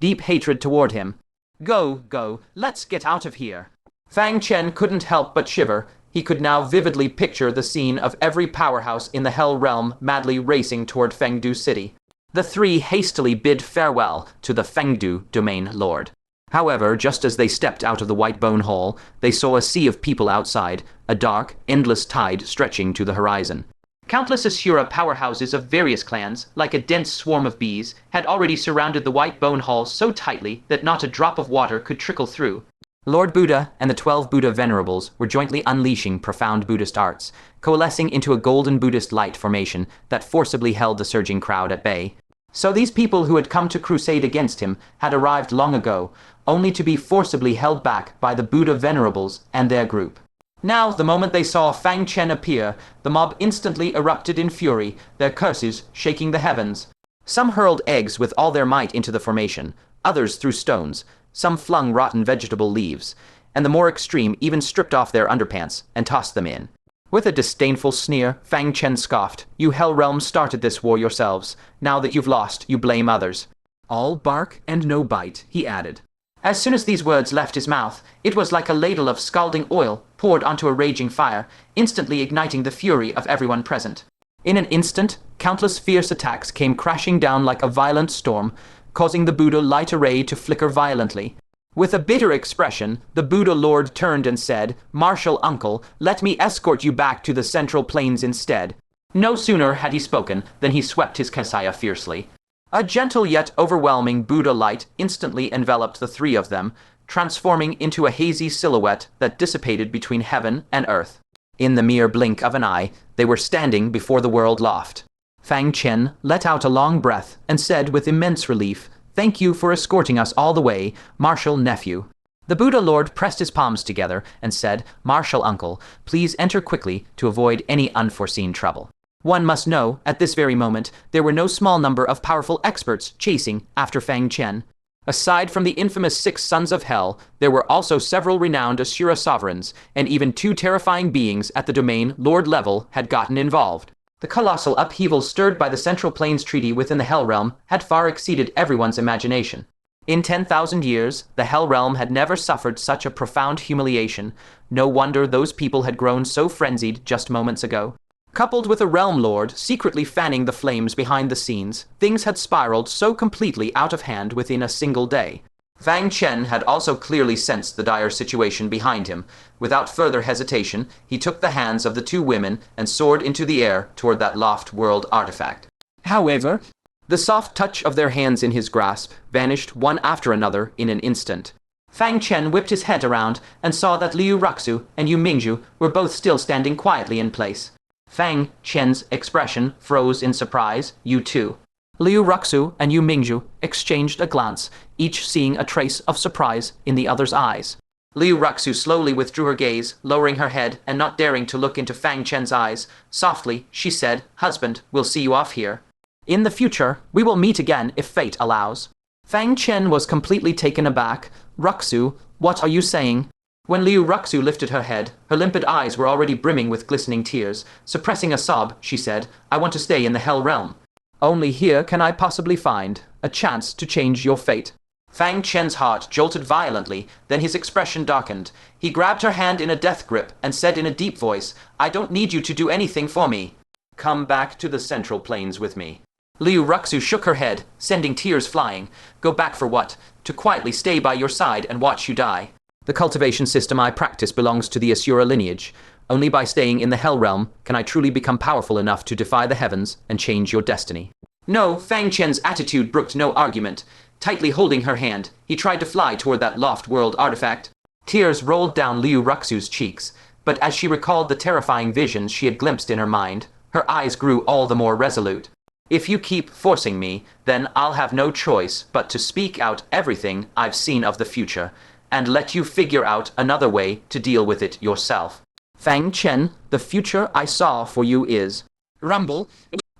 deep hatred toward him? Go, let's get out of here. Fang Chen couldn't help but shiver. He could now vividly picture the scene of every powerhouse in the Hell Realm madly racing toward Fengdu City. The three hastily bid farewell to the Fengdu domain lord. However, just as they stepped out of the White Bone Hall, they saw a sea of people outside, a dark, endless tide stretching to the horizon. Countless Asura powerhouses of various clans, like a dense swarm of bees, had already surrounded the White Bone Hall so tightly that not a drop of water could trickle through. Lord Buddha and the 12 Buddha venerables were jointly unleashing profound Buddhist arts, coalescing into a golden Buddhist light formation that forcibly held the surging crowd at bay. So these people who had come to crusade against him had arrived long ago, only to be forcibly held back by the Buddha venerables and their group. Now, the moment they saw Fang Chen appear, the mob instantly erupted in fury, their curses shaking the heavens. Some hurled eggs with all their might into the formation, others threw stones, some flung rotten vegetable leaves, and the more extreme even stripped off their underpants and tossed them in. With a disdainful sneer, Fang Chen scoffed, "You Hell Realm started this war yourselves. Now that you've lost, you blame others." "All bark and no bite," he added. As soon as these words left his mouth, it was like a ladle of scalding oil poured onto a raging fire, instantly igniting the fury of everyone present. In an instant, countless fierce attacks came crashing down like a violent storm, causing the Buddha light array to flicker violently. With a bitter expression, the Buddha Lord turned and said, "Martial uncle, let me escort you back to the Central Plains instead." No sooner had he spoken than he swept his kasaya fiercely. A gentle yet overwhelming Buddha light instantly enveloped the three of them, transforming into a hazy silhouette that dissipated between heaven and earth. In the mere blink of an eye, they were standing before the world loft. Fang Chen let out a long breath and said with immense relief, "Thank you for escorting us all the way, Martial Nephew." The Buddha Lord pressed his palms together and said, "Martial Uncle, please enter quickly to avoid any unforeseen trouble." One must know, at this very moment, there were no small number of powerful experts chasing after Fang Chen. Aside from the infamous 6 Sons of Hell, there were also several renowned Asura sovereigns, and even 2 terrifying beings at the domain Lord level had gotten involved. The colossal upheaval stirred by the Central Plains Treaty within the Hell Realm had far exceeded everyone's imagination. In 10,000 years, the Hell Realm had never suffered such a profound humiliation. No wonder those people had grown so frenzied just moments ago. Coupled with a Realm Lord secretly fanning the flames behind the scenes, things had spiraled so completely out of hand within a single day. Fang Chen had also clearly sensed the dire situation behind him. Without further hesitation, he took the hands of the 2 women and soared into the air toward that loft world artifact. However, the soft touch of their hands in his grasp vanished one after another in an instant. Fang Chen whipped his head around and saw that Liu Ruxu and Yu Mingzhu were both still standing quietly in place. Fang Chen's expression froze in surprise, you too. Liu Ruxu and Yu Mingzhu exchanged a glance, each seeing a trace of surprise in the other's eyes. Liu Ruxu slowly withdrew her gaze, lowering her head and not daring to look into Fang Chen's eyes. Softly, she said, "Husband, we'll see you off here." In the future, we will meet again if fate allows. Fang Chen was completely taken aback. Ruxu, what are you saying? When Liu Ruxu lifted her head, her limpid eyes were already brimming with glistening tears. Suppressing a sob, she said, I want to stay in the Hell Realm. Only here can I possibly find a chance to change your fate. Fang Chen's heart jolted violently, then his expression darkened. He grabbed her hand in a death grip and said in a deep voice, I don't need you to do anything for me. Come back to the Central Plains with me. Liu Ruxu shook her head, sending tears flying. Go back for what? To quietly stay by your side and watch you die. The cultivation system I practice belongs to the Asura lineage. Only by staying in the Hell Realm can I truly become powerful enough to defy the heavens and change your destiny. No, Fang Chen's attitude brooked no argument. Tightly holding her hand, he tried to fly toward that loft world artifact. Tears rolled down Liu Ruxu's cheeks, but as she recalled the terrifying visions she had glimpsed in her mind, her eyes grew all the more resolute. If you keep forcing me, then I'll have no choice but to speak out everything I've seen of the future, and let you figure out another way to deal with it yourself. Fang Chen, the future I saw for you is... Rumble.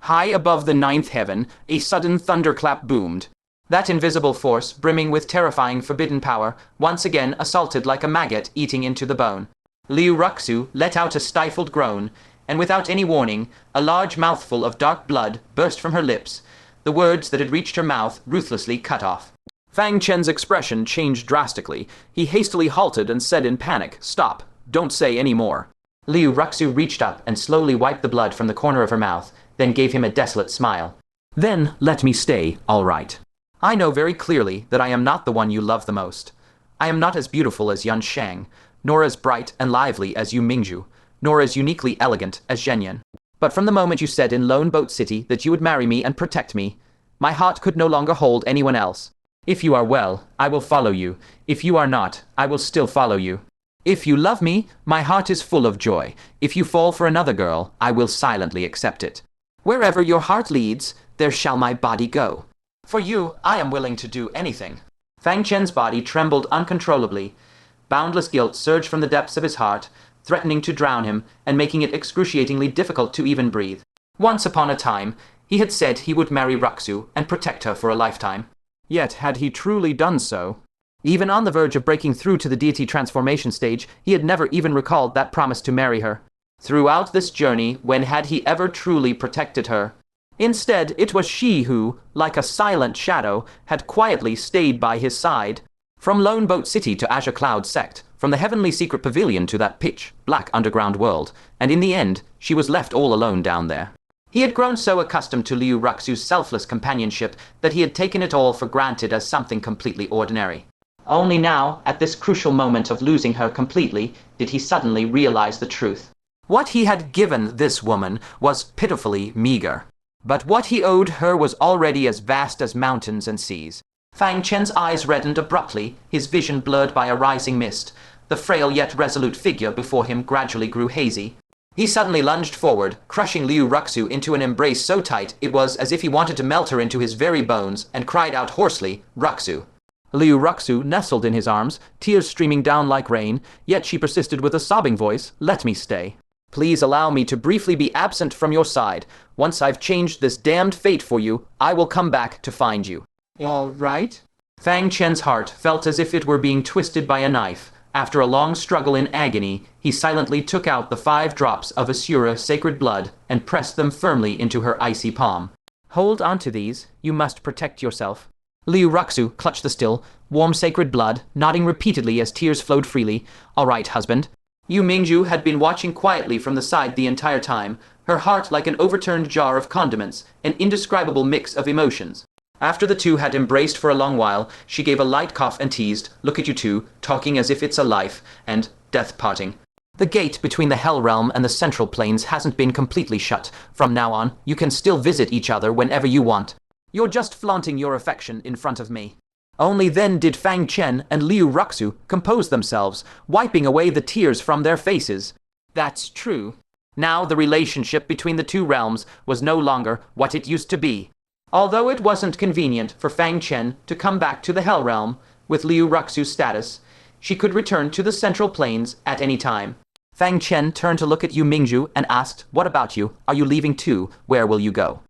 High above the ninth heaven, a sudden thunderclap boomed. That invisible force, brimming with terrifying forbidden power, once again assaulted like a maggot eating into the bone. Liu Ruxu let out a stifled groan, and without any warning, a large mouthful of dark blood burst from her lips, the words that had reached her mouth ruthlessly cut off. Fang Chen's expression changed drastically. He hastily halted and said in panic, Stop, don't say any more. Liu Ruxu reached up and slowly wiped the blood from the corner of her mouth, then gave him a desolate smile. Then let me stay, all right. I know very clearly that I am not the one you love the most. I am not as beautiful as Yun Shang, nor as bright and lively as Yu Mingzhu, nor as uniquely elegant as Zhenyan. But from the moment you said in Lone Boat City that you would marry me and protect me, my heart could no longer hold anyone else. If you are well, I will follow you. If you are not, I will still follow you. If you love me, my heart is full of joy. If you fall for another girl, I will silently accept it. Wherever your heart leads, there shall my body go. For you, I am willing to do anything. Fang Chen's body trembled uncontrollably. Boundless guilt surged from the depths of his heart, threatening to drown him and making it excruciatingly difficult to even breathe. Once upon a time, he had said he would marry Ruxu and protect her for a lifetime. Yet had he truly done so? Even on the verge of breaking through to the deity transformation stage, he had never even recalled that promise to marry her. Throughout this journey, when had he ever truly protected her? Instead, it was she who, like a silent shadow, had quietly stayed by his side. From Lone Boat City to Azure Cloud Sect, from the heavenly secret pavilion to that pitch black underground world, and in the end, she was left all alone down there. He had grown so accustomed to Liu Ruxu's selfless companionship that he had taken it all for granted as something completely ordinary. Only now, at this crucial moment of losing her completely, did he suddenly realize the truth. What he had given this woman was pitifully meager. But what he owed her was already as vast as mountains and seas. Fang Chen's eyes reddened abruptly, his vision blurred by a rising mist. The frail yet resolute figure before him gradually grew hazy. He suddenly lunged forward, crushing Liu Ruxu into an embrace so tight it was as if he wanted to melt her into his very bones, and cried out hoarsely, Ruxu. Liu Ruxu nestled in his arms, tears streaming down like rain, yet she persisted with a sobbing voice, Let me stay. Please allow me to briefly be absent from your side. Once I've changed this damned fate for you, I will come back to find you. All right? Fang Chen's heart felt as if it were being twisted by a knife. After a long struggle in agony, he silently took out the 5 drops of Asura sacred blood and pressed them firmly into her icy palm. Hold on to these. You must protect yourself. Liu Ruxu clutched the still, warm sacred blood, nodding repeatedly as tears flowed freely. All right, husband. Yu Mingzhu had been watching quietly from the side the entire time, her heart like an overturned jar of condiments, an indescribable mix of emotions. After the two had embraced for a long while, she gave a light cough and teased, Look at you two, talking as if it's a life, and death parting. The gate between the Hell Realm and the Central Plains hasn't been completely shut. From now on, you can still visit each other whenever you want. You're just flaunting your affection in front of me. Only then did Fang Chen and Liu Ruxu compose themselves, wiping away the tears from their faces. That's true. Now the relationship between the two realms was no longer what it used to be. Although it wasn't convenient for Fang Chen to come back to the Hell Realm with Liu Ruxu's status, she could return to the Central Plains at any time. Fang Chen turned to look at Yu Mingzhu and asked, What about you? Are you leaving too? Where will you go?